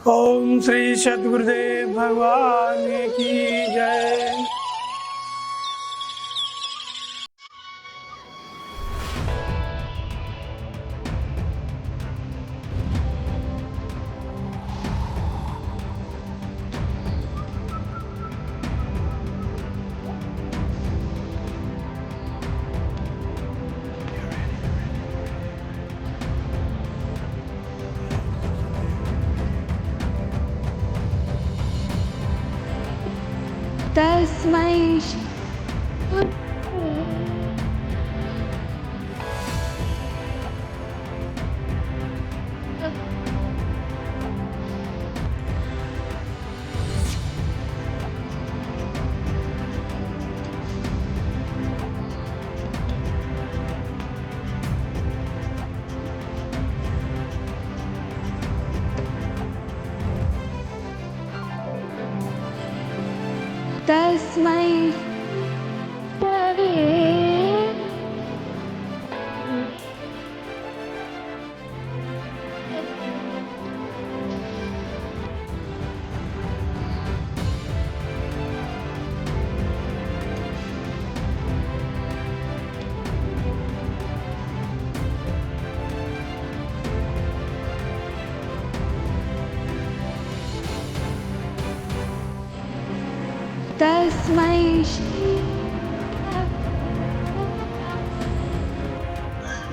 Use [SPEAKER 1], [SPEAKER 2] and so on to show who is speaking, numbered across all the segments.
[SPEAKER 1] ओम श्री सद्गुरुदेव भगवान की जय।
[SPEAKER 2] तस्मै तस्मै तस्मै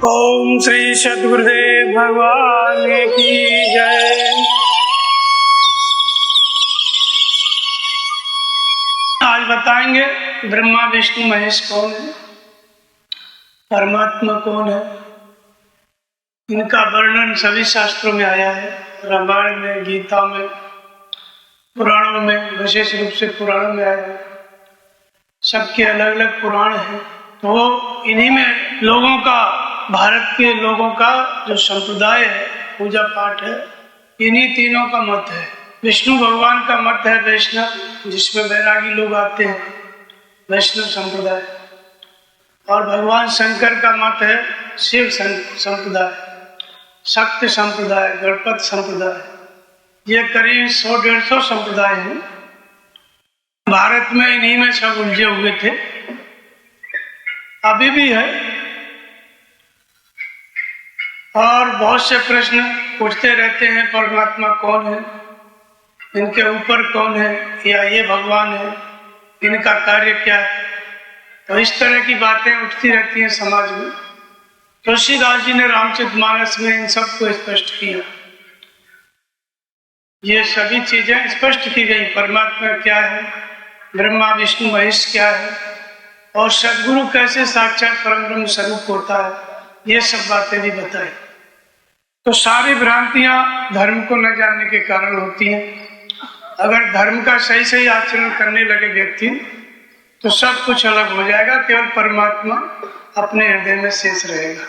[SPEAKER 1] ओम श्री सद्गुरुदेव भगवान की जय। आज बताएंगे ब्रह्मा विष्णु महेश कौन है, परमात्मा कौन है। इनका वर्णन सभी शास्त्रों में आया है, रामायण में, गीता में, पुराणों में, विशेष रूप से पुराणों में आया है। सबके अलग अलग पुराण हैं, तो इन्हीं में लोगों का, भारत के लोगों का जो संप्रदाय है, पूजा पाठ है, इन्हीं तीनों का मत है। विष्णु भगवान का मत है वैष्णव, जिसमें वैरागी लोग आते हैं, वैष्णव संप्रदाय। और भगवान शंकर का मत है शिव संप्रदाय, शक्ति संप्रदाय, गणपति संप्रदाय। ये करीब 100-150 संप्रदाय हैं। भारत में इन्हीं में सब उलझे हुए थे, अभी भी है। और बहुत से प्रश्न पूछते रहते हैं, परमात्मा कौन है, इनके ऊपर कौन है, या ये भगवान है, इनका कार्य क्या है। तो इस तरह की बातें उठती रहती हैं समाज में। तुलसीदास जी ने रामचरितमानस में इन सबको स्पष्ट किया। ये सभी चीजें स्पष्ट की गई, परमात्मा क्या है, ब्रह्मा विष्णु महेश क्या है, और सद्गुरु कैसे साक्षात परम ब्रह्म स्वरूप होता है, ये सब बातें भी बताई। तो सारी भ्रांतियां धर्म को न जानने के कारण होती हैं। अगर धर्म का सही सही आचरण करने लगे व्यक्ति, तो सब कुछ अलग हो जाएगा, केवल परमात्मा अपने हृदय में शेष रहेगा,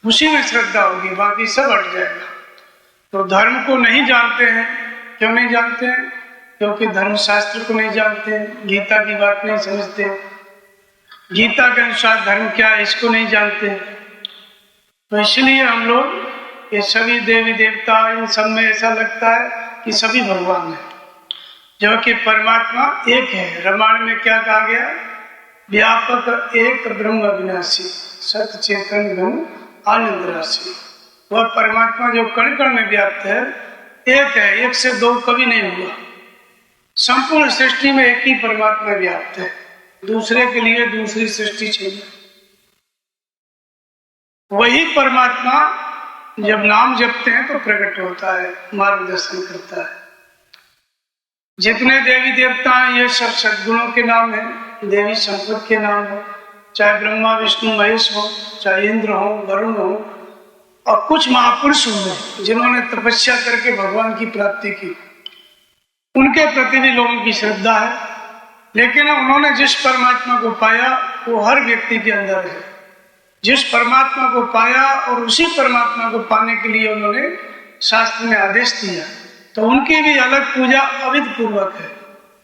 [SPEAKER 1] उसी में श्रद्धा होगी, बाकी सब हट जाएगा। तो धर्म को नहीं जानते हैं। क्यों नहीं जानते हैं? क्योंकि धर्म शास्त्र को नहीं जानते हैं, गीता की बात नहीं समझते, गीता के अनुसार धर्म क्या है इसको नहीं जानते हैं। तो इसलिए हम लोग ये सभी देवी देवता, इन सब में ऐसा लगता है कि सभी भगवान है, जबकि परमात्मा एक है। रामायण में क्या कहा गया? व्यापक एक ब्रह्म अविनाशी, सत्य चेतन घन आनंद राशि। वह परमात्मा जो कण कण में व्याप्त है, एक है, एक से दो कभी नहीं हुआ। संपूर्ण सृष्टि में एक ही परमात्मा व्याप्त है, दूसरे के लिए दूसरी सृष्टि चाहिए। वही परमात्मा जब नाम जपते हैं तो प्रकट होता है, मार्गदर्शन करता है। जितने देवी देवता हैं ये सब सद्गुणों के नाम है, देवी संपत्ति के नाम है। चाहे ब्रह्मा विष्णु महेश हो, चाहे इंद्र हो, वरुण हो, और कुछ महापुरुष हुए जिन्होंने तपस्या करके भगवान की प्राप्ति की, उनके प्रति भी लोगों की श्रद्धा है। लेकिन उन्होंने जिस परमात्मा को पाया वो हर व्यक्ति के अंदर है। जिस परमात्मा को पाया और उसी परमात्मा को पाने के लिए उन्होंने शास्त्र में आदेश दिया, तो उनकी भी अलग पूजा अविध पूर्वक है।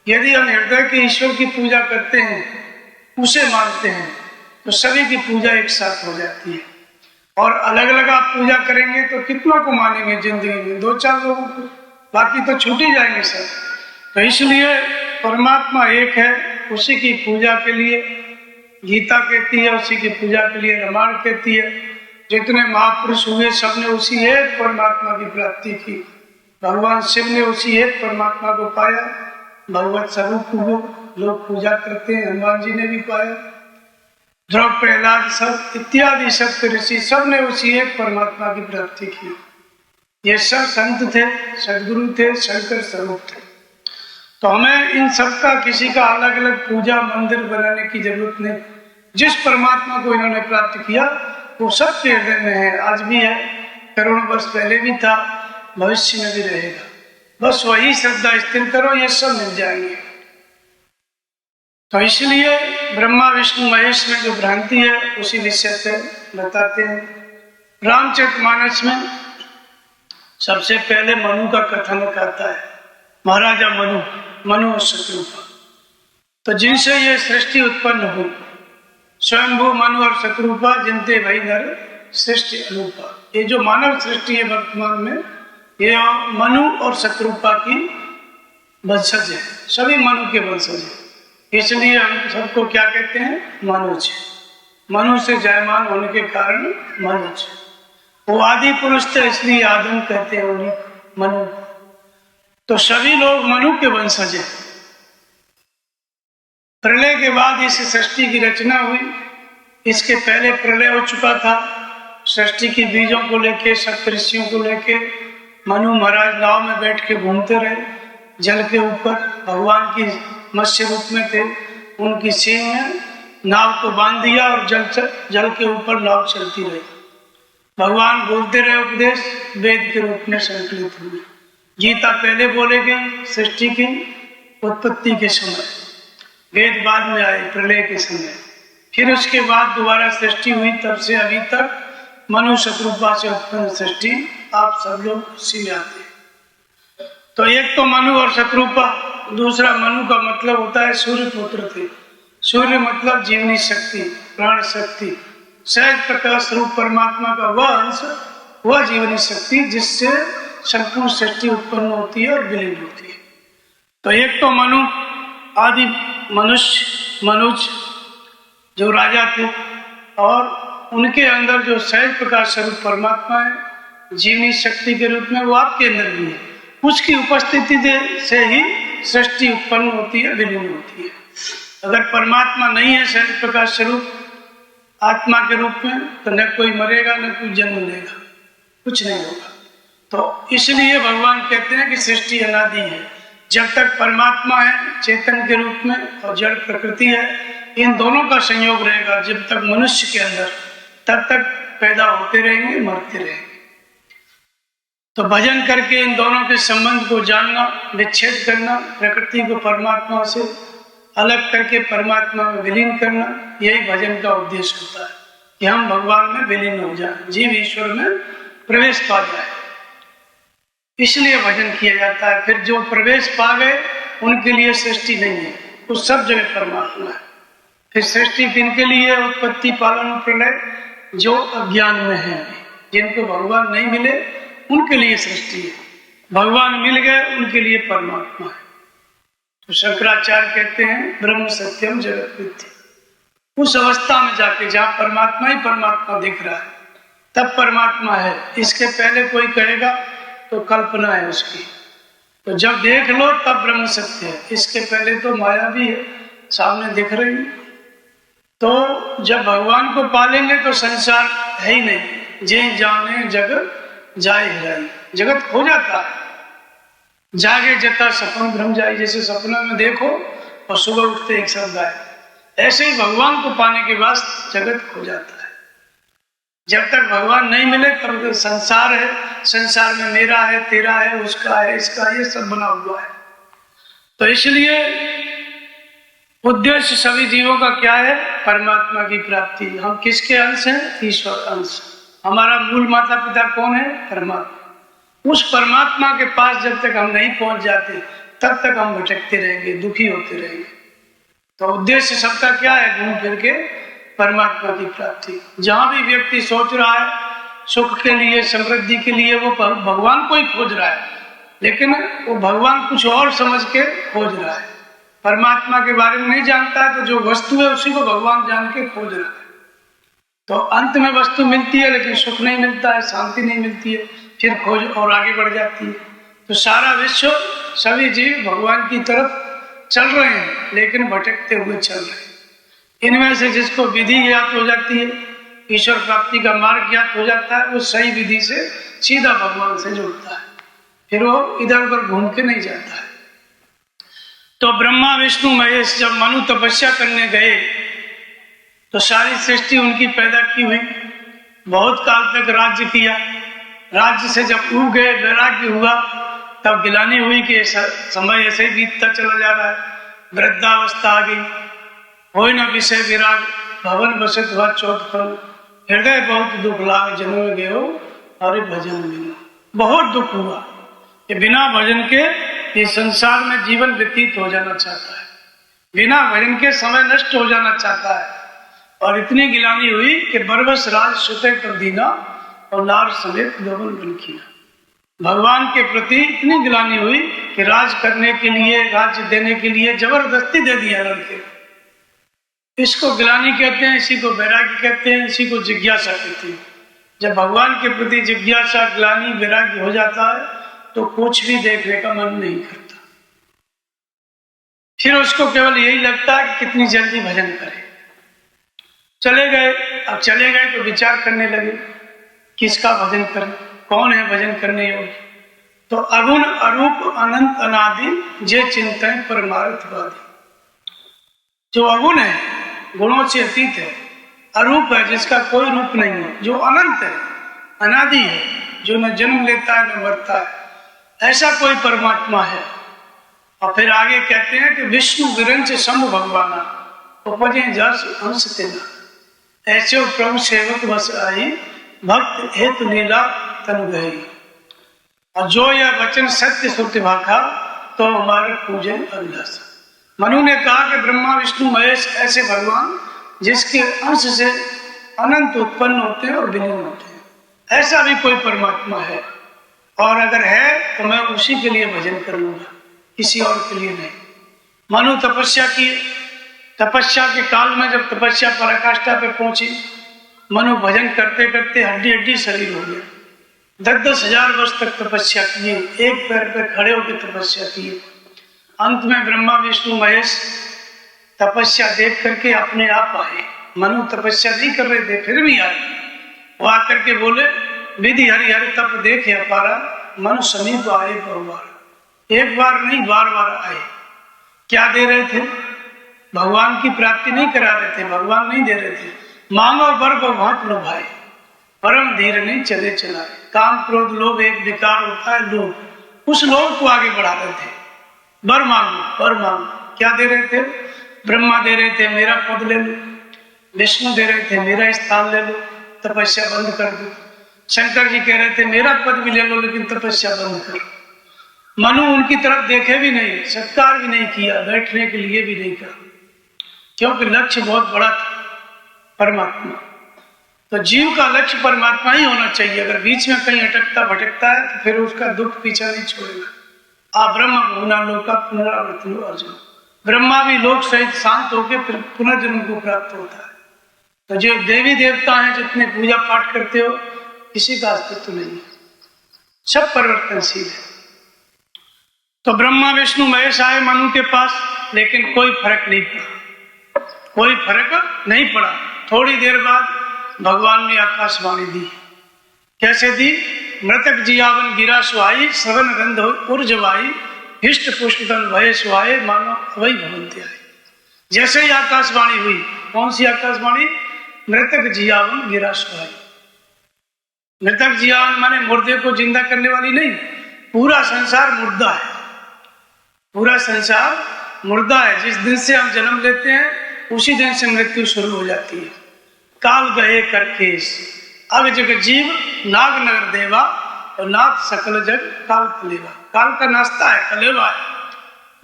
[SPEAKER 1] यदि हम हृदय के ईश्वर की पूजा करते हैं, उसे मानते हैं, तो सभी की पूजा एक साथ हो जाती है। और अलग अलग आप पूजा करेंगे तो कितनों को मानेंगे जिंदगी में? 2-4 लोगों को। बाकी तो छूट ही जाएंगे सब। तो इसलिए परमात्मा एक है, उसी की पूजा के लिए गीता कहती है, उसी की पूजा के लिए रामायण कहती है। जितने महापुरुष हुए सबने उसी एक परमात्मा की प्राप्ति की। भगवान शिव ने उसी एक परमात्मा को पाया, भगवत स्वरूप को लोग पूजा करते हैं। हनुमान जी ने भी पाया, ध्रुव, प्रहलाद, सब इत्यादि सप्त ऋषि सब ने उसी एक परमात्मा की प्राप्ति की। ये सब संत थे, सदगुरु थे, शंकर स्वरूप थे। तो हमें इन सबका किसी का अलग अलग पूजा मंदिर बनाने की जरूरत नहीं। जिस परमात्मा को इन्होंने प्राप्त किया वो सब के हृदय में है, आज भी है, करोड़ों वर्ष पहले भी था, भविष्य में भी रहेगा। बस वही श्रद्धा स्थिर करो, ये सब मिल जाएंगे। तो इसलिए ब्रह्मा विष्णु महेश में जो भ्रांति है उसी विषय से बताते हैं। रामचरितमानस में सबसे पहले मनु का कथन आता है। महाराजा मनु और शत्रुपा, तो जिनसे ये सृष्टि उत्पन्न हुई, स्वयंभू मनु और शत्रुपा जिनते भई नर सृष्टि अनुपा। ये जो मानव सृष्टि है वर्तमान में, ये मनु और शत्रुपा की वंशज है, सभी मनु के वंशज है। इसलिए हम सबको क्या कहते हैं? मनुज। मनु से जायमान होने के कारण मनुज। वो आदि पुरुष थे, इसलिए आदम कहते हैं उन्हीं मनु। तो सभी लोग मनु के वंशज हैं। प्रलय के बाद इस सृष्टि की रचना हुई। इसके पहले प्रलय हो चुका था। सृष्टि की बीजों को लेके, सप्तऋषियों को लेके मनु महाराज नाव में बैठ के घूमते रहे जल के ऊपर। भगवान की मत्स्य रूप में थे, उनकी सींग में नाव को बांध दिया और जल के ऊपर नाव चलती रही। भगवान बोलते रहे उपदेश, वेद के रूप में संकलित हुए। गीता पहले बोले गए सृष्टि की उत्पत्ति के समय, वेद बाद में आए प्रलय के समय। फिर उसके बाद दोबारा सृष्टि हुई, तब से अभी तक मनु शत्रुपा से उत्पन्न सृष्टि आप सब लोग उसी में आते हैं। तो एक तो मनु और शत्रुपा, दूसरा मनु का मतलब होता है सूर्य पुत्र थे। सूर्य मतलब जीवनी शक्ति, प्राण शक्ति, सहज प्रकाश रूप परमात्मा का वह अंश, वह जीवनी शक्ति जिससे संपूर्ण सृष्टि उत्पन्न होती है और विलीन होती है। तो एक तो मनु आदि मनुष्य, मनुज जो राजा थे, और उनके अंदर जो सहज प्रकाश स्वरूप परमात्मा है जीवनी शक्ति के रूप में, वो आपके अंदर भी है। उसकी उपस्थिति से ही सृष्टि उत्पन्न होती है, विलीन होती है। अगर परमात्मा नहीं है सहज प्रकाश स्वरूप आत्मा के रूप में, तो न कोई मरेगा, न कोई जन्म लेगा, कुछ नहीं होगा। तो इसलिए भगवान कहते हैं कि सृष्टि अनादि है। जब तक परमात्मा है चेतन के रूप में और जड़ प्रकृति है, इन दोनों का संयोग रहेगा। जब तक मनुष्य के अंदर, तब तक पैदा होते रहेंगे, मरते रहेंगे। तो भजन करके इन दोनों के संबंध को जानना, विच्छेद करना, प्रकृति को परमात्मा से अलग करके परमात्मा में विलीन करना, यही भजन का उद्देश्य होता है कि हम भगवान में विलीन हो जाए, जीव ईश्वर में प्रवेश पा जाए। इसलिए भजन किया जाता है। फिर जो प्रवेश पा गए उनके लिए सृष्टि नहीं है, वो सब जगह परमात्मा है। फिर सृष्टि किनके लिए? उत्पत्ति, पालन, प्रलय, जो अज्ञान में है, जिनको भगवान नहीं मिले उनके लिए सृष्टि है। भगवान मिल गए उनके लिए परमात्मा है। तो शंकराचार्य कहते हैं ब्रह्म सत्यम जगत मिथ्या। उस अवस्था में जाके जहाँ परमात्मा ही परमात्मा दिख रहा है, तब परमात्मा है। इसके पहले कोई कहेगा तो कल्पना है उसकी। तो जब देख लो तब ब्रह्म सत्य है। इसके पहले तो माया भी है, सामने दिख रही है। तो जब भगवान को पालेंगे तो संसार है ही नहीं। जे जाने जगत जाए हिराई, जगत खो जाता है। जागे जता सपन भ्रम जाए, जैसे सपना में देखो और सुबह उठते एक शब्द आए, ऐसे ही भगवान को पाने के बाद जगत खो जाता है। जब तक भगवान नहीं मिले तब संसार है, संसार में मेरा है, तेरा है, उसका है, इसका, ये सब बना हुआ है। तो इसलिए उद्देश्य सभी जीवों का क्या है? परमात्मा की प्राप्ति। हम किसके अंश हैं? ईश्वर अंश। हमारा मूल माता पिता कौन है? परमात्मा। उस परमात्मा के पास जब तक हम नहीं पहुंच जाते तब तक हम भटकते रहेंगे, दुखी होते रहेंगे। तो उद्देश्य सबका क्या है? घूम फिर के परमात्मा की प्राप्ति। जहां भी व्यक्ति सोच रहा है सुख के लिए, समृद्धि के लिए, वो भगवान को ही खोज रहा है। लेकिन वो भगवान कुछ और समझ के खोज रहा है। परमात्मा के बारे में नहीं जानता है, तो जो वस्तु है उसी को भगवान जान के खोज रहा है। तो अंत में वस्तु मिलती है लेकिन सुख नहीं मिलता है, शांति नहीं मिलती है, फिर खोज और आगे बढ़ जाती है। तो सारा विश्व, सभी जीव भगवान की तरफ चल रहे हैं लेकिन भटकते हुए चल रहे हैं। इनमें से जिसको विधि ज्ञात हो जाती है, ईश्वर प्राप्ति का मार्ग ज्ञात हो जाता है, वो सही विधि से सीधा भगवान से जुड़ता है, फिर वो इधर उधर घूम के नहीं जाता है। तो ब्रह्मा विष्णु महेश जब मनु तपस्या करने गए तो सारी सृष्टि उनकी पैदा की हुई, बहुत काल तक राज्य किया। राज्य से जब उब गए, वैराग्य हुआ, तब गिलानी हुई कि समय ऐसे ही बीतता चला जा रहा है, वृद्धावस्था आ गई, हो न विषय विराग, भवन बसत हुआ चौथ फल, हृदय बहुत दुख लाग, जन्म गए हो अरे भजन बिना। बहुत दुख हुआ कि बिना भजन के ये संसार में जीवन व्यतीत हो जाना चाहता है, बिना भजन के समय नष्ट हो जाना चाहता है। और इतनी गिलानी हुई कि बरबस राज सुते कर दीना और नार समेत गगन बन खीना। भगवान के प्रति इतनी गिलानी हुई कि राज करने के लिए, राज्य देने के लिए जबरदस्ती दे दिया लड़के। इसको गिलानी कहते हैं, इसी को वैराग्य कहते हैं, इसी को जिज्ञासा कहते हैं। जब भगवान के प्रति जिज्ञासा, ग्लानि, वैराग्य हो जाता है तो कुछ भी देखने का मन नहीं करता, फिर उसको केवल यही लगता है कि कितनी जल्दी भजन करें। चले गए, अब चले गए तो विचार करने लगे किसका भजन करें, कौन है भजन करने योग्य। तो अगुण अरूप अनंत अनादि जे चिंतन परमार्थवादी। जो अगुण है, गुणों से अतीत है, अरूप है जिसका कोई रूप नहीं है, जो अनंत है, अनादि है, जो न जन्म लेता है न मरता है, ऐसा कोई परमात्मा है। और फिर आगे कहते हैं कि विष्णु विरंच शंभु भगवाना उपजे जस अंश तेना, ऐसे प्रभु सेवक बस आई, भक्त हेतु लीला तनु गई। और जो यह वचन सत्य श्रुति भाखा तो हमारे पूजन अभिलाषा। मनु ने कहा कि ब्रह्मा विष्णु महेश ऐसे भगवान जिसके अंश से अनंत उत्पन्न होते हैं और विलीन होते हैं, ऐसा भी कोई परमात्मा है। और अगर है तो मैं उसी के लिए भजन कर लूंगा, किसी और के लिए नहीं। मनु तपस्या की, तपस्या के काल में जब तपस्या पराकाष्ठा पे पहुंची, मनु भजन करते करते हड्डी हड्डी शरीर हो गया। 10-10 हजार वर्ष तक तपस्या किए, एक पैर पे खड़े होकर तपस्या किए। अंत में ब्रह्मा विष्णु महेश तपस्या देख करके अपने आप आए। मनु तपस्या नहीं कर रहे थे, फिर भी आए। वो आकर के बोले, विधि हरि हरि तप देखे अपारा, मनु समीप आए बहुबार। एक बार नहीं, बार बार आए। क्या दे रहे थे? भगवान की प्राप्ति नहीं करा रहे थे, भगवान नहीं दे रहे थे। मांगो वर को भांत लो भाई, परम धीर नहीं चले चलाए। काम क्रोध लोभ एक विकार होता है, लोभ, उस लोभ को आगे बढ़ा रहे थे। वर मांगो, वर मांगो। क्या दे रहे थे? ब्रह्मा दे रहे थे मेरा पद ले लो, विष्णु दे रहे थे मेरा स्थान ले लो, तपस्या बंद कर दो। शंकर जी कह रहे थे मेरा पद भी ले लो लेकिन तपस्या बंद करो। मनु उनकी तरफ देखे भी नहीं, सत्कार भी नहीं किया, बैठने के लिए भी नहीं कहा, क्योंकि लक्ष्य बहुत बड़ा था, परमात्मा। तो जीव का लक्ष्य परमात्मा ही होना चाहिए। अगर बीच में कहीं अटकता भटकता है तो फिर उसका दुख पीछा नहीं छोड़ेगा। आ ब्रह्म भुवना लोका पुनरावृत्ति अर्जुन। ब्रह्मा भी लोक सहित शांत होकर फिर पुनर्जन्म को प्राप्त होता है। तो जो देवी देवता हैं, जितने पूजा पाठ करते हो, किसी का अस्तित्व नहीं है, सब परिवर्तनशील है। तो ब्रह्मा विष्णु महेश आए मनु के पास, लेकिन कोई फर्क नहीं पड़ा, कोई फर्क नहीं पड़ा। थोड़ी देर बाद भगवान ने आकाशवाणी दी। कैसे दी? मृतक जियावन गिरा सुहाई, श्रवण गंध उर्जवाई, हिष्ट पुष्पतन भय सुहाए, मानो अवै भवन्ति आए। जैसे ही आकाशवाणी हुई, कौन सी आकाशवाणी? मृतक जियावन गिरा सुहाई। मृतक जियावन माने मुर्दे को जिंदा करने वाली नहीं, पूरा संसार मुर्दा है, पूरा संसार मुर्दा है। जिस दिन से हम जन्म लेते हैं उसी दिन से मृत्यु शुरू हो जाती है। काल गए करकेश, अग जग जीव नाग नगर देवा, और नाग सकल जग काल कलेवा। काल का नाश्ता है, कलेवा है,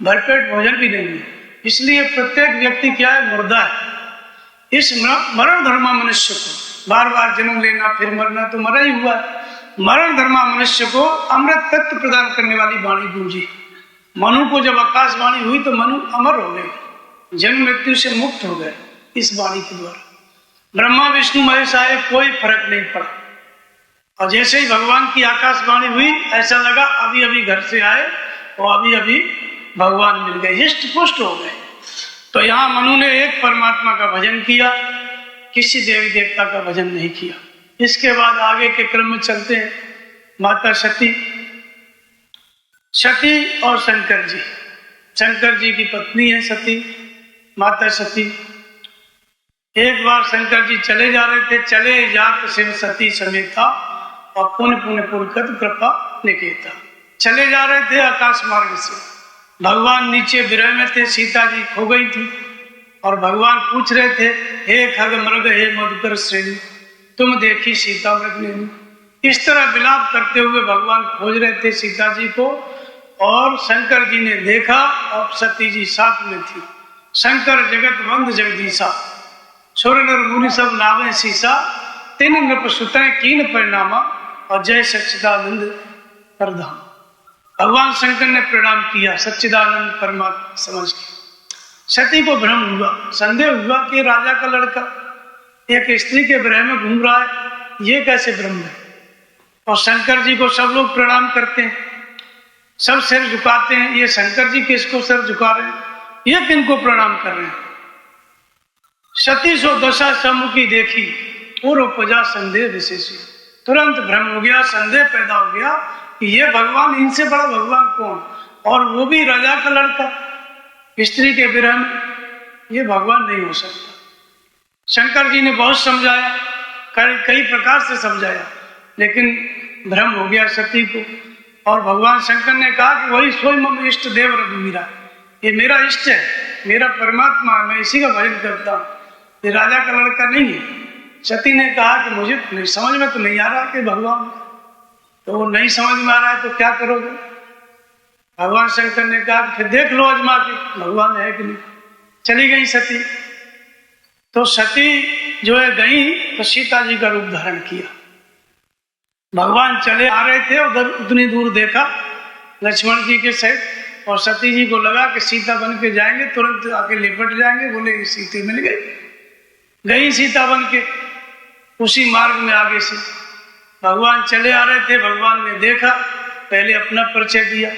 [SPEAKER 1] भरपेट भोजन भी नहीं है। इसलिए प्रत्येक व्यक्ति क्या है? मुर्दा है। इस मरण धर्मा मनुष्य को बार बार जन्म लेना फिर मरना तो मरा ही हुआ है। मरण धर्मा मनुष्य को अमृत तत्व प्रदान करने वाली वाणी गूंजी। मनु को जब आकाशवाणी हुई तो मनु अमर हो गए, जन्म मृत्यु से मुक्त हो गए इस वाणी के द्वारा। ब्रह्मा विष्णु महेश आए, कोई फर्क नहीं पड़ा। और जैसे ही भगवान की आकाशवाणी हुई, ऐसा लगा अभी अभी घर से आए और अभी अभी भगवान मिल गए, हिष्ट पुष्ट हो गए। तो यहाँ मनु ने एक परमात्मा का भजन किया, किसी देवी देवता का भजन नहीं किया। इसके बाद आगे के क्रम में चलते हैं। माता सती, सती और शंकर जी, शंकर जी की पत्नी है सती, माता सती। एक बार शंकर जी चले जा रहे थे, चले जात शिव सती समेता और पुण्य पुण्य पुरकत कृपा निकेता। चले जा रहे थे आकाश मार्ग से, भगवान नीचे विरह में थे, सीता जी खो गई थी और भगवान पूछ रहे थे, हे खग मृग हे मधुकर श्रेणी, तुम देखी सीता मृग ने। इस तरह विलाप करते हुए भगवान खोज रहे थे सीता जी को और शंकर जी ने देखा और सती जी साथ में थी। शंकर जगत बंद जगदीशा, सुर नर मुनि सब नावे सीसा, तीन नृप सुतय कीन परिणामा और जय सच्चिदानंद प्रधान। भगवान शंकर ने प्रणाम किया सच्चिदानंद परमात्मा समझ के। सती को भ्रम हुआ, संदेह हुआ कि राजा का लड़का एक स्त्री के विरह में घूम रहा है, ये कैसे ब्रह्म है। और शंकर जी को सब लोग प्रणाम करते हैं, सब सिर झुकाते हैं, ये शंकर जी किसको सिर झुका रहे हैं, ये किनको प्रणाम कर रहे हैं। सती सो दशा सम्मुखी देखी और उपजा संदेह विशेषी। तुरंत भ्रम हो गया, संदेह पैदा हो गया कि ये भगवान, इनसे बड़ा भगवान कौन, और वो भी राजा का लड़का स्त्री के विरह में, ये भगवान नहीं हो सकता। शंकर जी ने बहुत समझाया, कई प्रकार से समझाया, लेकिन भ्रम हो गया सती को। और भगवान शंकर ने कहा कि वही सोई मम इष्ट देव रघुवीरा, ये मेरा इष्ट है, मेरा परमात्मा है, मैं इसी का भजन करता हूँ, ये राजा का लड़का नहीं है। सती ने कहा कि मुझे तो नहीं समझ में तो नहीं आ रहा कि भगवान, तो वो नहीं समझ में आ रहा है तो क्या करोगे। भगवान शंकर ने कहा फिर देख लो आजमा के भगवान है कि नहीं। चली गई सती। तो सती जो है गई तो सीता जी का रूप धारण किया। भगवान चले आ रहे थे, उधर उतनी दूर देखा लक्ष्मण जी के सहित, और सती जी को लगा कि सीता बन के जाएंगे, तुरंत आके लिपट जाएंगे, बोले सीता मिल गई। गई सीता बन के उसी मार्ग में आगे से। भगवान चले आ रहे थे, भगवान ने देखा, पहले अपना परिचय दिया,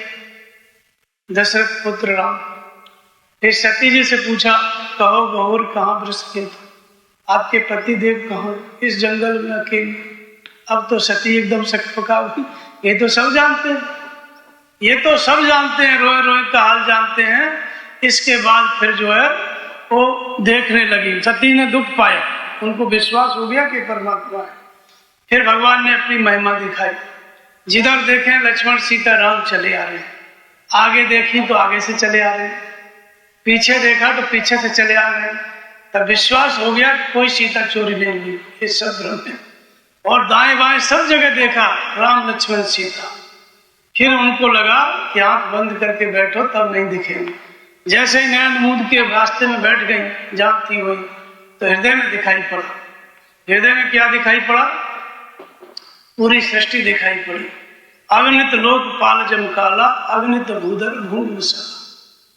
[SPEAKER 1] दशरथ पुत्र राम। फिर सती जी से पूछा, कहो गौर कहाँ बृहस्पति, आपके पति देव कहाँ, इस जंगल में अकेले। अब तो सती एकदम सकपका हुई, ये तो सब जानते हैं, ये तो सब जानते हैं, रोए रोए का हाल जानते हैं। इसके बाद फिर जो है वो देखने लगी, सती ने दुख पाया, उनको विश्वास हो गया कि परमात्मा है। फिर भगवान ने अपनी महिमा दिखाई, जिधर देखें लक्ष्मण सीता राम चले आ रहे हैं, आगे देखी तो आगे से चले आ रहे हैं, पीछे देखा तो पीछे से चले आ रहे हैं। तब विश्वास हो गया कोई सीता चोरी नहीं हुई, इस सब भ्रम में। और दाएं बाएं सब जगह देखा राम लक्ष्मण सीता। फिर उनको लगा कि आंख बंद करके बैठो तब नहीं दिखेंगे। जैसे ही नैन मूंद के रास्ते में बैठ गई जहां थी वही, तो हृदय में दिखाई पड़ा। हृदय में क्या दिखाई पड़ा, पूरी सृष्टि दिखाई पड़ी। अगणित लोकपाल जम काला, अगणित भूधर भूमि विशाला।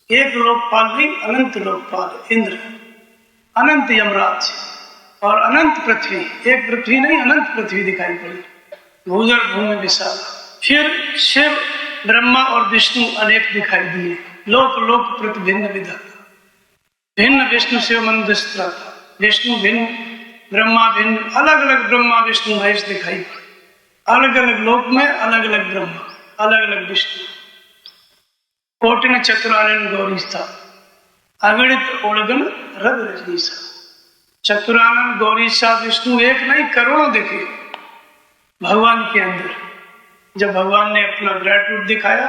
[SPEAKER 1] एक लोकपाल नहीं, अनंत लोकपाल, इंद्र, अनंत यमराज और अनंत पृथ्वी। एक पृथ्वी नहीं, अनंत पृथ्वी दिखाई पड़ी, भूधर भूमि विशाला। फिर शिव ब्रह्मा और विष्णु अनेक दिखाई दिए, लोक लोक प्रति भिन्न विधा, भिन्न विष्णु शिव मंदिर, विष्णु भिन्न ब्रह्मा भिन्न, अलग अलग ब्रह्मा विष्णु महेश दिखाई पड़े। अलग अलग लोक में अलग अलग ब्रह्मा, अलग अलग विष्णु। कोटिन चतुरानन गौरी था, अगणित ओड़गन रग रजनीसा। चतुरानन गौरी सा विष्णु एक नहीं, करोड़ों दिखे भगवान के अंदर। जब भगवान ने अपना विराट रूप दिखाया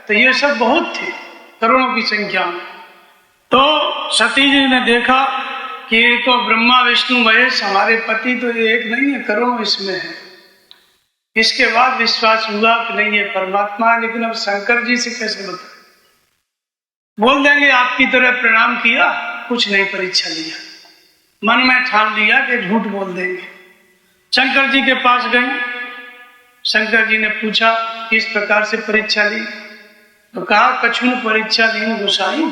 [SPEAKER 1] तो ये सब बहुत थे, करोड़ों की संख्या में। तो सती जी ने देखा कि ये तो ब्रह्मा विष्णु महेश, हमारे पति तो ये एक नहीं है, करोड़ों इसमें है। इसके बाद विश्वास हुआ कि नहीं ये परमात्मा है। लेकिन अब शंकर जी से कैसे बताए, बोल देंगे आपकी तरह प्रणाम किया, कुछ नहीं परीक्षा लिया, मन में ठान लिया कि झूठ बोल देंगे। शंकर जी के पास गई, शंकर जी ने पूछा किस प्रकार से परीक्षा ली, तो कहा कछुन परीक्षा लीन गोसाई,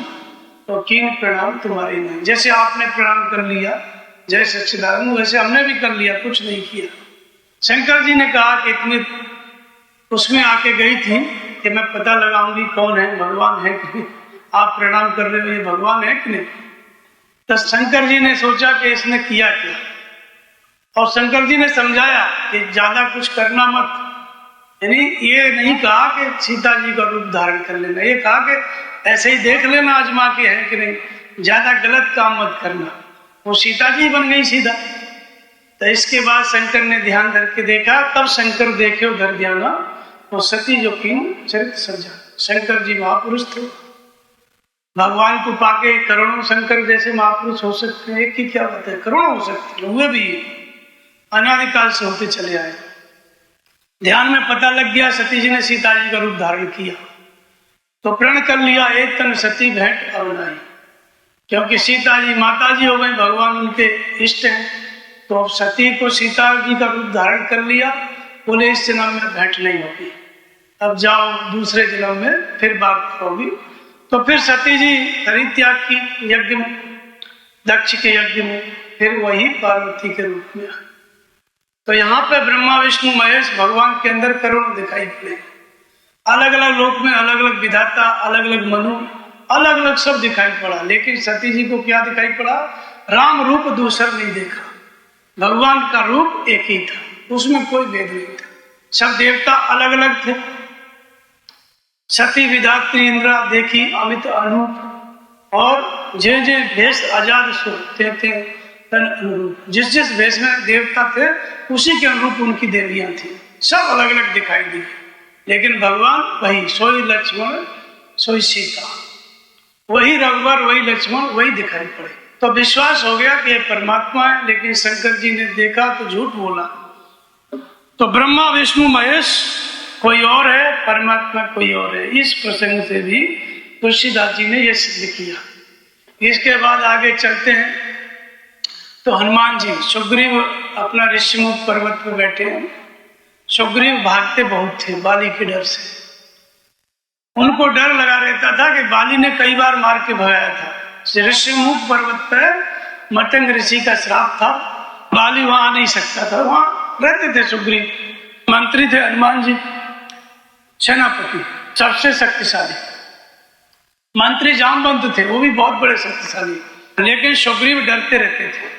[SPEAKER 1] तो कीन प्रणाम तुम्हारी नहीं। जैसे आपने प्रणाम कर लिया जय सच्चिदानंद, वैसे हमने भी कर लिया, कुछ नहीं किया। शंकर जी ने कहा कि इतनी उसमें आके गई थी कि मैं पता लगाऊंगी कौन है, भगवान है कि नहीं। आप प्रणाम कर रहे हो, ये भगवान है कि नहीं। तो शंकर जी ने सोचा कि इसने किया क्या, और शंकर जी ने समझाया कि ज्यादा कुछ करना मत, यानी ये नहीं कहा कि सीता जी का रूप धारण कर लेना, ये कहा कि ऐसे ही देख लेना आजमा के है कि नहीं, ज्यादा गलत काम मत करना। वो सीता जी बन गई सीधा। तो इसके बाद शंकर ने ध्यान धर के देखा, तब शंकर देखे उधर ध्यान, वो सती जो की चरित्र सज्जा। शंकर जी महापुरुष थे, भगवान को पाके करोड़ों शंकर जैसे महापुरुष हो सकते हैं, एक की क्या बात है, करोड़ों हो सकते हैं, हुए भी अनादिकाल से होते चले आए। ध्यान में पता लग गया सती जी ने सीता जी का रूप धारण किया, तो प्रण कर लिया एक तन सती भेंट अवनाई, क्योंकि सीता जी माता जी हो गई, भगवान उनके इष्ट हैं। तो अब सती को सीता जी का रूप धारण कर लिया, बोले इस जन्म में भेंट नहीं होगी, अब जाओ दूसरे जन्म में फिर बात होगी। तो फिर सती जी परित्याग की यज्ञ में, दक्ष के यज्ञ में, फिर वही पार्वती के रूप में। तो यहाँ पे ब्रह्मा विष्णु महेश भगवान के अंदर करोड़ दिखाई पड़े, अलग अलग लोक में अलग अलग विधाता, अलग अलग मनु, अलग अलग सब दिखाई पड़ा। लेकिन सती जी को क्या दिखाई पड़ा, राम रूप दूसरा नहीं देखा, भगवान का रूप एक ही था, उसमें कोई भेद नहीं था, सब देवता अलग अलग थे। सती विधात्री इंद्रा देखी अमित अनूप, और जे जे भेष आजाद सुते थे तन अनुरूप, जिस जिस भेष में देवता थे उसी के अनुरूप उनकी देवियां थी, सब अलग अलग दिखाई दी। लेकिन भगवान वही, सोई लक्ष्मण सोई सीता, वही रघुवर वही लक्ष्मण वही दिखाई पड़े। तो विश्वास हो गया कि ये परमात्मा है। लेकिन शंकर जी ने देखा तो झूठ बोला। तो ब्रह्मा विष्णु महेश कोई और है, परमात्मा कोई और है। इस प्रसंग से भी तुलसीदास जी ने यह सिद्ध किया। इसके बाद आगे चलते हैं तो हनुमान जी, सुग्रीव अपना ऋषिमुख पर्वत पर बैठे हैं। सुग्रीव भागते बहुत थे बाली के डर से, उनको डर लगा रहता था कि बाली ने कई बार मार के भगाया था। ऋषिमुख पर्वत पर मतंग ऋषि का श्राप था, बाली वहां आ नहीं सकता था, वहां रहते थे सुग्रीव। मंत्री थे हनुमान जी, सेनापति, सबसे शक्तिशाली मंत्री जामवंत थे, वो भी बहुत बड़े शक्तिशाली। लेकिन सुग्रीव डरते रहते थे।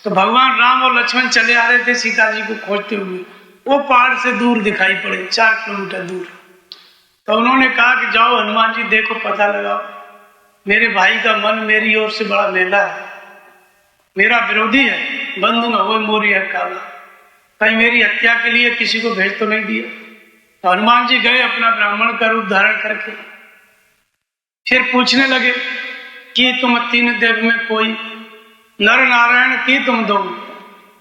[SPEAKER 1] तो भगवान राम और लक्ष्मण चले आ रहे थे सीता जी को खोजते हुए, वो पहाड़ से दूर दिखाई पड़े, 4 किलोमीटर दूर। तो उन्होंने कहा कि जाओ हनुमान जी, देखो पता लगाओ, मेरे भाई का मन मेरी ओर से बड़ा मेला है, मेरा विरोधी है, बंधु न हो मोरी है काला, कहीं मेरी हत्या के लिए किसी को भेज तो नहीं दिया। तो हनुमान जी गए अपना ब्राह्मण का रूप धारण करके, फिर पूछने लगे कि तुम 3 देव में कोई, नर नारायण की तुम दो,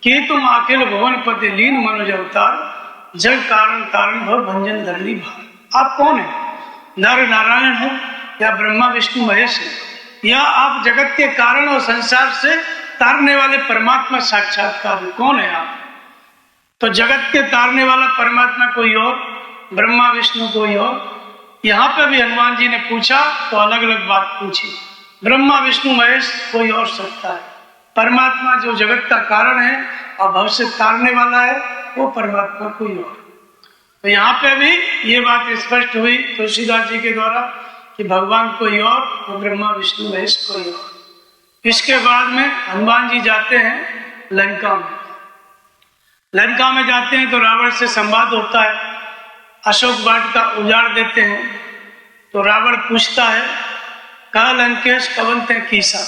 [SPEAKER 1] कि तुम अखिल भुवन पति लीन मनुज अवतार, जग कारण तारण भव भंजन धरणी भार। आप कौन है, नर नारायण है या ब्रह्मा विष्णु महेश है, या आप जगत के कारण और संसार से तारने वाले परमात्मा साक्षात्कार है, कौन है आप। तो जगत के तारने वाला परमात्मा कोई और, ब्रह्मा विष्णु कोई और। यहाँ पे भी हनुमान जी ने पूछा तो अलग अलग बात पूछी, ब्रह्मा विष्णु महेश कोई और सकता है, परमात्मा जो जगत का कारण है और भविष्य तारने वाला है वो परमात्मा कोई और। तो यहाँ पे भी ये बात स्पष्ट हुई तुलसीदास जी के द्वारा कि भगवान कोई और ब्रह्मा विष्णु महेश कोई और। इसके बाद में हनुमान जी जाते हैं लंका में। लंका में जाते हैं तो रावण से संवाद होता है, अशोक वाट का उजाड़ देते हैं। तो रावण पूछता है, कहा लंकेश कवन ते कीसा।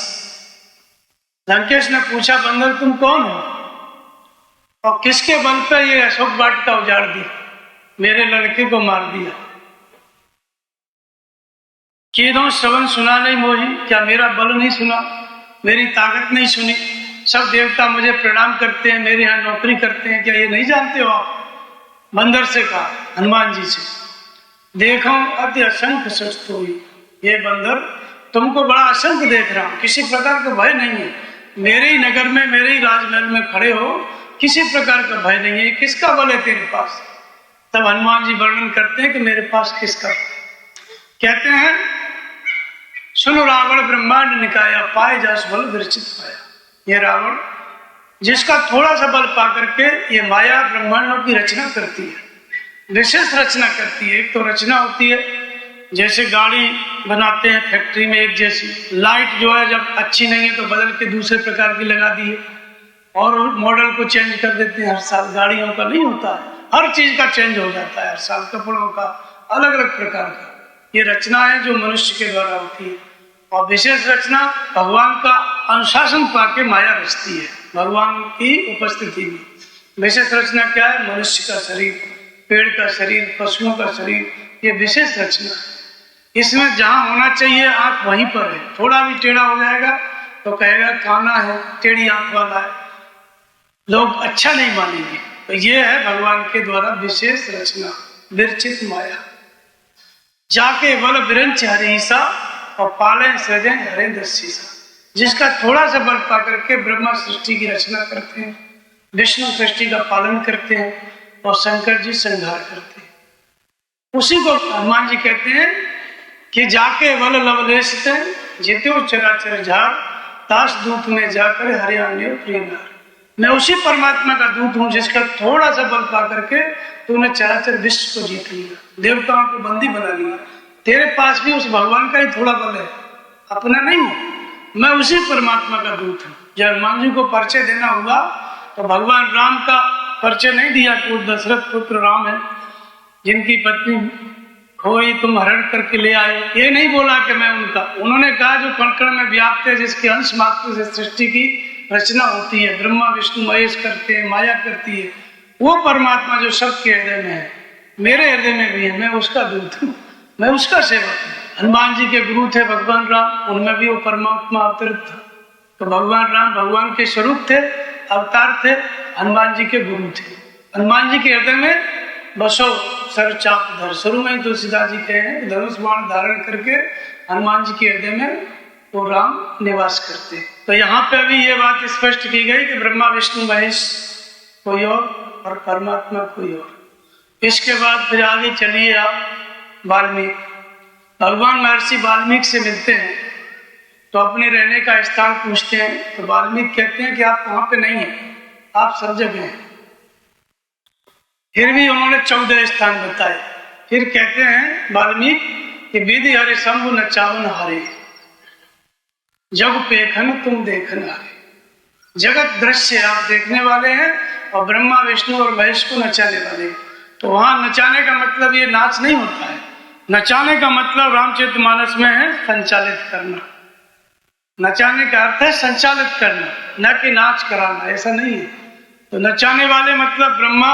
[SPEAKER 1] लंकेश ने पूछा, बंदर तुम कौन हो और किसके बल पे ये अशोक वाट का उजाड़ दी, मेरे लड़के को मार दिया। कीदों श्रवण सुना नहीं मोही, क्या मेरा बल नहीं सुना, मेरी ताकत नहीं सुनी, सब देवता मुझे प्रणाम करते हैं, मेरे यहाँ नौकरी करते हैं, क्या ये नहीं जानते हो आप। बंदर से कहा हनुमान जी से, देखो अति असंख्य सस्त हुई, ये बंदर तुमको बड़ा असंख्य देख रहा हूं, किसी प्रकार का भय नहीं है, मेरे ही नगर में मेरे ही राजमहल में खड़े हो, किसी प्रकार का भय नहीं है, किसका बल है तेरे पास। तब हनुमान जी वर्णन करते हैं कि मेरे पास किसका, कहते हैं सुनो रावण ब्रह्मांड निकाया, पाए जास बल विरचित पाया। ये रावण जिसका थोड़ा सा बल पा करके ये माया ब्रह्मांडों की रचना करती है, विशेष रचना करती है। एक तो रचना होती है जैसे गाड़ी बनाते हैं फैक्ट्री में, एक जैसी लाइट जो है जब अच्छी नहीं है तो बदल के दूसरे प्रकार की लगा दी है, और मॉडल को चेंज कर देते हैं हर साल। गाड़ियों का नहीं होता है, हर चीज का चेंज हो जाता है हर साल, कपड़ों का अलग अलग प्रकार का। ये रचना है जो मनुष्य के द्वारा होती है। और विशेष रचना भगवान का अनुशासन पाके माया रचती है, भगवान की उपस्थिति में। विशेष रचना क्या है? मनुष्य का शरीर, पेड़ का शरीर, पशुओं का शरीर, ये विशेष रचना है। इसमें जहां होना चाहिए आंख वहीं पर है, थोड़ा भी टेढ़ा हो जाएगा तो कहेगा काना है, टेढ़ी आंख वाला है, लोग अच्छा नहीं मानेंगे। तो ये है भगवान के द्वारा विशेष रचना, विरचित माया। जाके बल विरंच हरीसा और पाले सृजन हरे दस्सीसा। जिसका थोड़ा सा बल पा करके ब्रह्मा सृष्टि की रचना करते हैं, विष्णु सृष्टि का पालन करते हैं और शंकर जी संहार करते हैं। उसी को हनुमान जी कहते हैं कि जाके बल लवलेशते जित्यो चराचर झार, दास दूत में जाकर हरियाण्य प्रिय नार। मैं उसी परमात्मा का दूत हूं जिसका थोड़ा सा बल पा करके तूने चराचर विश्व को जीत लिया, देवताओं को बंदी बना लिया। तेरे पास भी उस भगवान का ही थोड़ा बल है, अपना नहीं है। मैं उसी परमात्मा का दूत हूँ। जब हनुमान जी को परिचय देना हुआ तो भगवान राम का परिचय नहीं दिया कि वो दशरथ पुत्र राम है जिनकी पत्नी खोई तुम हरण करके ले आए, ये नहीं बोला कि मैं उनका। उन्होंने कहा जो कण कण में व्याप्त है, जिसके अंश मात्र से सृष्टि की रचना होती है, ब्रह्मा विष्णु महेश करते हैं, माया करती है, वो परमात्मा जो सबके हृदय में है, मेरे हृदय में भी है, मैं उसका दूत हूँ, मैं उसका सेवक हूँ। हनुमान जी के गुरु थे भगवान राम, उनमें भी वो परमात्मा अवतरित था। तो भगवान राम भगवान के स्वरूप थे, अवतार थे, हनुमान जी के गुरु थे। हनुमान जी के हृदय में बसो सर चाप धर, शुरू में ही तुलसीदास जी कहे हैं धनुष बाण धारण करके हनुमान जी के हृदय में वो राम निवास करते हैं। तो यहाँ पे अभी ये बात स्पष्ट की गई कि ब्रह्मा विष्णु महेश कोई और परमात्मा कोई और। इसके बाद फिर आगे चलिए आप वाल्मीकि। भगवान महर्षि वाल्मीकि से मिलते हैं तो अपने रहने का स्थान पूछते हैं, तो वाल्मीकि कहते हैं कि आप वहां पे नहीं है, आप सब जगह हैं। फिर भी उन्होंने 14 स्थान बताए। फिर कहते हैं वाल्मीकि कि विधि हरे शंभु न चावन हारे, जग पेखन तुम देखन हारे। जगत दृश्य आप देखने वाले हैं और ब्रह्मा विष्णु और महेश को नचाने वाले। तो वहां नचाने का मतलब ये नाच नहीं होता है। नचाने का मतलब रामचरितमानस में है संचालित करना। नचाने का अर्थ है संचालित करना, न कि नाच कराना, ऐसा नहीं है। तो नचाने वाले मतलब ब्रह्मा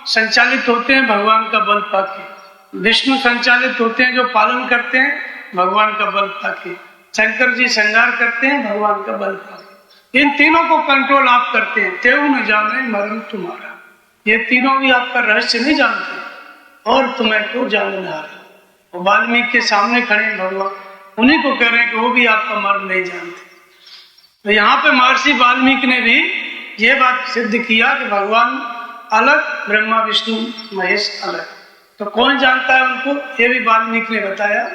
[SPEAKER 1] संचालित होते हैं भगवान का बल पाके, विष्णु संचालित होते हैं जो पालन करते हैं भगवान का बल पाके, शंकर जी संहार करते हैं भगवान का बल पाके। इन तीनों को कंट्रोल आप करते हैं। तेऊ न जाने मरण तुम्हारा, ये तीनों भी आपका रहस्य नहीं जानते और तुम्हें को जाननहार। वाल्मीकि के सामने खड़े हैं भगवान, उन्हीं को कह रहे हैं कि वो भी आपका मर्म नहीं जानते। तो यहाँ पे महर्षि वाल्मीकि ने भी ये बात सिद्ध किया कि भगवान अलग, ब्रह्मा विष्णु महेश अलग। तो कौन जानता है उनको? ये भी वाल्मीकि ने बताया।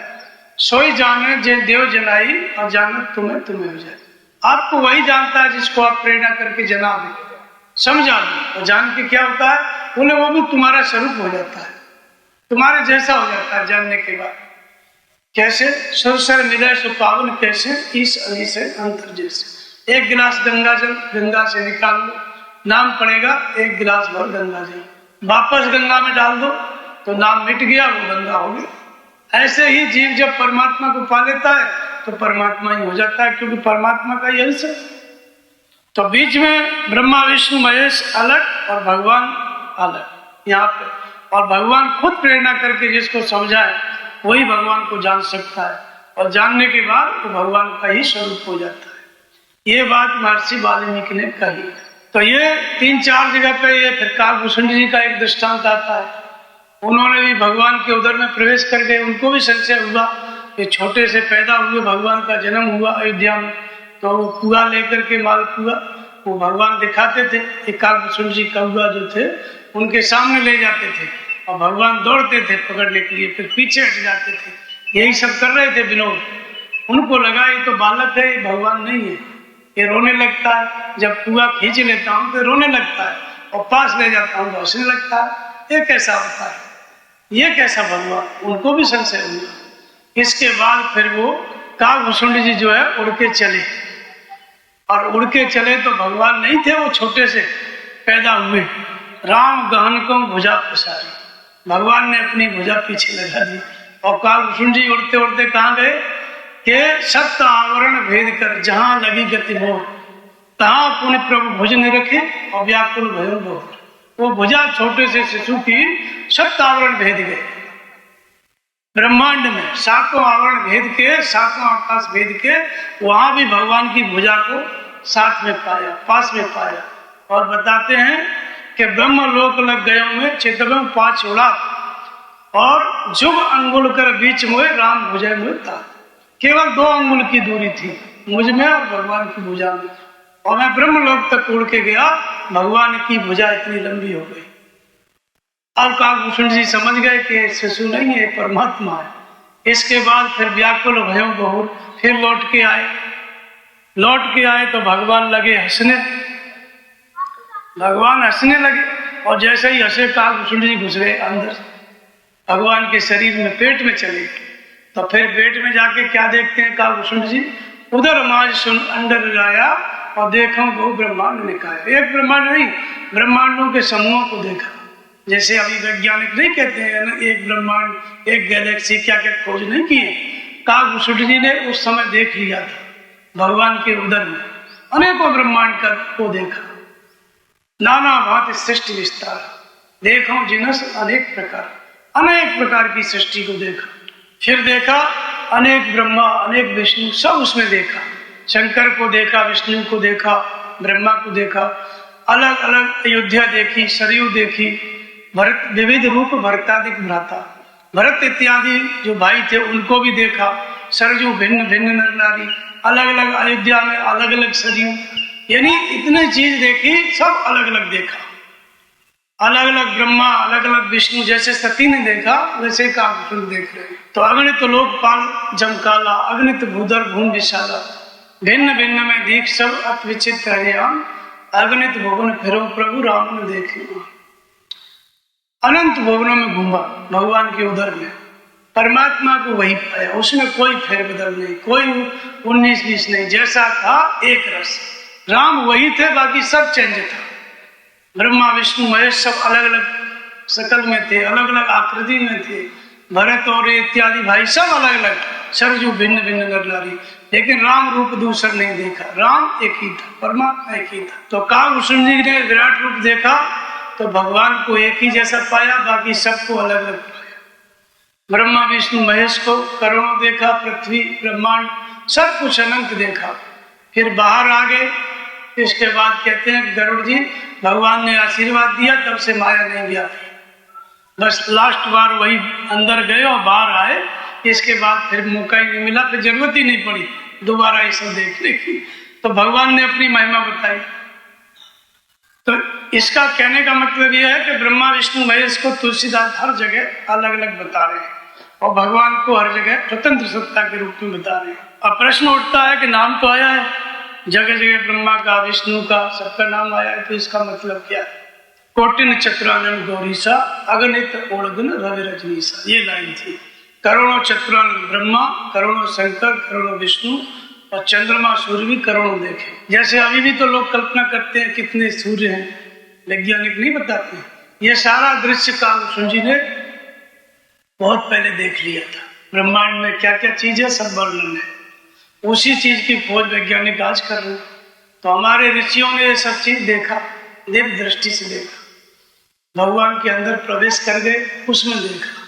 [SPEAKER 1] सोई जाने जे देव जनाई और जानत तुम्हें तुम्हें हो जाए। आपको वही जानता है जिसको आप प्रेरणा करके जना दे, समझा दो। और जान के क्या होता है? बोले वो भी तुम्हारा स्वरूप हो जाता है, तुम्हारे जैसा हो जाता है जानने के बाद। कैसे? सुरसर मिले सो पावन कैसे, इस अली से अंतर जैसे। एक गिलास गंगा जल गंगा से निकाल लो, नाम पड़ेगा एक गिलास भर गंगा जल, वापस गंगा में डाल दो तो नाम मिट गया, वो गंगा हो गया। ऐसे ही जीव जब परमात्मा को पा लेता है तो परमात्मा ही हो जाता है, क्योंकि परमात्मा का यही से। तो बीच में ब्रह्मा विष्णु महेश अलग और भगवान अलग यहाँ पे। और भगवान खुद प्रेरणा करके जिसको समझाए वही भगवान को जान सकता है, और जानने के बाद वो भगवान का ही स्वरूप हो जाता है। ये बात महर्षि वाल्मीकि ने कही। तो ये 3-4 जगह पे ये फिर काकभूषण जी का एक दृष्टांत आता है। उन्होंने भी भगवान के उदर में प्रवेश कर गए, उनको भी संशय हुआ कि छोटे से पैदा हुए, भगवान का जन्म हुआ अयोध्या में, तो वो कुआ लेकर के मालपुआ वो भगवान दिखाते थे। एक काकभूषण जी कौआ जो थे उनके सामने ले जाते थे और भगवान दौड़ते थे पकड़ने के लिए, फिर पीछे हट जाते थे। यही सब कर रहे थे विनोद। उनको लगा ये तो बालक है, ये भगवान नहीं है, ये रोने लगता है, जब कुआ खींच लेता हूँ तो रोने लगता है, और पास ले जाता हूँ तो हंसने लगता है, ये कैसा होता है, ये कैसा भगवान? उनको भी संशय हुआ। इसके बाद फिर वो काकभूषुंड जी जो है उड़ के चले, और उड़ के चले तो भगवान नहीं थे, वो छोटे से पैदा हुए। राम गहन को भुजा पसारी, भगवान ने अपनी भुजा पीछे लगा दी, और काकभूषुंड जी उड़ते उड़ते कहाँ गए कि सप्त आवरण भेद कर जहां लगी गति मोर, तहां पुण्य प्रभु भुज ने रखे और व्याकुल भयो बहुत। वो भुजा छोटे से शिशु की सप्त आवरण भेद गए। ब्रह्मांड में सातों आवरण भेद के, सातों आकाश भेद के, वहां भी भगवान की भुजा को साथ में पाया, पास में पाया। और बताते हैं कि ब्रह्म लोक लग गयो में चितम 5 उड़ा, और जुग अंगुल कर बीच में राम भुजय में था। केवल 2 अंगुल की दूरी थी मुझ में और भगवान की भुजा में, और मैं ब्रह्म लोक तक उड़ के गया, भगवान की भुजा इतनी लंबी हो गई। अब काकभूषुंड जी समझ गए कि शिशु नहीं है, परमात्मा है। इसके बाद फिर व्याकुल भयो बहुत, फिर लौट के आए तो भगवान लगे हंसने, भगवान हंसने लगे, और जैसे ही हंसे काकभूषुंड जी घुस गए अंदर भगवान के शरीर में, पेट में चले। तो फिर पेट में जाके क्या देखते हैं काकभूषुंड जी, उधर माज सुन अंडर आया, और देखो वो ब्रह्मांड निकाय। एक ब्रह्मांड नहीं, ब्रह्मांडों के समूहों को देखा। जैसे अभी वैज्ञानिक नहीं कहते हैं ना, एक ब्रह्मांड, एक गैलेक्सी, क्या क्या खोज नहीं किए। काकभूषुंड जी ने उस समय देख लिया था, भगवान के उदर में अनेकों ब्रह्मांड को देखा। नाना भांति सृष्टि विस्तार, देखो जिनस अनेक प्रकार की सृष्टि को देखा। फिर देखा अनेक ब्रह्मा, अनेक विष्णु, सब उसमें देखा। शंकर को देखा, विष्णु को देखा, ब्रह्मा को देखा, अलग अलग अयोध्या देखी, सरयू देखी, भरत विविध रूप भरतादिक भ्राता, भरत इत्यादि जो भाई थे उनको भी देखा। सरयू भिन्न भिन्न नर नारी, अलग अलग अयोध्या में अलग अलग सरयू, यानी इतने चीज देखी, सब अलग अलग देखा। अलग अलग ब्रह्मा, अलग अलग विष्णु, जैसे सती ने देखा वैसे काकभूषुंड देख रहे। तो अगणित लोकपाल जमकाला, अगणित भूधर भूम विशाला, भिन्न भिन्न में दीख सब अत विचित्र हरियाम, अगणित भुवन फिरो प्रभु राम ने देखे। अनंत भुवनों में घूमा भगवान के उदर में, परमात्मा को वही पाया, उसमें कोई फेरबदल नहीं, कोई 19-20 नहीं, जैसा था एक रस। राम वही थे, बाकी सब चेंज था। ब्रह्मा विष्णु महेश सब अलग अलग शकल में थे, अलग अलग आकृति में थे। भरत और इत्यादि भाई सब अलग अलग, सरजू भिन्न भिन्न नर नारी, लेकिन राम रूप दूसरा नहीं देखा। राम एक ही था, परमात्मा एक ही था। तो काकभूषुंड जी ने विराट रूप देखा तो भगवान को एक ही जैसा पाया, बाकी सबको अलग अलग पाया। ब्रह्मा विष्णु महेश को करोड़ों देखा, पृथ्वी ब्रह्मांड सब कुछ अनंत देखा। फिर बाहर आ गए। इसके बाद कहते हैं गरुड़ जी, भगवान ने आशीर्वाद दिया, तब से माया नहीं गया, बस लास्ट बार वही अंदर गए और बाहर आए। इसके बाद फिर मौका ही नहीं मिला, फिर जरूरत ही नहीं पड़ी दोबारा ये सब देखने की। तो भगवान ने अपनी महिमा बताई। तो इसका कहने का मतलब यह है कि ब्रह्मा विष्णु महेश को तुलसीदास हर जगह अलग अलग बता रहे हैं, और भगवान को हर जगह स्वतंत्र सत्ता के रूप में बता रहे हैं। अब प्रश्न उठता है कि नाम तो आया है, जगह जगह ब्रह्मा का, विष्णु का, सबका नाम आया है, तो इसका मतलब क्या है? कोटिन चतुरानन गौरीसा, अगणित ओणगुण रवि रजनीसा, ये लाइन थी। करोड़ों चतुरानन ब्रह्मा, करोड़ों शंकर, करोड़ों विष्णु, और चंद्रमा सूर्य भी करोड़ों देखे। जैसे अभी भी तो लोग कल्पना करते हैं कितने सूर्य हैं, वैज्ञानिक नहीं बताते हैं। यह सारा दृश्य काकभूषुंड जी ने बहुत पहले देख लिया था। ब्रह्मांड में क्या क्या चीज है सब वर्णन है, उसी चीज की खोज वैज्ञानिक आज कर रहे हैं। तो हमारे ऋषियों ने ये सब चीज देखा, दिव्य दृष्टि से देखा, भगवान के अंदर प्रवेश कर गए, उसमें देखा।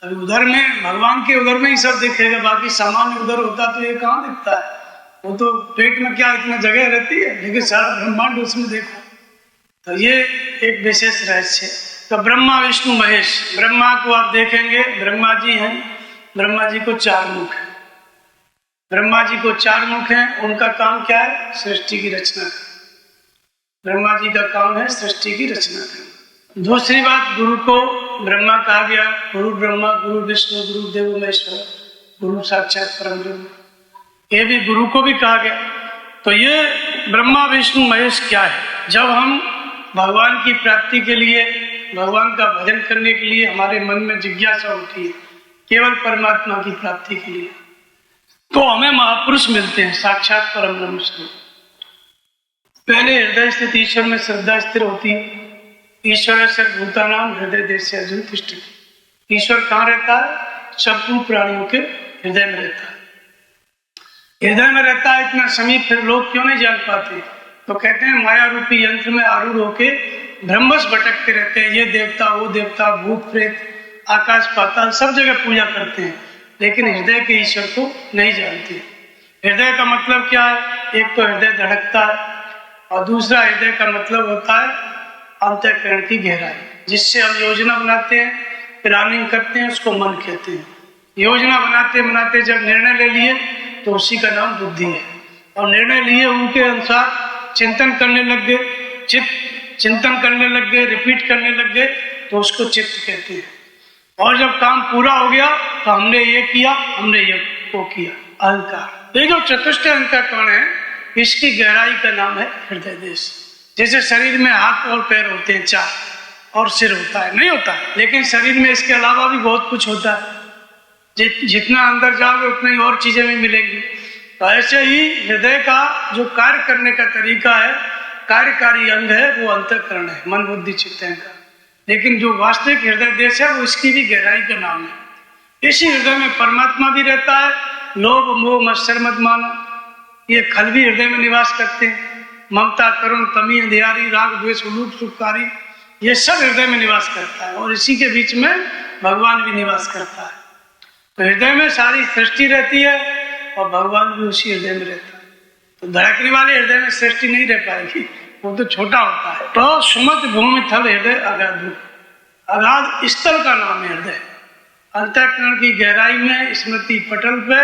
[SPEAKER 1] अभी उधर में, भगवान के उधर में ही सब दिखेगा, बाकी सामान्य उधर होता तो ये कहाँ दिखता है? वो तो पेट में क्या इतना जगह रहती है, लेकिन सारा ब्रह्मांड उसमें देखा। तो ये एक विशेष रहस्य है। तो ब्रह्मा विष्णु महेश, ब्रह्मा को आप देखेंगे, ब्रह्मा जी हैं, ब्रह्मा जी को 4 मुख है। ब्रह्मा जी को 4 मुख हैं, उनका काम क्या है? सृष्टि की रचना करना। ब्रह्मा जी का काम है सृष्टि की रचना करना। दूसरी बात, गुरु को ब्रह्मा कहा गया, गुरु ब्रह्मा गुरु विष्णु गुरु देवो महेश्वर, गुरु साक्षात परम ब्रह्म, ये भी गुरु को भी कहा गया। तो ये ब्रह्मा विष्णु महेश क्या है? जब हम भगवान की प्राप्ति के लिए, भगवान का भजन करने के लिए हमारे मन में जिज्ञासा होती है केवल परमात्मा की प्राप्ति के लिए, तो हमें महापुरुष मिलते हैं, साक्षात परम ब्रह्म स्वरूप। पहले हृदय स्थित ईश्वर में श्रद्धा स्थिर होती है। ईश्वर सर्वभूतानां हृदय देशे अर्जुन तिष्ठति। ईश्वर कहाँ रहता है? संपूर्ण प्राणियों के हृदय में रहता है। हृदय में रहता है, इतना समीप, फिर लोग क्यों नहीं जान पाते? तो कहते हैं माया रूपी यंत्र में आरूढ़ होके ब्रह्मस भटकते रहते हैं। ये देवता वो देवता, भूत प्रेत, आकाश पाताल सब जगह पूजा करते हैं, लेकिन हृदय के ईश्वर को नहीं जानते। हृदय का मतलब क्या है? एक तो हृदय धड़कता है, और दूसरा हृदय का मतलब होता है अंतःकरण की गहराई, जिससे हम योजना बनाते हैं, प्लानिंग करते हैं, उसको मन कहते हैं। योजना बनाते बनाते जब निर्णय ले लिए तो उसी का नाम बुद्धि है, और निर्णय लिए उनके अनुसार चिंतन करने लग गए, चिंतन करने लग गए, रिपीट करने लग गए, तो उसको चित्त कहते हैं। और जब काम पूरा हो गया तो हमने ये किया, हमने ये वो किया, अहंकार। ये जो चतुष्ट अंतःकरण है, इसकी गहराई का नाम है हृदय देश। जैसे शरीर में हाथ और पैर होते हैं 4, और सिर होता है, नहीं होता, लेकिन शरीर में इसके अलावा भी बहुत कुछ होता है। जितना अंदर जाओगे उतना ही और चीजें भी मिलेंगी। तो ऐसे ही हृदय का जो कार्य करने का तरीका है, कार्यकारी अंग है, वो अंतःकरण है, मन बुद्धि चित्त अहंकार। लेकिन जो वास्तविक हृदय देश है, वो इसकी भी गहराई का नाम है। इसी हृदय में परमात्मा भी रहता है। लोभ मोह मत्सर मद माना, ये खल भी हृदय में निवास करते हैं। ममता करुण तमी अंधियारी राग द्वेष उलूप सुखकारी, ये सब हृदय में निवास करता है, और इसी के बीच में भगवान भी निवास करता है। तो हृदय में सारी सृष्टि रहती है, और भगवान भी उसी हृदय में रहता है। तो धड़कने वाले हृदय में सृष्टि नहीं रह पाएगी, वो तो छोटा होता है। तो सुमत भूमि थल हृदय अगाध, अगाध स्थल का नाम है हृदय। अंतःकरण की गहराई में स्मृति पटल पे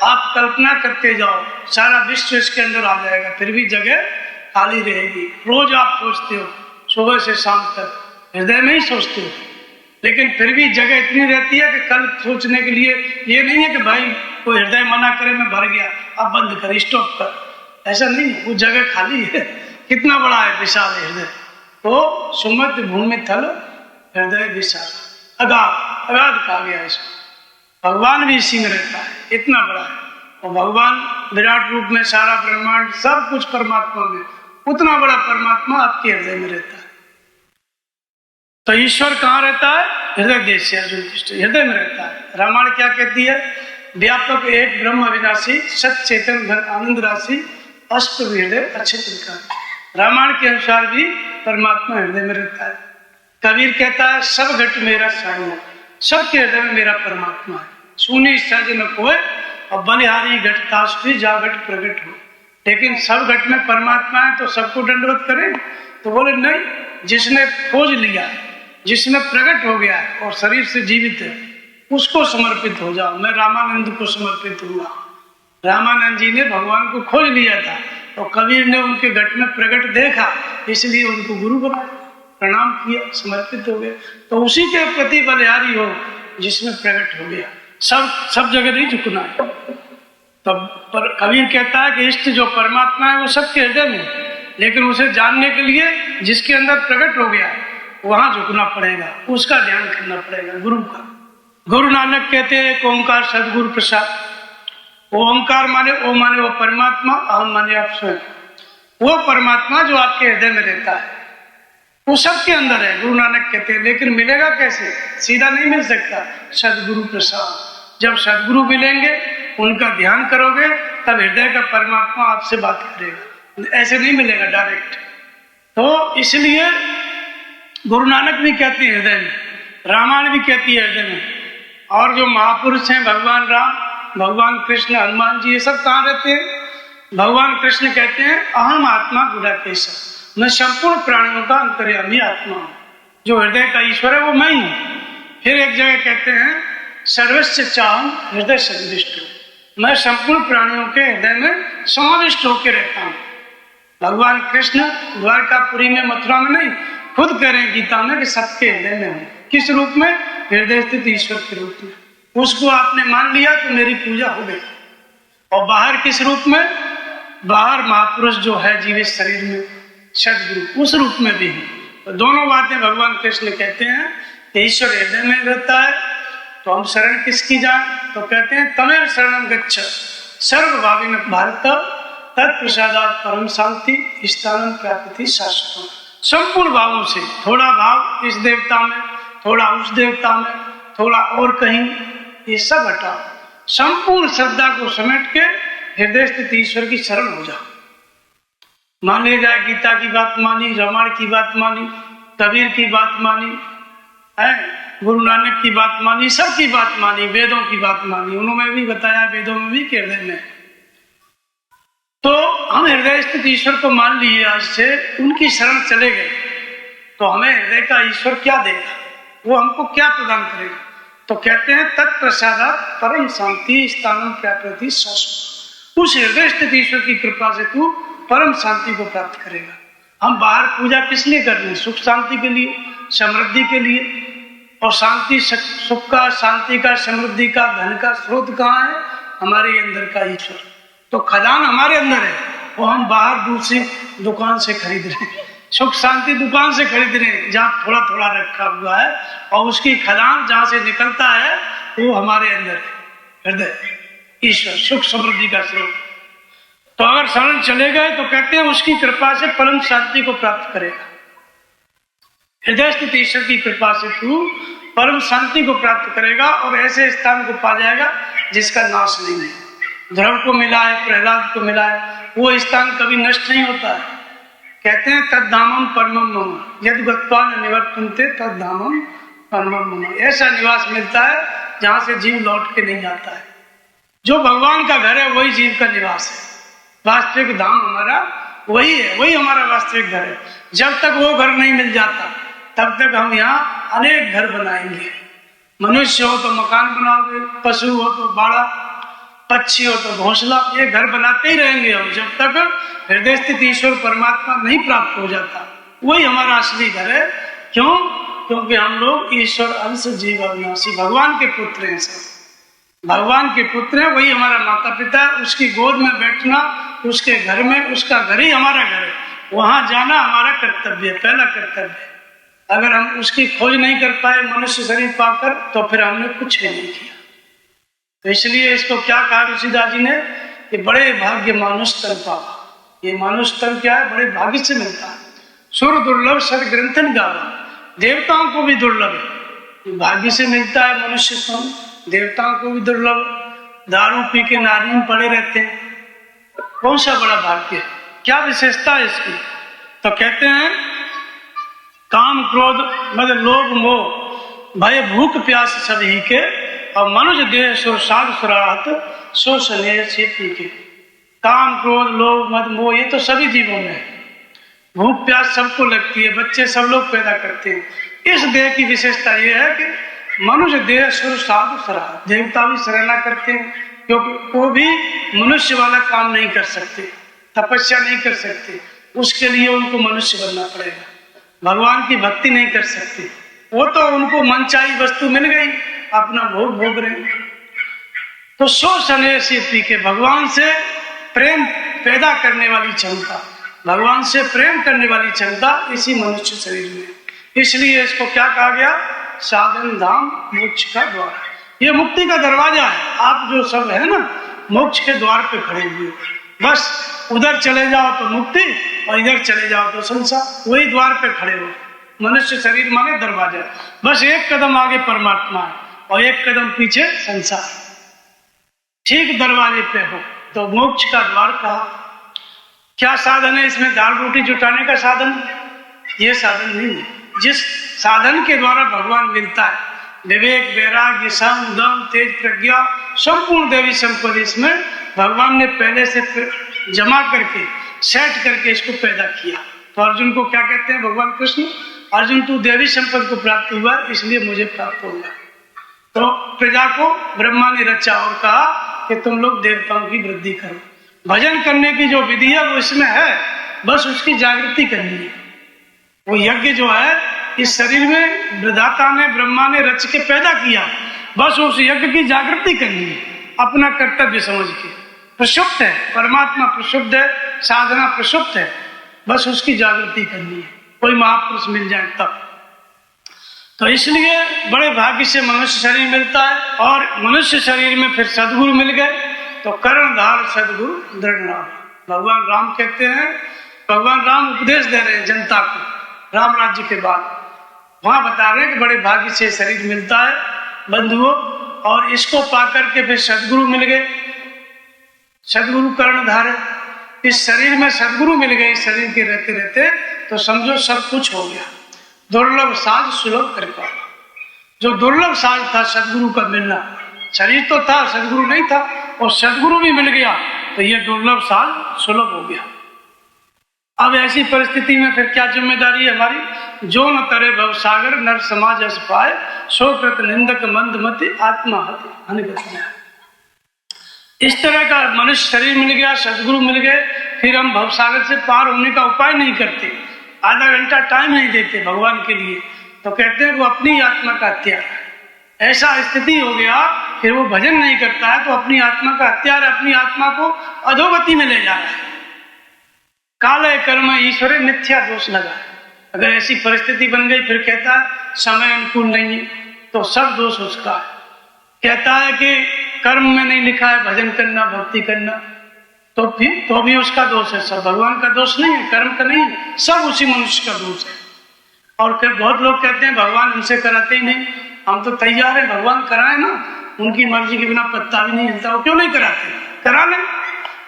[SPEAKER 1] आप कल्पना करते जाओ, सारा विश्व इसके अंदर आ जाएगा, फिर भी जगह खाली रहेगी। रोज आप सोचते हो, सुबह से शाम तक हृदय में ही सोचते हो, लेकिन फिर भी जगह इतनी रहती है कि कल सोचने के लिए ये नहीं है कि भाई कोई हृदय मना करे मैं भर गया अब बंद कर स्टॉप कर, ऐसा नहीं है, वो जगह खाली है। कितना बड़ा है, विशाल है हृदय। तो सुमत भूमि थल हृदय विशाल, अगाध, अगाध कहा गया इसको। भगवान भी इसी में रहता है, इतना बड़ा है। और भगवान विराट रूप में सारा ब्रह्मांड सब कुछ परमात्मा में, उतना बड़ा परमात्मा आपके हृदय में रहता है। तो ईश्वर कहाँ रहता है? हृदय देश से अर्जुन तिष्ठ, हृदय में रहता है। रामायण क्या कहती है? व्यापक एक ब्रह्म अविनाशी, सत चेतन घन आनंद राशि, अष्ट हृदय अच्छे प्रकार। रामायण के अनुसार भी परमात्मा हृदय में रहता है। कबीर कहता है सब घट मेरा साइया, सबके हृदय में मेरा परमात्मा है। सुनी सज न कोय, और बलिहारी घट ताश भी जा घट प्रकट हो। लेकिन सब घट में परमात्मा है तो सबको दंडवत करें? तो बोले नहीं, जिसने खोज लिया, जिसने प्रकट हो गया है और शरीर से जीवित है, उसको समर्पित हो जाओ। मैं रामानंद को समर्पित हुआ। रामानंद जी ने भगवान को खोज लिया था, तो कबीर ने उनके घट में प्रकट देखा, इसलिए उनको गुरु बनाया, प्रणाम किया, समर्पित हो गए। तो उसी के प्रति बलिहारी हो जिसमें प्रकट हो गया। सब जगह नहीं झुकना है। तो कबीर कहता है कि इष्ट जो परमात्मा है वो सबके हृदय में, लेकिन उसे जानने के लिए जिसके अंदर प्रकट हो गया है वहां झुकना पड़ेगा, उसका ध्यान करना पड़ेगा, गुरु का। गुरु नानक कहते हैं ओंकार सदगुरु प्रसाद। ओंकार माने ओ माने वो परमात्मा, अहम माने आप स्वयं। वो परमात्मा जो आपके हृदय में रहता है वो सबके अंदर है, गुरु नानक कहते हैं। लेकिन मिलेगा कैसे? सीधा नहीं मिल सकता। सदगुरु प्रसाद, जब सदगुरु मिलेंगे, उनका ध्यान करोगे, तब हृदय का परमात्मा आपसे बात करेगा, ऐसे नहीं मिलेगा डायरेक्ट। तो इसलिए गुरु नानक भी कहते हैं हृदय में, रामायण भी कहती है हृदय में। और जो महापुरुष हैं, भगवान राम, भगवान कृष्ण, हनुमान जी, ये सब कहाँ रहते हैं? भगवान कृष्ण कहते हैं अहम आत्मा गुडाकेश, मैं संपूर्ण प्राणियों का अंतर्यामी आत्मा हूँ। जो हृदय का ईश्वर है वो मैं ही हूँ। फिर एक जगह कहते हैं सर्वस्व चाहम हृदय संविष्ट, मैं संपूर्ण प्राणियों के हृदय में समाविष्ट होकर रहता हूँ। भगवान कृष्ण द्वारकापुरी में, मथुरा में नहीं, खुद कह रहे हैं गीता में कि सबके हृदय में हूँ। किस रूप में? हृदय स्थित ईश्वर के रूप में। उसको आपने मान लिया तो मेरी पूजा हो गई। और बाहर किस रूप में? बाहर महापुरुष जो है जीवित शरीर में, सदगुरु, उस रूप में भी है। तो दोनों बातें भगवान कृष्ण कहते हैं कि ईश्वर हृदय में रहता है, तो हम शरण किसकी जाए? तो कहते हैं तमेव शरणं गच्छ सर्वभाविन भारत तत्प्रसादात् परम शांति स्थानं प्राप्ति शाश्वतम्। संपूर्ण भावों से, थोड़ा भाव इस देवता में, थोड़ा उस देवता में, थोड़ा और कहीं, ये सब हटाओ। संपूर्ण श्रद्धा को समेट के हृदय स्थित ईश्वर की शरण हो जाओ। मान ले जाए गीता की बात मानी, रामायण की बात मानी, कबीर की बात मानी है, गुरु नानक की बात मानी, सबकी बात मानी, वेदों की बात मानी, उन्होंने भी बताया वेदों में भी कि हृदय में। तो हम हृदय स्थित ईश्वर को मान लिए, आज से उनकी शरण चले गए, तो हमें हृदय का ईश्वर क्या देगा? वो हमको क्या प्रदान करेगा? तो कहते हैं तत्प्रसादात् परम शांति स्थानं प्राप्ति शाश्वतम्। उस हृदय स्थित ईश्वर की कृपा से तू परम शांति को प्राप्त करेगा। हम बाहर पूजा किस लिए कर रहे हैं? सुख शांति के लिए, समृद्धि के लिए। और शांति, सुख का, शांति का, समृद्धि का, धन का स्रोत कहाँ है? हमारे अंदर का ईश्वर। तो खजान हमारे अंदर है, वो हम बाहर दूसरी दुकान से खरीद रहे हैं। सुख शांति दुकान से खरीद रहे हैं, जहाँ थोड़ा थोड़ा रखा हुआ है, और उसकी खजान जहाँ से निकलता है वो हमारे अंदर है, हृदय ईश्वर, सुख समृद्धि का स्रोत। तो अगर शरण चले गए तो कहते हैं उसकी कृपा से परम शांति को प्राप्त करेगा। हृदय स्थित ईश्वर की कृपा से तू परम शांति को प्राप्त करेगा और ऐसे स्थान को पा जाएगा जिसका नाश नहीं है। ध्रुव को मिला है, प्रहलाद को मिला है, वो स्थान कभी नष्ट नहीं होता है। कहते हैं तद्धामम परमम मम यद गत्वा न निवर्तन्ते तद्धामम परमम मम। ऐसा निवास मिलता है जहाँ से जीव लौट के नहीं आता है। जो भगवान का घर है वही जीव का निवास है। वास्तविक धाम हमारा वही है, वही हमारा वास्तविक घर है। जब तक वो घर नहीं मिल जाता तब तक हम यहाँ अनेक घर बनाएंगे। मनुष्य हो तो मकान बनाओगे, पशु हो तो बाड़ा, पक्षी हो तो घोंसला, ये घर बनाते ही रहेंगे हम जब तक हृदय स्थित ईश्वर परमात्मा नहीं प्राप्त हो जाता। वही हमारा असली घर है। क्यों? क्योंकि हम लोग ईश्वर अंश जीव अविनाशी भगवान के पुत्र हैं। सब भगवान के पुत्र हैं, वही हमारा माता पिता है। उसकी गोद में बैठना, उसके घर में, उसका घर ही हमारा घर है। वहां जाना हमारा कर्तव्य है, पहला कर्तव्य है। अगर हम उसकी खोज नहीं कर पाए मनुष्य शरीर पाकर तो फिर हमने कुछ भी नहीं किया। तो इसलिए इसको क्या कहा तुलसीदास जी ने कि बड़े भाग्य मानुष तन पावा। ये मानुष तन क्या है? बड़े भाग्य से मिलता है। सुर दुर्लभ सद ग्रंथन गावा, देवताओं को भी दुर्लभ है, भाग्य से मिलता है मनुष्य तन। देवताओं को भी दुर्लभ, दारू पी के नारी में पड़े रहते हैं, कौन सा बड़ा भाग्य है? क्या विशेषता है इसकी? तो कहते हैं काम क्रोध मद लोभ मोह भय भूख प्यास सभी के, और मनुष्य देह सुर साध सुराहत सो स्नेह से पी के। काम क्रोध लोभ मद मोह ये तो सभी जीवों में है। भूख प्यास सबको लगती है, बच्चे सब लोग पैदा करते हैं। इस देह की विशेषता यह है कि मनुष्य देह सुर साधु सराहत, देवता भी सराहना करते हैं क्योंकि वो भी मनुष्य वाला काम नहीं कर सकते, तपस्या नहीं कर सकते, उसके लिए उनको मनुष्य बनना पड़ेगा। भगवान की भक्ति नहीं कर सकते, वो तो उनको मनचाही वस्तु मिल गई, अपना भोग भोग रहे हैं। तो सो स्नेह से पी के, भगवान से प्रेम पैदा करने वाली क्षमता, भगवान से प्रेम करने वाली क्षमता इसी मनुष्य शरीर में। इसलिए इसको क्या कहा गया? साधन धाम मोक्ष का द्वार। ये मुक्ति का दरवाजा है। आप जो सब है ना मोक्ष के द्वार पे खड़े हुए, बस उधर चले जाओ तो मुक्ति और इधर चले जाओ तो संसार, वही द्वार पे खड़े हो। मनुष्य शरीर माने दरवाजा, बस एक कदम आगे परमात्मा है और एक कदम पीछे संसार। ठीक दरवाजे पे हो तो मोक्ष का द्वार कहा। क्या साधन है इसमें? दाल रोटी जुटाने का साधन? ये साधन नहीं है। जिस साधन के द्वारा भगवान मिलता है, विवेक, वैराग्य, सम, दम, तेज, प्रज्ञा, संपूर्ण देवी संपत्ति इसमें भगवान ने पहले से जमा करके सेट करके इसको पैदा किया। तो अर्जुन को क्या कहते हैं भगवान कृष्ण? अर्जुन तू देवी संपत्ति को प्राप्त हुआ इसलिए मुझे प्राप्त होगा। तो प्रजा को ब्रह्मा ने रचा और कहा कि तुम लोग देवताओं की वृद्धि करो। भजन करने की जो विधि है वो इसमें है, बस उसकी जागृति करनी है। वो यज्ञ जो है इस शरीर में विधाता ने, ब्रह्मा ने रच के पैदा किया, बस उस यज्ञ की जागृति करनी है अपना कर्तव्य समझ के। प्रसुप्त है परमात्मा, प्रसुप्त है, साधना प्रसुप्त है, बस उसकी जागृति करनी है, कोई महापुरुष मिल जाए तब। तो इसलिए बड़े भाग्य से मनुष्य शरीर मिलता है, और मनुष्य शरीर में फिर सदगुरु मिल गए, तो कर्णधार सदगुरु दृढ़ नाम। भगवान राम कहते हैं, भगवान राम उपदेश दे रहे हैं जनता को राम राज्य के बाद, वहां बता रहे हैं कि बड़े भाग्य से शरीर मिलता है बंधुओं, और इसको पाकर के फिर सदगुरु मिल गए, सदगुरु कर्णधार। इस शरीर में सदगुरु मिल गए, इस शरीर के रहते रहते तो समझो सब कुछ हो गया। दुर्लभ साज सुलभ कृपा, जो दुर्लभ साज था सदगुरु का मिलना, शरीर तो था सदगुरु नहीं था, और सदगुरु भी मिल गया तो ये दुर्लभ साज सुलभ हो गया। अब ऐसी परिस्थिति में फिर क्या जिम्मेदारी है हमारी, जो न तरे भव सागर नर समाज अस पाए, सो कृत निंदक मंदमति आत्मा हति। इस तरह का मनुष्य शरीर मिल गया, सदगुरु मिल गए, फिर हम भवसागर से पार होने का उपाय नहीं करते, आधा घंटा टाइम नहीं देते भगवान के लिए, तो कहते हैं वो अपनी आत्मा का हत्यार है। ऐसा स्थिति हो गया, फिर वो भजन नहीं करता है तो अपनी आत्मा का हत्यार, अपनी आत्मा को अधोगति में ले जा रहा है। काले कर्म ईश्वरे मिथ्या दोष लगा। अगर ऐसी परिस्थिति बन गई, फिर कहता है समय अनुकूल नहीं है, तो सब दोष उसका है। कहता है कि कर्म में नहीं लिखा है भजन करना, भक्ति करना, तो भी उसका दोष है। सब भगवान का दोष नहीं है, कर्म का नहीं है, सब उसी मनुष्य का दोष है। और फिर बहुत लोग कहते हैं भगवान हमसे कराते ही नहीं, हम तो तैयार है भगवान कराए ना, उनकी मर्जी के बिना पत्ता भी नहीं हिलता, वो क्यों नहीं कराते, करा लें।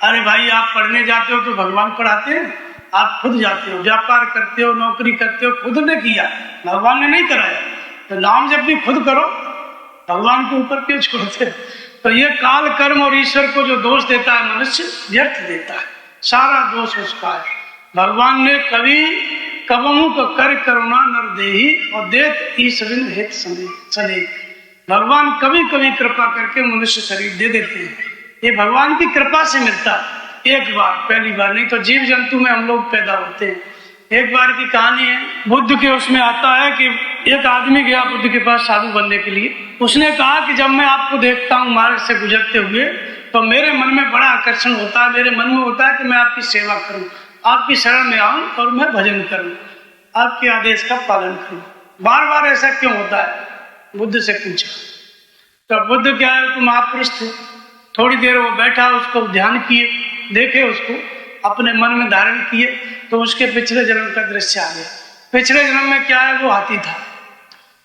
[SPEAKER 1] अरे भाई आप पढ़ने जाते हो तो भगवान पढ़ाते हैं, आप खुद जाते हो, व्यापार करते हो, नौकरी करते हो, खुद ने किया, भगवान ने नहीं कराया। तो नाम जब भी खुद करो, भगवान के ऊपर क्यों छोड़ते। तो ये काल कर्म और ईश्वर को जो दोष देता है मनुष्य, व्यर्थ देता है, सारा दोष उसका है। भगवान ने कभी कबहू को कर करुणा नर देही, और देत ईश्वरिन हित सने। भगवान कभी कभी कृपा करके मनुष्य शरीर दे देते हैं, ये भगवान की कृपा से मिलता है। एक बार, पहली बार नहीं, तो जीव जंतु में हम लोग पैदा होते हैं। एक बार की कहानी है, बुद्ध के उसमें आता है कि एक आदमी गया बुद्ध के पास साधु बनने के लिए। उसने कहा कि जब मैं आपको देखता हूँ मार्ग से गुजरते हुए, तो मेरे मन में बड़ा आकर्षण होता है, मेरे मन में होता है कि मैं आपकी सेवा करूं, आपकी शरण में आऊं और मैं भजन करूं, आपके आदेश का पालन करूं। बार बार ऐसा क्यों होता है, बुद्ध से पूछा। तो बुद्ध क्या है, तो महापुरुष थे। थोड़ी देर वो बैठा, उसको ध्यान किए, देखे उसको, अपने मन में धारण किए, तो उसके पिछले जन्म का दृश्य आ गया। पिछले जन्म में क्या है, वो हाथी था।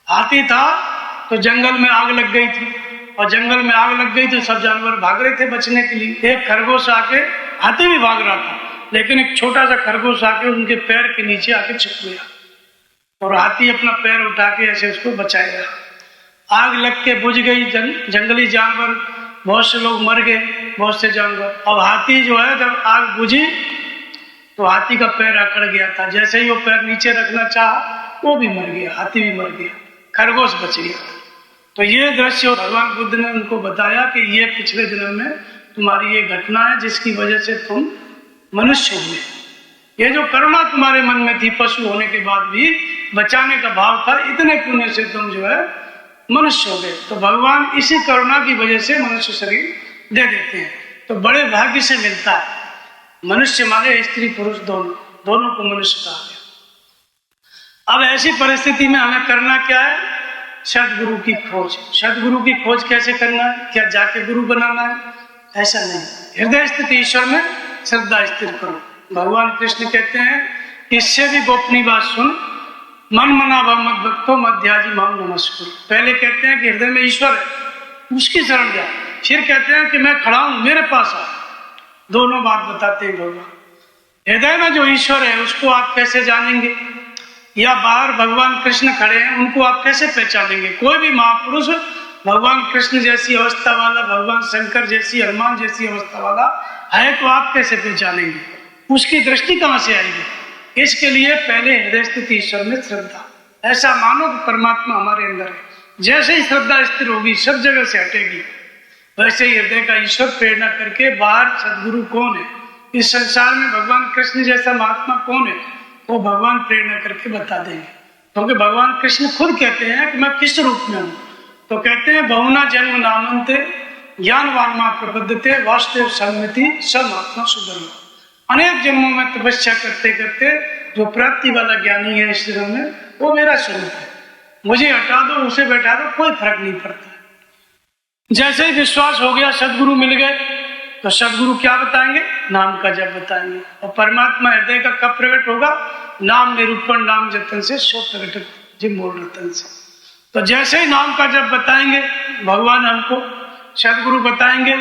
[SPEAKER 1] हाथी था तो जंगल में आग लग गई थी, और जंगल में आग लग गई तो सब जानवर भाग रहे थे बचने के लिए। एक खरगोश आके, हाथी भी भाग रहा था, लेकिन एक छोटा सा खरगोश आके उनके पैर के नीचे आके छिप गया, और हाथी अपना पैर उठा के ऐसे उसको बचाया। आग लग के बुझ गई, जंगली जानवर, बहुत से लोग मर गए, बहुत से जानवर। अब हाथी जो है, जब आग बुझी तो हाथी का पैर अकड़ गया था, जैसे ही वो पैर नीचे रखना चाहा वो भी मर गया, हाथी भी मर गया, खरगोश बच गया। तो ये दृश्य भगवान बुद्ध ने उनको बताया कि ये पिछले जन्म में तुम्हारी ये घटना है, जिसकी वजह से तुम मनुष्य हुए। ये जो करुणा तुम्हारे मन में थी, पशु होने के बाद भी बचाने का भाव था, इतने पुण्य से तुम जो है मनुष्य हो गए। तो भगवान इसी करुणा की वजह से मनुष्य शरीर दे देते हैं। तो बड़े भाग्य से मिलता है। मनुष्य माने स्त्री पुरुष दोनों को मनुष्य कहा गया। अब ऐसी परिस्थिति में हमें करना क्या है, सदगुरु की खोज। सदगुरु की खोज कैसे करना है, क्या जाके गुरु बनाना है, ऐसा नहीं। हृदय स्थित ईश्वर में श्रद्धा स्थिर करो। भगवान कृष्ण कहते हैं, इससे भी गोपनीय बात सुन, मन मना मत भक्तो मध्याजी माम नमस्कुर। पहले कहते हैं कि हृदय में ईश्वर है, उसकी शरण जा, फिर कहते हैं कि मैं खड़ा हूं, मेरे पास आ। दोनों बात बताते हैं भगवान। हृदय में जो ईश्वर है उसको आप कैसे जानेंगे, या बाहर भगवान कृष्ण खड़े हैं उनको आप कैसे पहचानेंगे। कोई भी महापुरुष भगवान कृष्ण जैसी अवस्था वाला, भगवान शंकर जैसी, हनुमान जैसी अवस्था वाला है, तो आप कैसे पहचानेंगे, उसकी दृष्टि कहां से आएगी। इसके लिए पहले हृदय स्थित ईश्वर में श्रद्धा, ऐसा मानो कि परमात्मा हमारे अंदर है। जैसे ही श्रद्धा स्थिर होगी, सब जगह से हटेगी, वैसे ही हृदय का ईश्वर प्रेरणा करके बाहर सदगुरु कौन है, इस संसार में भगवान कृष्ण जैसा महात्मा कौन है, वो भगवान प्रेरणा करके बता देंगे। क्योंकि भगवान कृष्ण खुद कहते हैं कि मैं किस रूप में हूँ। तो कहते हैं बहुना जन्म नामंते ज्ञानवान मां प्रबद्धते वासुदेव सम्मिति सब आत्मा सुधर्म। अनेक जन्मों में तपस्या करते करते जो प्राप्ति वाला ज्ञानी है इस जन्म में, वो मेरा स्वरूप है। मुझे हटा दो, उसे बैठा दो, कोई फर्क नहीं पड़ता। जैसे ही विश्वास हो गया, सदगुरु मिल गए, तो सदगुरु क्या बताएंगे? नाम का जप बताएंगे। और परमात्मा हृदय का कब प्रकट होगा? नाम निरूपण नाम जतन से सो प्रकट जी मूल रतन से। तो जैसे ही नाम का जप बताएंगे भगवान हमको, सदगुरु बताएंगे,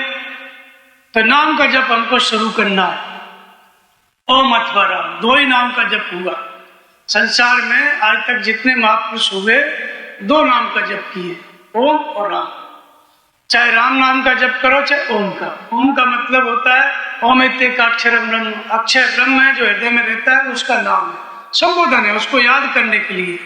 [SPEAKER 1] तो नाम का जप हमको शुरू करना है। ओम अथवा राम, दो ही नाम का जप हुआ। संसार में आज तक जितने महापुरुष हुए, दो नाम का जप किए, ओम और राम। चाहे राम नाम का जप करो, चाहे ओम का। ओम का मतलब होता है ओम इत्येकाक्षर ब्रह्म, अक्षर ब्रह्म है जो हृदय में रहता है, उसका नाम है, संबोधन है, उसको याद करने के लिए।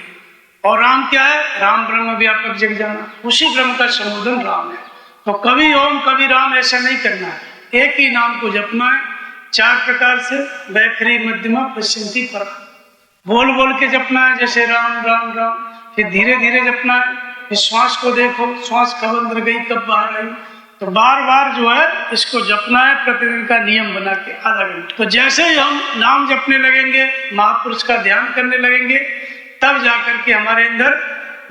[SPEAKER 1] और राम क्या है? राम ब्रह्म व्यापक जग जाना, उसी ब्रह्म का संबोधन राम है। तो कभी ओम कभी राम ऐसा नहीं करना है, एक ही नाम को जपना है। 4 प्रकार से वैखरी मध्यमा पश्चिंती पर बोल बोल के जपना है, जैसे राम राम राम। फिर धीरे धीरे जपना है। फिर श्वास को देखो, श्वास कब अंदर गई कब बाहर आई, तो बार बार जो है इसको जपना है, प्रतिदिन का नियम बना के आधा घंटा। तो जैसे ही हम नाम जपने लगेंगे, महापुरुष का ध्यान करने लगेंगे, तब जाकर के हमारे अंदर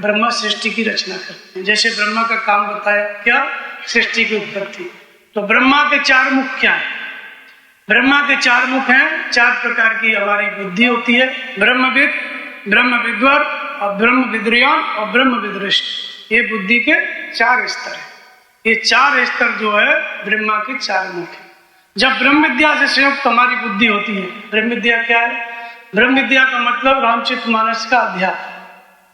[SPEAKER 1] ब्रह्मा सृष्टि की रचना करते हैं। जैसे ब्रह्मा का काम बताया, क्या? सृष्टि की उत्पत्ति। तो ब्रह्मा के 4 मुख क्या है? ब्रह्मा के 4 मुख हैं। 4 प्रकार की हमारी बुद्धि होती है, ब्रह्मविद, ब्रह्म विद्वर और ब्रह्म विद्रियान और ब्रह्म विदृष्ट। ये बुद्धि के 4 स्तर है। ये 4 स्तर जो है ब्रह्मा के 4 मुख है। जब ब्रह्म विद्या से संयुक्त हमारी बुद्धि होती है, ब्रह्म विद्या क्या है? ब्रह्म विद्या का मतलब रामचरित मानस का अध्यात्म,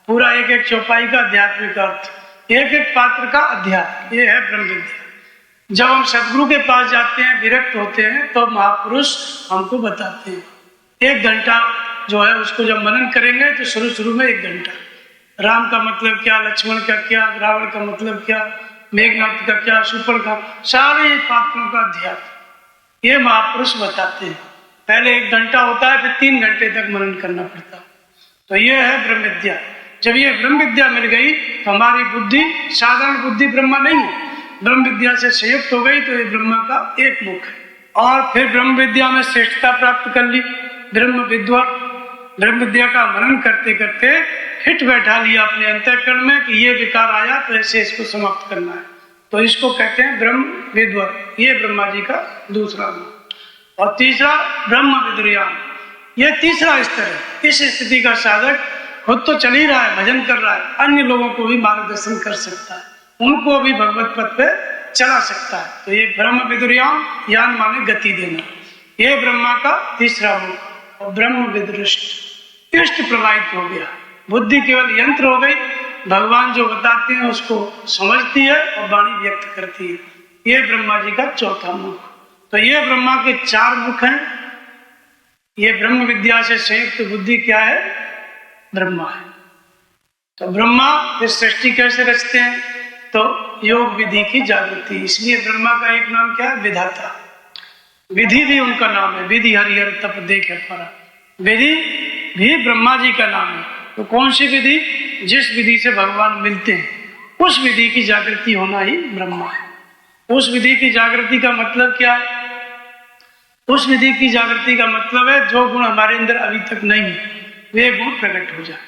[SPEAKER 1] पूरा एक एक चौपाई का आध्यात्मिक अर्थ, एक एक पात्र का अध्यात्म, ये है ब्रह्म विद्या। जब हम सदगुरु के पास जाते हैं, विरक्त होते हैं, तो महापुरुष हमको बताते हैं। 1 घंटा जो है उसको जब मनन करेंगे, तो शुरू में 1 घंटा राम का मतलब क्या, लक्ष्मण का क्या, रावण का मतलब क्या, मेघनाथ का क्या, सुपर का, सारे पात्रों का अध्यात्म ये महापुरुष बताते हैं। पहले 1 घंटा होता है, फिर 3 घंटे तक मनन करना पड़ता है। तो ये है ब्रह्म विद्या। जब ये ब्रह्म विद्या मिल गई, तो हमारी बुद्धि साधारण बुद्धि ब्रह्मा नहीं है, ब्रह्म विद्या से संयुक्त हो गई, तो ये ब्रह्मा का एक मुख है। और फिर ब्रह्म विद्या में श्रेष्ठता प्राप्त कर ली, ब्रह्म विद्वा। ब्रह्म विद्या का मनन करते करते फिट बैठा लिया अपने अंतःकरण में कि ये विकार आया तो ऐसे इसको समाप्त करना है, तो इसको कहते हैं ब्रह्म विद्वा। ये ब्रह्मा जी का दूसरा मुख। और तीसरा ब्रह्म विद्रियान, ये तीसरा स्तर है। इस स्थिति का साधक खुद तो चल ही रहा है, भजन कर रहा है, अन्य लोगों को भी मार्गदर्शन कर सकता है, उनको भी भगवत पथ पे चला सकता है। तो ये ब्रह्म विदुर्यान, यान माने गति देना, ये ब्रह्मा का तीसरा मुख। और ब्रह्म विदृष्ट, इष्ट प्रवाहित हो गया, बुद्धि केवल यंत्र हो गई, भगवान जो बताते हैं उसको समझती है और वाणी व्यक्त करती है। ये ब्रह्मा जी का चौथा मुख। तो ये ब्रह्मा के 4 मुख हैं। ये ब्रह्म विद्या से संयुक्त बुद्धि क्या है? ब्रह्मा है। तो ब्रह्मा फिर सृष्टि कैसे रचते हैं? तो योग विधि की जागृति। इसलिए ब्रह्मा का एक नाम क्या है? विधाता। विधि भी उनका नाम है, विधि हरिहर तप देखे परा। विधि भी ब्रह्मा जी का नाम है। तो कौन सी विधि? जिस विधि से भगवान मिलते हैं, उस विधि की जागृति होना ही ब्रह्मा है। उस विधि की जागृति का मतलब क्या है? उस विधि की जागृति का मतलब है जो गुण हमारे अंदर अभी तक नहीं है, वे गुण प्रकट हो जाए।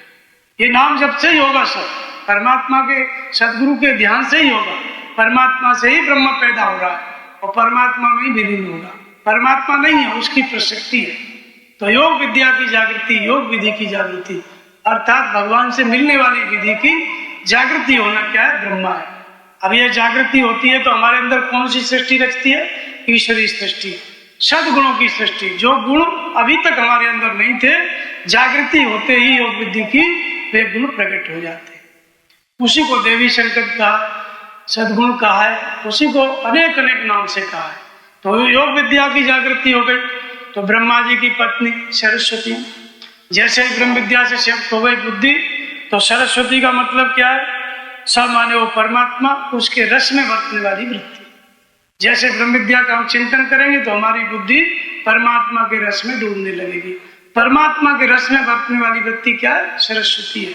[SPEAKER 1] ये नाम जब से ही होगा सब, परमात्मा के सदगुरु के ध्यान से ही होगा। परमात्मा से ही ब्रह्म पैदा हो रहा है और परमात्मा में ही विलीन होगा। परमात्मा नहीं है, उसकी प्रसक्ति है। तो योग विद्या की जागृति, योग विधि की जागृति, अर्थात भगवान से मिलने वाली विधि की जागृति होना क्या है? ब्रह्मा है। अब यह जागृति होती है तो हमारे अंदर कौन सी सृष्टि रचती है? ईश्वरीय सृष्टि, सदगुणों की सृष्टि। जो गुण अभी तक हमारे अंदर नहीं थे, जागृति होते ही योग विधि की वे गुण प्रकट हो जाते हैं। उसी को देवी संकट कहा, सदगुण कहा है, उसी को अनेक अनेक नाम से कहा है। तो योग विद्या की जागृति हो गई। तो ब्रह्मा जी की पत्नी सरस्वती, जैसे ब्रह्म विद्या से संयुक्त हो गई बुद्धि, तो सरस्वती का मतलब क्या है? स माने वो परमात्मा, उसके रस में बरतने वाली वृत्ति। जैसे ब्रह्म विद्या का हम चिंतन करेंगे तो हमारी बुद्धि परमात्मा के रस में डूबने लगेगी। परमात्मा के रस में बरतने वाली वृत्ति क्या है? सरस्वती है।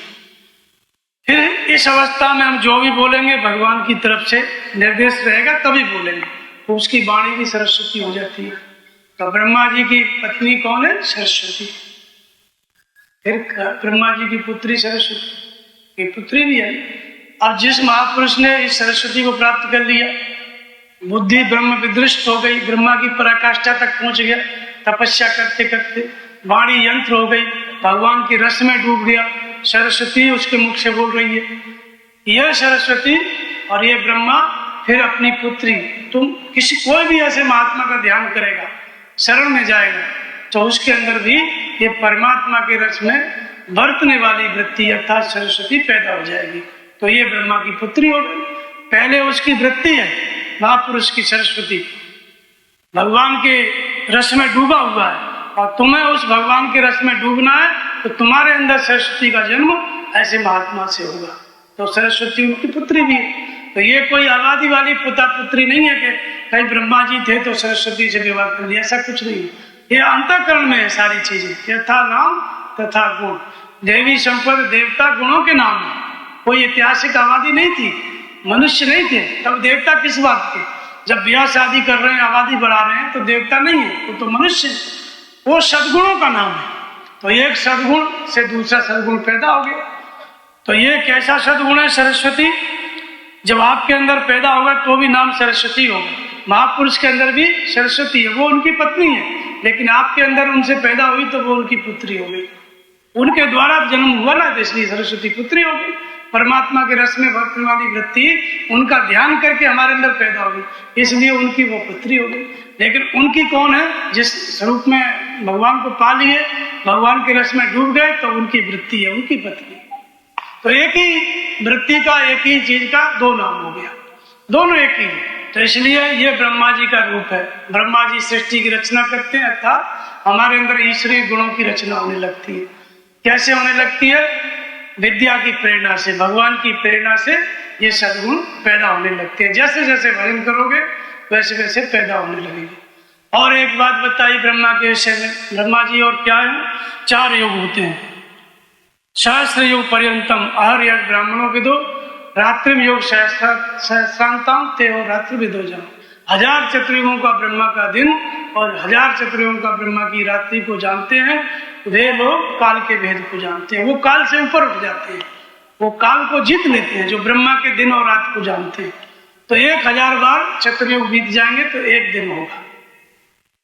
[SPEAKER 1] फिर इस अवस्था में हम जो भी बोलेंगे भगवान की तरफ से निर्देश रहेगा तभी बोलेंगे, तो उसकी वाणी भी सरस्वती हो जाती है। तो ब्रह्मा जी की पत्नी कौन है? सरस्वती। फिर ब्रह्मा जी की पुत्री सरस्वती, ये पुत्री भी है। अब जिस महापुरुष ने इस सरस्वती को प्राप्त कर लिया, बुद्धि ब्रह्म विदृष्ट हो गई, ब्रह्मा की पराकाष्ठा तक पहुंच गया, तपस्या करते करते वाणी यंत्र हो गई, भगवान के रस में डूब गया, सरस्वती उसके मुख से बोल रही है। यह सरस्वती और ये ब्रह्मा फिर अपनी पुत्री, तुम किसी कोई भी ऐसे महात्मा का ध्यान करेगा, शरण में जाएगा, तो उसके अंदर भी ये परमात्मा के रस में बरतने वाली वृत्ति अर्थात सरस्वती पैदा हो जाएगी। तो ये ब्रह्मा की पुत्री हो गई। पहले उसकी वृत्ति है महापुरुष की सरस्वती, भगवान के रस में डूबा हुआ है, और तुम्हें उस भगवान के रस में डूबना है, तो तुम्हारे अंदर सरस्वती का जन्म ऐसे महात्मा से होगा। तो सरस्वती उनकी पुत्री भी है। तो ये कोई आबादी वाली पुता पुत्री नहीं है कि कहीं ब्रह्मा जी थे तो सरस्वती से विवाह कर लिया, ऐसा कुछ नहीं है। ये अंतःकरण में है सारी चीजें। यथा नाम तथा गुण, देवी संपद देवता गुणों के नाम है। कोई ऐतिहासिक आबादी नहीं थी, मनुष्य नहीं थे, तब देवता किस बात के? जब ब्याह शादी कर रहे हैं, आबादी बढ़ा रहे हैं, तो देवता नहीं है, वो तो मनुष्य, वो सद्गुणों का नाम है। तो एक सद्गुण से दूसरा सद्गुण पैदा हो गया। तो ये कैसा सद्गुण है? सरस्वती। जब आपके अंदर पैदा होगा तो भी नाम सरस्वती होगा। महापुरुष के अंदर भी सरस्वती है, वो उनकी पत्नी है, लेकिन आपके अंदर उनसे पैदा हुई तो वो उनकी पुत्री हो गई। उनके द्वारा जन्म हुआ ना, तो इसलिए सरस्वती पुत्री हो गई। परमात्मा के रस में बरतने वाली वृत्ति उनका ध्यान करके हमारे अंदर पैदा हो गई, इसलिए उनकी वो पुत्री हो गई। लेकिन उनकी कौन है? जिस स्वरूप में भगवान को पा लिए, भगवान के रस में डूब गए, तो उनकी वृत्ति है, उनकी पत्नी। तो एक ही वृत्ति का, एक ही चीज का दो नाम हो गया, दोनों एक ही है। तो इसलिए ये ब्रह्मा जी का रूप है। ब्रह्मा जी सृष्टि की रचना करते हैं, अर्थात हमारे अंदर ईश्वरीय गुणों की रचना होने लगती है। कैसे होने लगती है? विद्या की प्रेरणा से, भगवान की प्रेरणा से ये सद्गुण पैदा होने लगते हैं। जैसे जैसे भजन करोगे वैसे वैसे पैदा होने लगेंगे। और एक बात बताई ब्रह्मा के विषय में, ब्रह्मा जी और क्या है? 4 युग होते हैं। सहस्र युग पर्यंतम आहर यज्ञ ब्राह्मणों विदो, रात्रि योग सहस्रांताम ते हो रात्रि विदो जाओ। 1000 चतुर्युगों का ब्रह्मा का दिन और 1000 चतुर्युगों का ब्रह्मा की रात्रि को जानते हैं वे लोग, काल के भेद को जानते हैं। वो काल से ऊपर उठ जाते हैं, वो काल को जीत लेते हैं, जो ब्रह्मा के दिन और रात को जानते हैं। तो 1000 बार चतुर्युग बीत जाएंगे तो एक दिन होगा।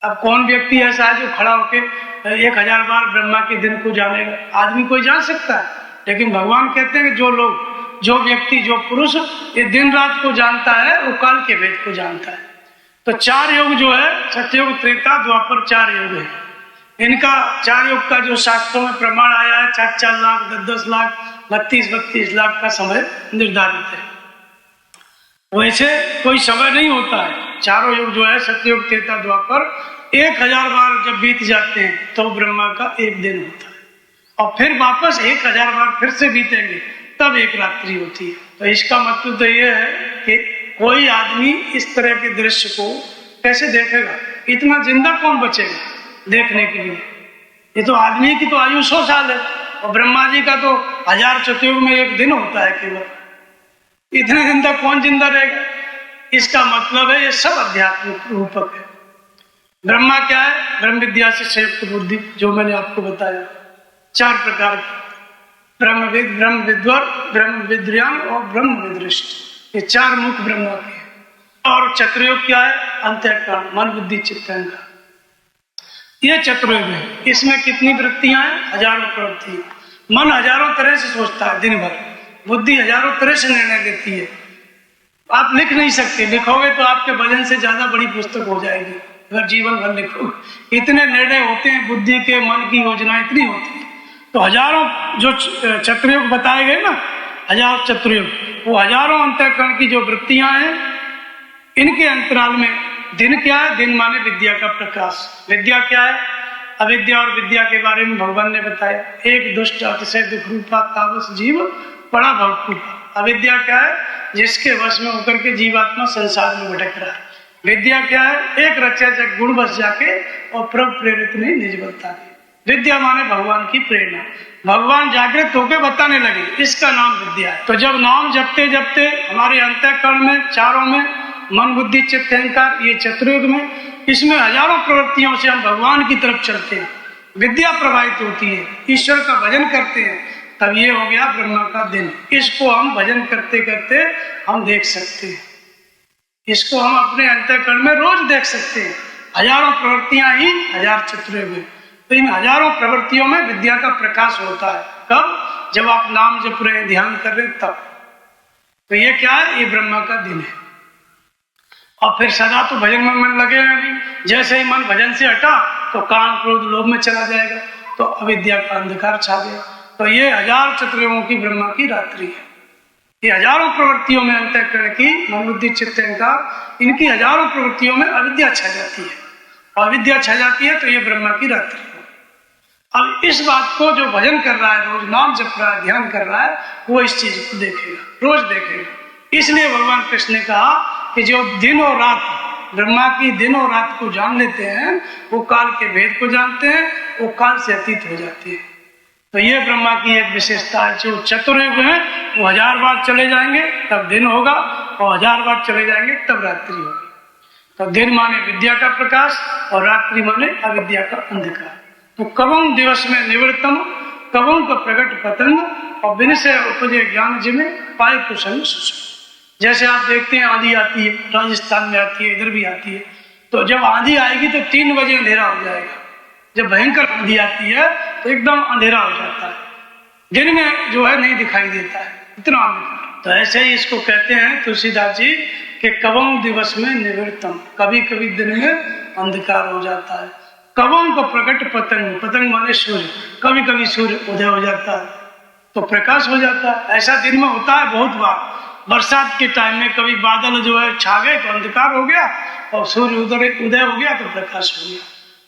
[SPEAKER 1] अब कौन व्यक्ति ऐसा है जो खड़ा होकर 1000 बार ब्रह्मा के दिन को जानेगा? आदमी कोई जान सकता है, लेकिन भगवान कहते हैं कि जो लोग, जो व्यक्ति, जो पुरुष ये दिन रात को जानता है, वो काल के भेद को जानता है। तो 4 युग जो है, सतयुग, त्रेता, द्वापर, 4 युग है। इनका 4 युग का जो शास्त्रों में प्रमाण आया है, 4-4 लाख, 10-10 लाख, 32-32 लाख का समय निर्धारित है। वैसे कोई समय नहीं होता है। चारों युग जो है, सतयुग, त्रेता, द्वापर, 1000 बार जब बीत जाते हैं तो ब्रह्मा का एक दिन होता है, और फिर वापस 1000 बार फिर से बीतेंगे तब एक रात्रि होती है। तो इसका मतलब तो ये है कि कोई आदमी इस तरह के दृश्य को कैसे देखेगा? इतना जिंदा कौन बचेगा देखने के लिए? ये तो आदमी की तो आयु 100 साल है, और ब्रह्मा जी का तो 1000 चतुर्युग में एक दिन होता है केवल। इतने दिन तक कौन जिंदा रहेगा? इसका मतलब है ये सब आध्यात्मिक रूपक है। ब्रह्मा क्या है? ब्रह्म विद्या से संयुक्त बुद्धि, जो मैंने आपको बताया 4 प्रकार की, ब्रह्मविद, ब्रह्म विद्वर, ब्रह्म विद्रियान और ब्रह्म विदृष्ट, ये 4 मुख ब्रह्मा के हैं। और चतुर्युग क्या है? अंतःकरण, मन, बुद्धि, चित्त, अहंकार, ये चतुर्युग है। इसमें कितनी वृत्तियां हैं? 1000 प्रवृत्तियां। मन हजारों तरह से सोचता है दिन भर, बुद्धि हजारों तरह से निर्णय लेती है। आप लिख नहीं सकते, लिखोगे तो आपके वजन से ज्यादा बड़ी पुस्तक हो जाएगी अगर जीवन भर लिखोगे। इतने निर्णय होते हैं, बुद्धि के, मन की योजना इतनी होती है। तो हजारों जो चतुर्युग बताए गए ना, 1000 चतुर्युग, वो हजारों अंतःकरण की जो वृत्तियां हैं, इनके अंतराल में दिन क्या है? दिन माने विद्या का प्रकाश। विद्या क्या है? अविद्या और विद्या के बारे में भगवान ने बताया। एक दुष्ट अतिशय दुख रूपा तावस जीव बड़ा भवकूपा। अविद्या क्या है? जिसके वश में होकर के जीवात्मा संसार में भटक रहा है। विद्या क्या है? एक रचा जग गुण बस जाके और प्रभु प्रेरित नहीं निज बलता। विद्या माने भगवान की प्रेरणा, भगवान जागृत होकर बताने लगे, इसका नाम विद्या है। तो जब नाम जपते जपते हमारे अंतःकरण में, चारों में, मन बुद्धि चित्त अहंकार, ये चतुर्युग में, इसमें हजारों प्रवृत्तियों से हम भगवान की तरफ चलते हैं, विद्या प्रवाहित होती है, ईश्वर का भजन करते हैं, तब ये हो गया ब्रह्मा का दिन। इसको हम भजन करते करते हम देख सकते हैं, इसको हम अपने अंतःकरण में रोज देख सकते हैं। हजारों प्रवृत्तियां ही हजार चतुर्युग है, तो इन हजारों प्रवृत्तियों में विद्या का प्रकाश होता है। कब? जब आप नाम जप रहे हैं, ध्यान कर रहे हैं, तब। तो ये क्या है? ये ब्रह्मा का दिन है। और फिर सदा तो भजन में मन लगेगा नहीं, जैसे ही मन भजन से हटा तो काम क्रोध लोभ में चला जाएगा, तो अविद्या का अंधकार छा गया। तो ये हजार चतुर्युगों की ब्रह्मा की रात्रि है। ये हजारों प्रवृत्तियों में अंतःकरण की, मन बुद्धि चित्त अहंकार, इनकी हजारों प्रवृत्तियों में अविद्या छा जाती है, और अविद्या छा जाती है तो ये ब्रह्मा की रात्रि है। अब इस बात को जो भजन कर रहा है, रोज नाम जप रहा है, ध्यान कर रहा है, वो इस चीज को देखेगा, रोज देखेगा। इसलिए भगवान कृष्ण ने कहा कि जो दिन और रात, ब्रह्मा की दिन और रात को जान लेते हैं, वो काल के भेद को जानते हैं, वो काल से अतीत हो जाते हैं। तो ये ब्रह्मा की एक विशेषता है। जो चतुर्युग है वो 1000 बार चले जाएंगे तब दिन होगा, और 1000 बार चले जाएंगे तब रात्रि होगी। तो दिन माने विद्या का प्रकाश, और रात्रि माने अविद्या का अंधकार। तो कवं दिवस में निवृत्तम, कवं का प्रकट पतंग, और विनय उपजे ज्ञान जिमे पाए कुशल सुषम। जैसे आप देखते हैं आंधी आती है, राजस्थान में आती है, इधर भी आती है, तो जब आंधी आएगी तो 3 बजे अंधेरा हो जाएगा। जब भयंकर आंधी आती है तो एकदम अंधेरा हो जाता है, दिन में जो है नहीं दिखाई देता है, इतना अंधकार। तो ऐसे ही इसको कहते हैं तुलसीदास जी कि कवं दिवस में निवृत्तम, कभी कभी दिन में अंधकार हो जाता है। कवं को प्रकट पतंग, पतंग माने सूर्य, कभी कभी सूर्य उदय हो जाता है तो प्रकाश हो जाता है। ऐसा दिन में होता है बहुत बार। बरसात के टाइम में कभी बादल जो है छा गए तो अंधकार हो गया, और सूर्य उदय हो गया तो प्रकाश हो गया।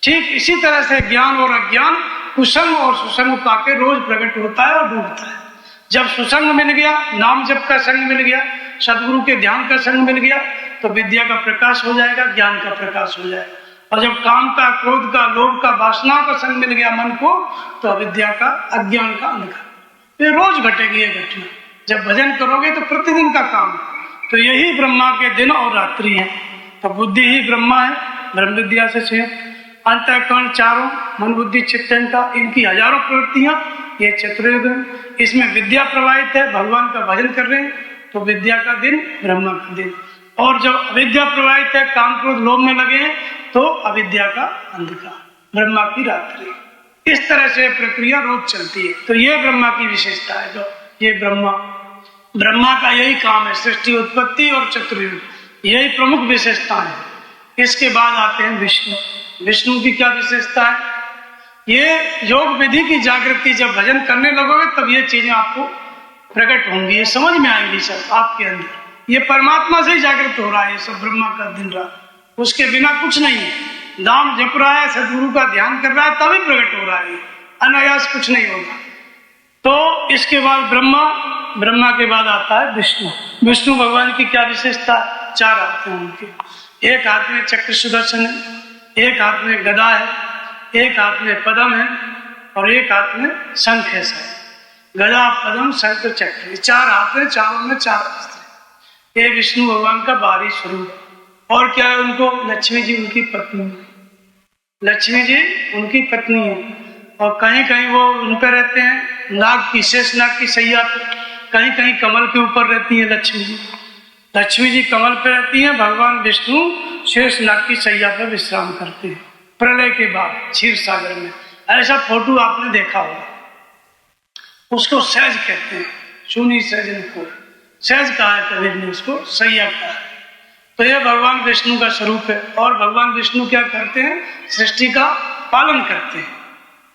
[SPEAKER 1] ठीक इसी तरह से ज्ञान और अज्ञान, कुसंग और सुसंग पाके रोज प्रकट होता है और डूबता है। जब सुसंग मिल गया, नाम जप का संग मिल गया, सदगुरु के ध्यान का संग मिल गया, तो विद्या का प्रकाश हो जाएगा, ज्ञान का प्रकाश हो जाएगा। और जब काम का, क्रोध का, लोभ का, वासनाओं का संग मिल गया मन को, तो अविद्या का, अज्ञान का अंधकार। ये रोज घटेगी ये घटना। जब भजन करोगे तो प्रतिदिन का काम है। तो यही ब्रह्मा के दिन और रात्रि है। तो बुद्धि ही ब्रह्मा है, ब्रह्म विद्या से छेद। अंतःकरण चारों, मन बुद्धि चित्त अहंकार, इनकी हजारों प्रवृत्तियां, ये चतुर्युग है। इसमें विद्या प्रवाहित है, भगवान का भजन कर रहे हैं, तो विद्या का दिन, ब्रह्मा का दिन। और जब अविद्या प्रवाहित है, काम क्रोध लोभ में लगे हैं, तो अविद्या का अंधकार, ब्रह्मा की रात्रि। इस तरह से प्रक्रिया रोज चलती है। तो ये ब्रह्मा की विशेषता है। जो ये ब्रह्मा का यही काम है, सृष्टि, उत्पत्ति और चतुर्युग, यही प्रमुख विशेषता है। इसके बाद आते हैं विष्णु। विष्णु की क्या विशेषता है? ये योग विधि की जागृति, जब भजन करने लगोगे तब ये चीजें आपको प्रकट होंगी, ये समझ में आएंगी सब आपके अंदर। ये परमात्मा से ही जागृत हो रहा है ये सब, ब्रह्मा का दिन रात, उसके बिना कुछ नहीं है। नाम जप रहा है, सदगुरु का ध्यान कर रहा है, तभी प्रकट हो रहा है, अनायास कुछ नहीं होगा। तो इसके बाद ब्रह्मा के बाद आता है विष्णु। विष्णु भगवान की क्या विशेषता? 4 हाथ हैं उनके। एक हाथ में चक्र सुदर्शन है, एक हाथ में गदा है, एक हाथ में पद्म है, और एक हाथ में शंख है। गदा, पद्म, शंख, चक्र, 4 हाथ है, चारों में 4 अस्त्र। ये विष्णु भगवान का बाहरी स्वरूप। और क्या है उनको? लक्ष्मी जी उनकी पत्नी, लक्ष्मी जी उनकी पत्नी है। और कहीं कहीं वो उन पर रहते हैं, नाग की, शेष नाग की सैया पर, कहीं कहीं कमल के ऊपर रहती है लक्ष्मी जी। लक्ष्मी जी कमल पर रहती हैं, भगवान विष्णु शेष नाग की सैया पर विश्राम करते हैं प्रलय के बाद क्षीर सागर में। ऐसा फोटो आपने देखा होगा। उसको सहज कहते हैं, सुनी सहजन को सहज कहा है कबीर ने, उसको सैया कहा है। तो यह भगवान विष्णु का स्वरूप है। और भगवान विष्णु क्या करते हैं? सृष्टि का पालन करते हैं।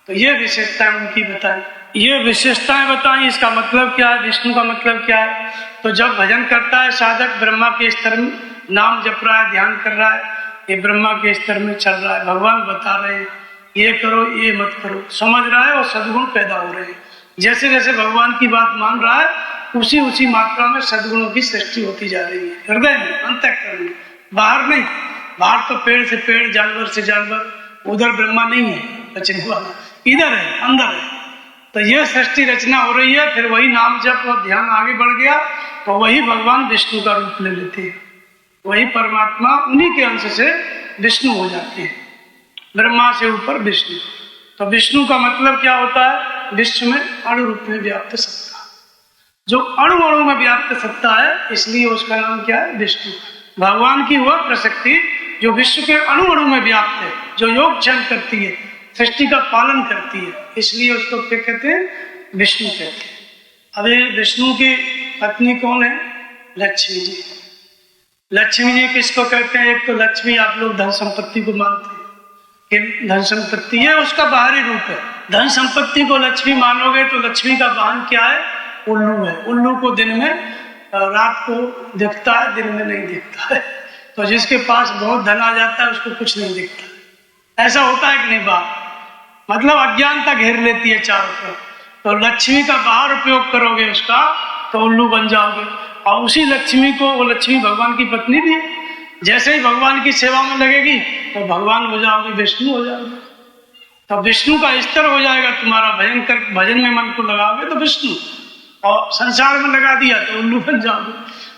[SPEAKER 1] तो ये विशेषताएं उनकी बताएं, ये विशेषताएं बताएं। इसका मतलब क्या है? विष्णु का मतलब क्या है? तो जब भजन करता है साधक, ब्रह्मा के स्तर में नाम जप रहा है, ध्यान कर रहा है, ये ब्रह्मा के स्तर में चल रहा है। भगवान बता रहे हैं ये करो, ये मत करो, समझ रहा है, और सद्गुण पैदा हो रहे हैं। जैसे जैसे भगवान की बात मान रहा है, उसी उसी मात्रा में सद्गुणों की सृष्टि होती जा रही है, हृदय में, अंतःकरण में, बाहर नहीं। बाहर तो पेड़ से पेड़, जानवर से जानवर, उधर ब्रह्मा नहीं है बचने वाला, इधर है, अंदर है। तो ये सृष्टि रचना हो रही है, फिर वही नाम जप और ध्यान आगे बढ़ गया तो वही भगवान विष्णु का रूप ले लेते हैं, वही परमात्मा उन्हीं के अंश से विष्णु हो जाते हैं, ब्रह्मा से ऊपर विष्णु। तो विष्णु का मतलब क्या होता है? विश्व में अणु रूप में व्याप्त सत्ता, जो अणु अणु में व्याप्त सत्ता है, इसलिए उसका नाम क्या है? विष्णु। भगवान की वह प्रशक्ति जो विश्व के अणु अणु में व्याप्त है, जो योग क्षण करती है, सृष्टि का पालन करती है, इसलिए उसको क्या कहते हैं? विष्णु कहते हैं। अभी विष्णु की पत्नी कौन है? लक्ष्मी जी। लक्ष्मी जी किसको कहते हैं? एक तो लक्ष्मी आप लोग धन संपत्ति को मानते हैं कि धन संपत्ति है उसका बाहरी रूप है। धन संपत्ति को लक्ष्मी मानोगे तो लक्ष्मी का वाहन क्या है? उल्लू है। उल्लू को दिन में, रात को दिखता है, दिन में नहीं दिखता है। तो जिसके पास बहुत धन आ जाता है उसको कुछ नहीं दिखता। ऐसा होता है कि नहीं? बात मतलब अज्ञानता घेर लेती है चारों तरफ। तो लक्ष्मी का बाहर उपयोग करोगे उसका तो उल्लू बन जाओगे। और उसी लक्ष्मी को, वो लक्ष्मी भगवान की पत्नी भी है, जैसे ही भगवान की सेवा में लगेगी तो भगवान हो जाओगे, विष्णु हो जाओगे। तो विष्णु का स्तर हो जाएगा तुम्हारा। भजन में मन को लगाओगे तो विष्णु, और संसार में लगा दिया तो उल्लू बन जाओगे।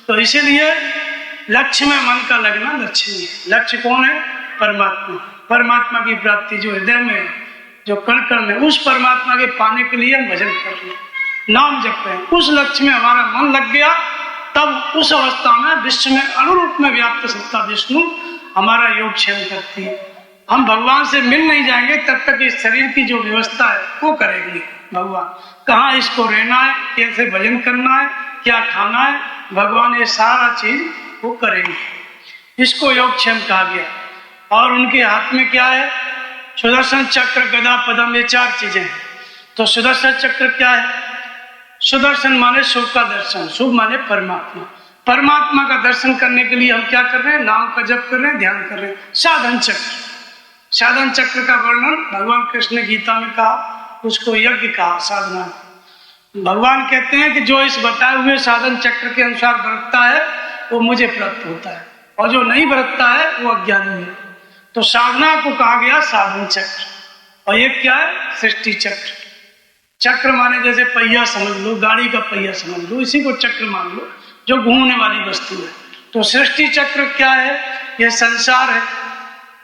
[SPEAKER 1] तो इसीलिए लक्ष्य में मन का लगना लक्ष्मी है। लक्ष्य कौन है? परमात्मा। परमात्मा की प्राप्ति जो हृदय में है, जो कण कण में, उस परमात्मा के पाने के लिए हम भजन कर रहे हैं, नाम जप रहे हैं। उस लक्ष्य में हमारा मन लग गया, तब उस अवस्था में विश्व में अनुरूप में व्याप्त सत्ता विष्णु हमारा योग क्षण करती है। हम भगवान से मिल नहीं जाएंगे तब तक इस शरीर की जो व्यवस्था है वो करेंगे भगवान। कहाँ इसको रहना है, कैसे भजन करना है, क्या खाना है, भगवान ये सारा चीज वो करेंगे। इसको योग क्षण कहा गया। और उनके हाथ में क्या है? सुदर्शन चक्र, गदा, पद्म, ये 4 चीजें हैं। तो सुदर्शन चक्र क्या है? सुदर्शन माने शुभ का दर्शन, शुभ माने परमात्मा। परमात्मा का दर्शन करने के लिए हम क्या कर रहे हैं? नाम का जप कर रहे हैं, ध्यान कर रहे हैं। साधन चक्र, साधन चक्र का वर्णन भगवान कृष्ण ने गीता में कहा, उसको यज्ञ कहा, साधना। भगवान कहते हैं कि जो इस बताए हुए साधन चक्र के अनुसार बरतता है वो मुझे प्राप्त होता है, और जो नहीं बरतता है वो अज्ञानी है। तो साधना को कहा गया साधन चक्र। और ये क्या है? सृष्टि चक्र। चक्र माने जैसे पहिया समझ लो, गाड़ी का पहिया समझ लो, इसी को चक्र मान लो, जो घूमने वाली वस्तु है। तो सृष्टि चक्र क्या है? यह संसार है।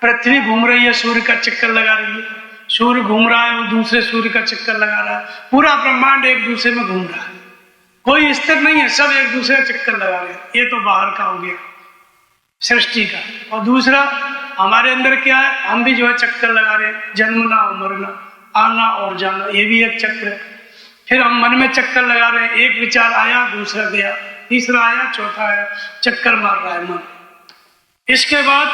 [SPEAKER 1] पृथ्वी घूम रही है, सूर्य का चक्कर लगा रही है। सूर्य घूम रहा है, वो दूसरे सूर्य का चक्कर लगा रहा है। पूरा ब्रह्मांड एक दूसरे में घूम रहा है, कोई स्थिर नहीं है, सब एक दूसरे का चक्कर लगा रहे हैं। ये तो बाहर का हो गया सृष्टि का। और दूसरा हमारे अंदर क्या है? हम भी जो है चक्कर लगा रहे हैं, जन्मना और मरना, आना और जाना, ये भी एक चक्र है। फिर हम मन में चक्कर लगा रहे हैं, एक विचार आया, दूसरा गया, तीसरा आया, चौथा आया, चक्कर मार रहा है मन। इसके बाद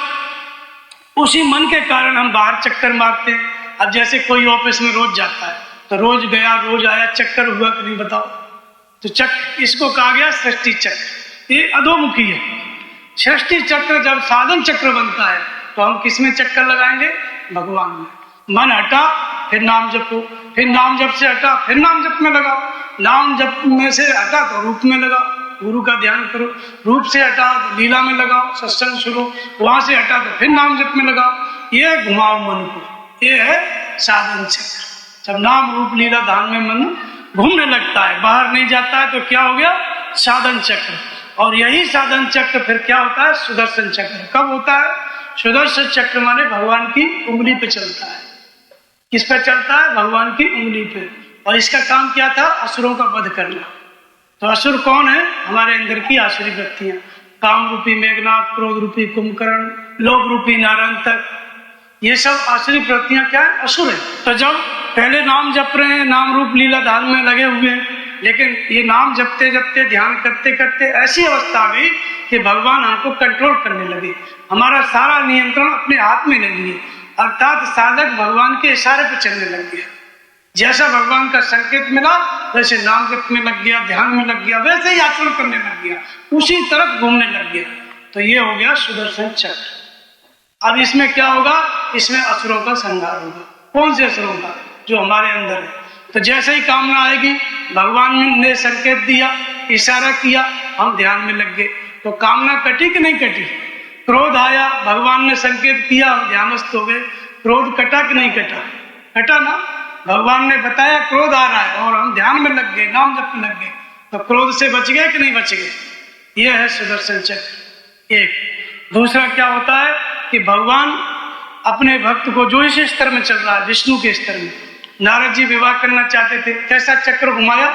[SPEAKER 1] उसी मन के कारण हम बाहर चक्कर मारते हैं। अब जैसे कोई ऑफिस में रोज जाता है तो रोज गया, रोज आया, चक्कर हुआ कि नहीं बताओ? तो चक्र, इसको कहा गया सृष्टि चक्र। ये अधोमुखी है। सृष्टि चक्र जब साधन चक्र बनता है तो हम किस में चक्कर लगाएंगे? भगवान में। मन हटा फिर नाम जपो, फिर नाम जप से हटा फिर नाम जप में लगाओ, नाम जप में से हटा तो रूप में लगाओ, गुरु का ध्यान करो, रूप से हटा तो लीला में लगाओ, सत्संग सुनो, वहां से हटा तो फिर नाम जप में लगाओ। ये घुमाओ मन को, ये है साधन चक्र। जब नाम रूप लीला ध्यान में मन घूमने लगता है, बाहर नहीं जाता है, तो क्या हो गया? साधन चक्र। और यही साधन चक्र फिर क्या होता है? सुदर्शन चक्र। कब होता है? सुदर्शन चक्र माने भगवान की उंगली पे चलता है। किस पे चलता है? भगवान की उंगली पे। और इसका काम क्या था? असुरों का वध करना। तो असुर कौन है? हमारे अंदर की आसुरी वृत्तियां, काम रूपी मेघनाथ, क्रोध रूपी कुंभकर्ण, लोभ रूपी नारायण तक, ये सब आसुरी वृत्तियां क्या है? असुर है। तो जब पहले नाम जप रहे हैं, नाम रूप लीला ध्यान में लगे हुए हैं, लेकिन ये नाम जपते जपते, ध्यान करते करते ऐसी अवस्था आ गई कि भगवान हमको कंट्रोल करने लगे, हमारा सारा नियंत्रण अपने हाथ में ले लिए। अर्थात साधक भगवान के इशारे पे चलने लग गया। जैसा भगवान का संकेत मिला वैसे नाम जप में लग गया, ध्यान में लग गया, वैसे ही आचरण करने लग गया, उसी तरफ घूमने लग गया। तो ये हो गया सुदर्शन चक्र। अब इसमें क्या होगा? इसमें असुरों का संहार होगा। कौन से असुरों का? जो हमारे अंदर है। तो जैसे ही कामना आएगी, भगवान ने संकेत दिया, इशारा किया, हम ध्यान में लग गए, तो कामना कटी कि नहीं कटी? क्रोध आया, भगवान ने संकेत किया, हम ध्यानस्थ हो गए, क्रोध कटा कि नहीं कटा? कटा ना। भगवान ने बताया क्रोध आ रहा है और हम ध्यान में लग गए, नाम जपने लग गए, तो क्रोध से बच गए कि नहीं बच गए? यह है सुदर्शन चक्र। एक दूसरा क्या होता है कि भगवान अपने भक्त को जो इस स्तर में चल रहा है, विष्णु के स्तर में, नारद जी विवाह करना चाहते थे, कैसा चक्र घुमाया,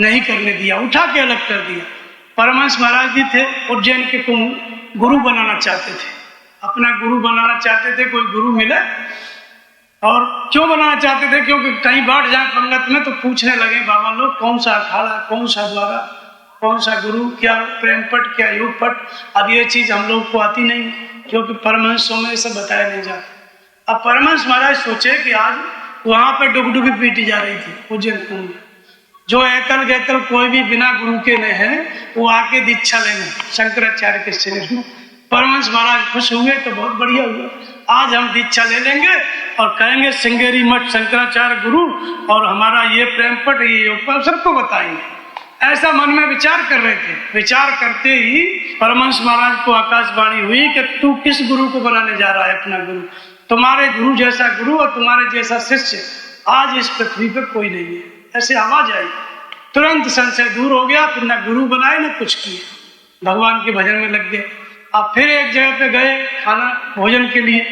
[SPEAKER 1] नहीं करने दिया, उठा के अलग कर दिया। परमहंस महाराज जी थे, उज्जैन के को गुरु बनाना चाहते थे, अपना गुरु बनाना चाहते थे, कोई गुरु मिले। और क्यों बनाना चाहते थे? क्योंकि कहीं बैठ जाए पंगत में तो पूछने लगे बाबा लोग, कौन सा अखाड़ा, कौन सा द्वारा, कौन सा गुरु, क्या प्रेम पट, क्या योग पट। अब ये चीज हम लोग को आती नहीं, क्योंकि परमहंसों में सब बताया नहीं जाता। अब परमहंस महाराज सोचे कि आज वहां पर डुगडुगी पीटी जा रही थी उज्जैन कुंभ में, जो ऐतल गैतल कोई भी बिना गुरु के नहीं है, वो आके दीक्षा लेने शंकराचार्य के शिविर में। परमहंस महाराज खुश हुए तो बहुत बढ़िया हुआ, आज हम दीक्षा ले लेंगे और कहेंगे श्रृंगेरी मठ शंकराचार्य गुरु, और हमारा ये प्रेम पट, ये योग पट सबको बताएंगे। ऐसा मन में विचार कर रहे थे। विचार करते ही परमहंस महाराज को आकाशवाणी हुई कि तू किस गुरु को बनाने जा रहा है अपना गुरु? तुम्हारे गुरु जैसा गुरु और तुम्हारे जैसा शिष्य आज इस पृथ्वी पर कोई नहीं है। ऐसे आवाज आई, तुरंत संशय दूर हो गया, फिर न गुरु बनाए न कुछ किए, भगवान के भजन में लग गए। अब फिर एक जगह पे गए खाना भोजन के लिए,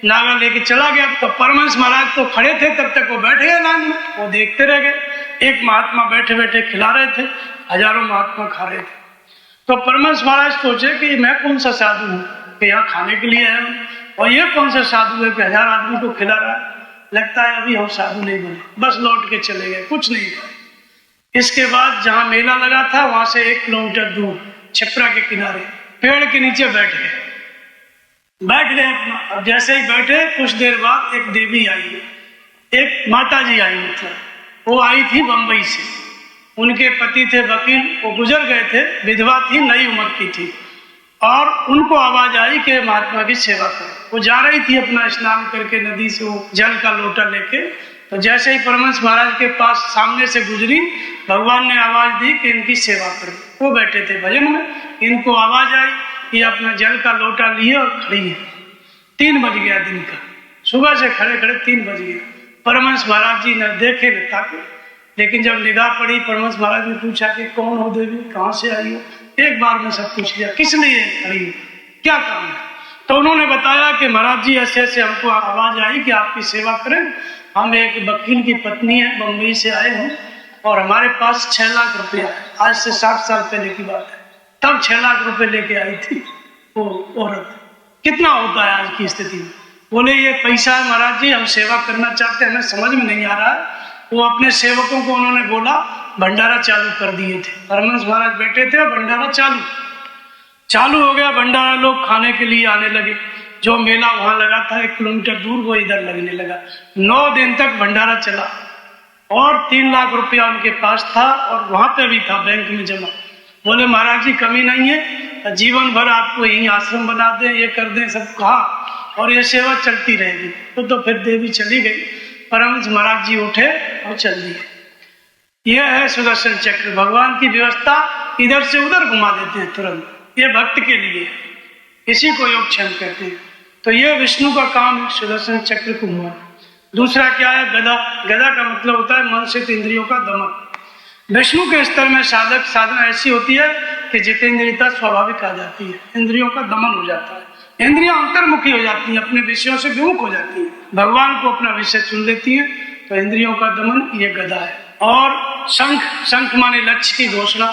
[SPEAKER 1] नागा लेके चला गया, तो परमहंस महाराज तो खड़े थे, तब तक वो बैठ गए लाइन में, वो देखते रह गए। एक महात्मा बैठे बैठे खिला रहे थे, हजारों महात्मा खा रहे थे। तो परमहंस महाराज सोचे कि मैं कौन सा साधु हूँ कि यहाँ खाने के लिए आया हूँ, और ये कौन सा साधु है कि 1000 आदमी को खिला रहा है, लगता है अभी हम साधु नहीं बने। बस लौट के चले गए, कुछ नहीं खाए। इसके बाद जहाँ मेला लगा था वहां से 1 किलोमीटर दूर छपरा के किनारे पेड़ के नीचे बैठ गए अपना। अब जैसे ही बैठे कुछ देर बाद एक देवी आई, एक माता जी आई, मतलब वो आई थी बंबई से, उनके पति थे वकील, वो गुजर गए थे, विधवा थी, नई उम्र की थी, और उनको आवाज आई कि महात्मा की सेवा करें। वो जा रही थी अपना स्नान करके नदी से वो जल का लोटा लेके, तो जैसे ही परमहंस महाराज के पास सामने से गुजरी, भगवान ने आवाज दी कि इनकी सेवा करें। वो बैठे थे भजन में, इनको आवाज आई, ये अपना जल का लोटा लिए और खड़ी है। 3 बज गया दिन का, सुबह से खड़े खड़े 3 बज गया। परमहंस महाराज जी ने देखे न ताके, लेकिन जब निगाह पड़ी, परमहंस महाराज ने पूछा कि कौन हो देवी, कहाँ से आई हो? एक बार में सब पूछ लिया, किस लिए खड़ी, क्या काम है? तो उन्होंने बताया कि महाराज जी ऐसे ऐसे हमको आवाज आई कि आपकी सेवा करें, हम एक वकील की पत्नी है, बम्बई से आए हैं, और हमारे पास 6 लाख रुपया है। आज से 60 साल पहले की बात है, तब 6 लाख रुपए लेके आई थी वो औरत। कितना होता है आज की स्थिति में? बोले ये पैसा है महाराज जी, हम सेवा करना चाहते हैं, हमें समझ में नहीं आ रहा है। वो अपने सेवकों को उन्होंने बोला, भंडारा चालू कर दिए थे। परमहंस महाराज बैठे थे और भंडारा चालू हो गया। भंडारा लोग खाने के लिए आने लगे। जो मेला वहां लगा था 1 किलोमीटर दूर, वो इधर लगने लगा। 9 दिन तक भंडारा चला और 3 लाख रुपया उनके पास था, और वहां पे भी था बैंक में जमा। बोले महाराज जी कमी नहीं है, जीवन भर आपको यही आश्रम बना दें, ये कर दें, सब कहा, और ये सेवा चलती रहेगी। तो फिर देवी चली गई। परमहंस महाराज जी उठे और चल दिए। यह है सुदर्शन चक्र। भगवान की व्यवस्था इधर से उधर घुमा देते हैं तुरंत, ये भक्त के लिए, इसी को योगक्षेम कहते हैं। तो यह विष्णु का काम है, सुदर्शन चक्र को घुमाना। दूसरा क्या है? गदा। गदा का मतलब होता है मन से इंद्रियों का दमन। विष्णु के स्तर में साधक साधना ऐसी होती है कि जितेंद्रियता स्वाभाविक आ जाती है, इंद्रियों का दमन हो जाता है, इंद्रियां अंतर्मुखी हो जाती हैं, अपने विषयों से विमुख हो जाती हैं, भगवान को अपना विषय चुन लेती हैं। तो इंद्रियों का दमन ये गदा है। और शंख माने लक्ष्य की घोषणा,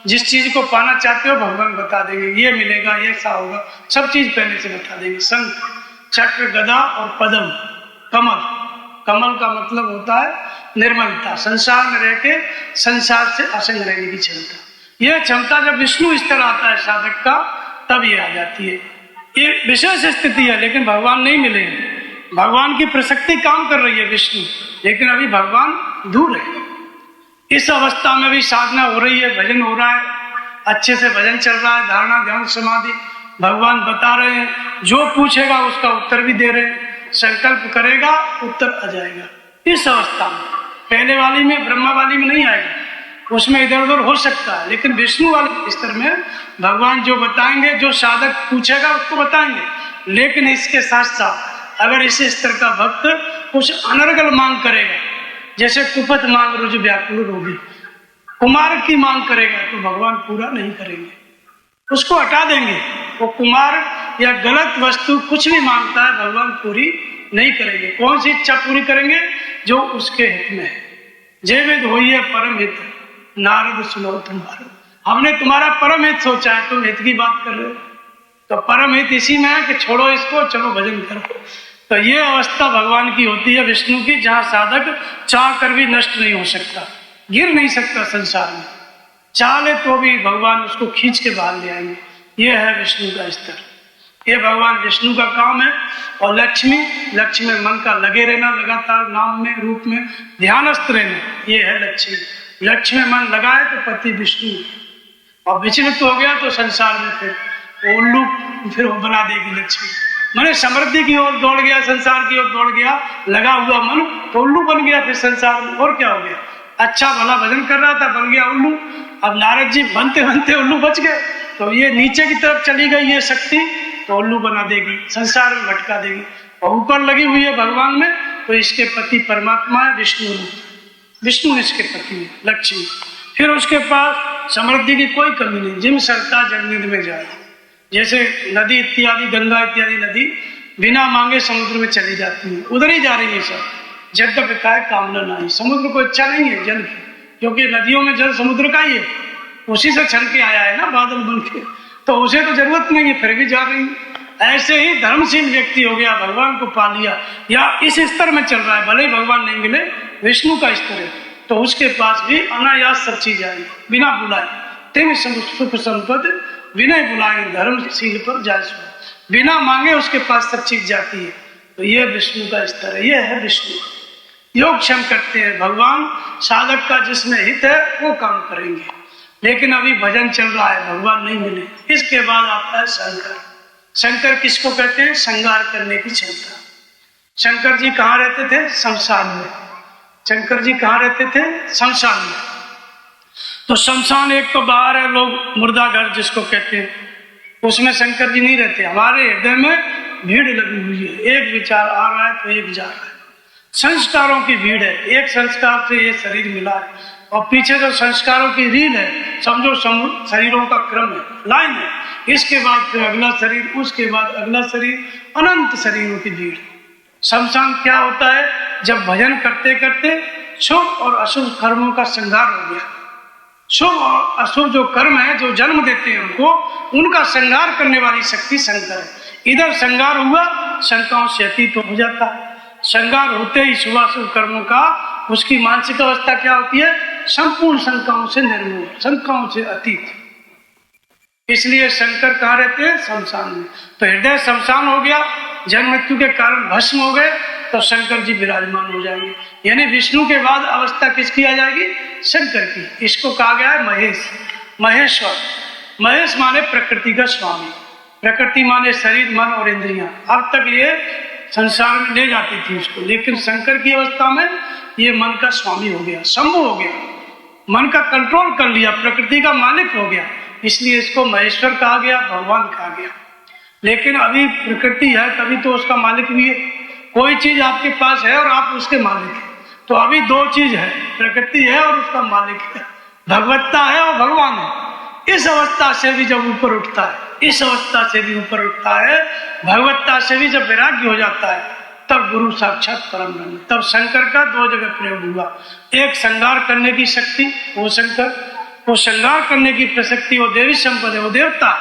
[SPEAKER 1] जिस चीज को पाना चाहते हो भगवान बता देंगे, ये मिलेगा, ये ऐसा होगा, सब चीज पहले से बता देंगे। शंख, चक्र, गदा और पद्म, कमल। कमल का मतलब होता है निर्मलता, संसार में रह के संसार से असंग रहने की क्षमता। यह क्षमता जब विष्णु स्तर आता है साधक का, तब ये आ जाती है। ये विशेष स्थिति है, लेकिन भगवान नहीं मिले। भगवान की प्रसक्ति काम कर रही है विष्णु, लेकिन अभी भगवान दूर है। इस अवस्था में भी साधना हो रही है, भजन हो रहा है, अच्छे से भजन चल रहा है, धारणा ध्यान समाधि भगवान बता रहे हैं, जो पूछेगा उसका उत्तर भी दे रहे हैं, संकल्प करेगा उत्तर आ जाएगा। इस अवस्था में, पहले वाली में ब्रह्मा वाली में नहीं आएगा, उसमें इधर उधर हो सकता है, लेकिन विष्णु वाले स्तर में भगवान जो बताएंगे, जो साधक पूछेगा उसको बताएंगे। लेकिन इसके साथ साथ अगर इस स्तर का भक्त कुछ अनर्गल मांग करेगा जैसे कुपत मांग रुज व्याकुल रोगी, कुमार की मांग करेगा तो भगवान पूरा नहीं करेंगे, उसको हटा देंगे। वो कुमार या गलत वस्तु कुछ भी मांगता है भगवान पूरी नहीं करेंगे। कौन सी इच्छा पूरी करेंगे? जो उसके हित में है। जय वेद हो परम हित, नारद सुनो तुम्हारा। हमने तुम्हारा परम हित सोचा है, तुम हित की बात कर रहे हो, तो परम हित इसी में है कि छोड़ो इसको, चलो भजन करो। तो ये अवस्था भगवान की होती है विष्णु की, जहां साधक चाह कर भी नष्ट नहीं हो सकता, गिर नहीं सकता संसार में, चाह ले तो भी भगवान उसको खींच के बाहर ले आएंगे। ये है विष्णु का स्तर, ये भगवान विष्णु का काम है। और लक्ष्मी, लक्ष्मी में मन का लगे रहना, लगातार नाम में रूप में ध्यानस्थ रहना, ये है लक्ष्मी। लक्ष्मी में मन लगाए तो पति विष्णु, और विचलित हो गया तो संसार में फिर उल्लू फिर वो बना देगी लक्ष्मी। मैंने समृद्धि की ओर दौड़ गया, संसार की ओर दौड़ गया, लगा हुआ मन तो उल्लू बन गया फिर संसार में। और क्या हो गया? अच्छा भला भजन कर रहा था, बन गया उल्लू। अब नारद जी बनते बनते उल्लू बच गए, तो ये नीचे की तरफ चली गई ये शक्ति, तो उल्लू बना देगी, संसार में भटका देगी। और ऊपर लगी हुई है भगवान में, तो इसके पति परमात्मा है विष्णु रूप, विष्णु इसके पति है लक्ष्मी। फिर उसके पास समृद्धि की कोई कमी नहीं, जिम सरता जगनिध में जाए। जैसे नदी इत्यादि, गंगा इत्यादि नदी बिना मांगे समुद्र में चली जाती है, उधर ही जा रही है सब। जब तक पिता है कामना नहीं, समुद्र को इच्छा नहीं है जल की, क्योंकि नदियों में जल समुद्र का ही है, उसी से छन के आया है ना बादल बन के, तो उसे तो जरूरत नहीं है, फिर भी जा रही है। ऐसे ही धर्मशील व्यक्ति हो गया, भगवान को पा लिया, या इस स्तर में चल रहा है, भले ही भगवान नहीं मिले, विष्णु का स्तर है, तो उसके पास भी अनायास सब चीज आएगी बिना बुलाए। तेम सुख संपद विनय बुलाए, धर्मशील पर जाय सो, बिना मांगे उसके पास सब चीज जाती है। तो ये विष्णु का स्तर है, ये है विष्णु। योग क्षम करते हैं भगवान, साधक का जिसमें हित है वो काम करेंगे। लेकिन अभी भजन चल रहा है, भगवान नहीं मिले, इसके बाद आता है शंकर। शंकर किसको कहते हैं? श्रृंगार करने की क्षमता। शंकर जी कहाँ रहते थे? शमशान में। शंकर जी कहाँ रहते थे? शमशान में। तो शमशान एक तो बाहर है, लोग मुर्दा घर जिसको कहते हैं, उसमें शंकर जी नहीं रहते। हमारे हृदय में भीड़ लगी हुई है, एक विचार आ रहा है तो एक जा रहा है, संस्कारों की भीड़ है। एक संस्कार से ये शरीर मिला है, और पीछे जो संस्कारों की रील है, समझो शरीरों का क्रम है, लाइन है, इसके बाद फिर अगला शरीर, उसके बाद अगला शरीर, अनंत शरीरों की भीड़। शमशान क्या होता है? जब भजन करते करते शुभ और अशुभ कर्मों का संहार हो गया, शुभ और अशुभ जो कर्म है, जो जन्म देते हैं उनको, उनका संहार करने वाली शक्ति शंकर है। इधर संहार हुआ, शंकाओं से अतीत हो जाता है। संहार होते ही शुभाशुभ कर्मों का, उसकी मानसिक अवस्था क्या होती है? संपूर्ण शंकाओं से निर्मूल, शंकाओं से अतीत। इसलिए शंकर कहाँ रहते हैं? शमशान में। तो हृदय शमशान हो गया, जन्म मृत्यु के कारण भस्म हो गए, तो शंकर जी विराजमान हो जाएंगे। यानी विष्णु के बाद अवस्था किसकी आ जाएगी? शंकर की। इसको कहा गया है महेश, महेश्वर। महेश माने प्रकृति का स्वामी, प्रकृति माने शरीर, मन और इंद्रियां। अब तक ये संसार में ले जाती थी उसको, लेकिन शंकर की अवस्था में ये मन का स्वामी हो गया, शंभु हो गया, मन का कंट्रोल कर लिया, प्रकृति का मालिक हो गया। इसलिए इसको महेश्वर कहा गया, भगवान कहा गया। लेकिन अभी प्रकृति है, तभी तो उसका मालिक भी है। कोई चीज आपके पास है और आप उसके मालिक है, तो अभी दो चीज है, प्रकृति है और उसका मालिक है, भगवत्ता है और भगवान है। इस अवस्था से भी जब ऊपर उठता है, इस अवस्था से भी ऊपर उठता है, भगवत्ता से भी जब वैराग्य हो जाता है, तब गुरु साक्षात परम ब्रह्म। तब शंकर का दो जगह प्रयोग हुआ, एक श्रृंगार करने की शक्ति, वो शंकर, वो श्रृंगार करने की प्रशक्ति, वो देवी संपद है, वो देवता।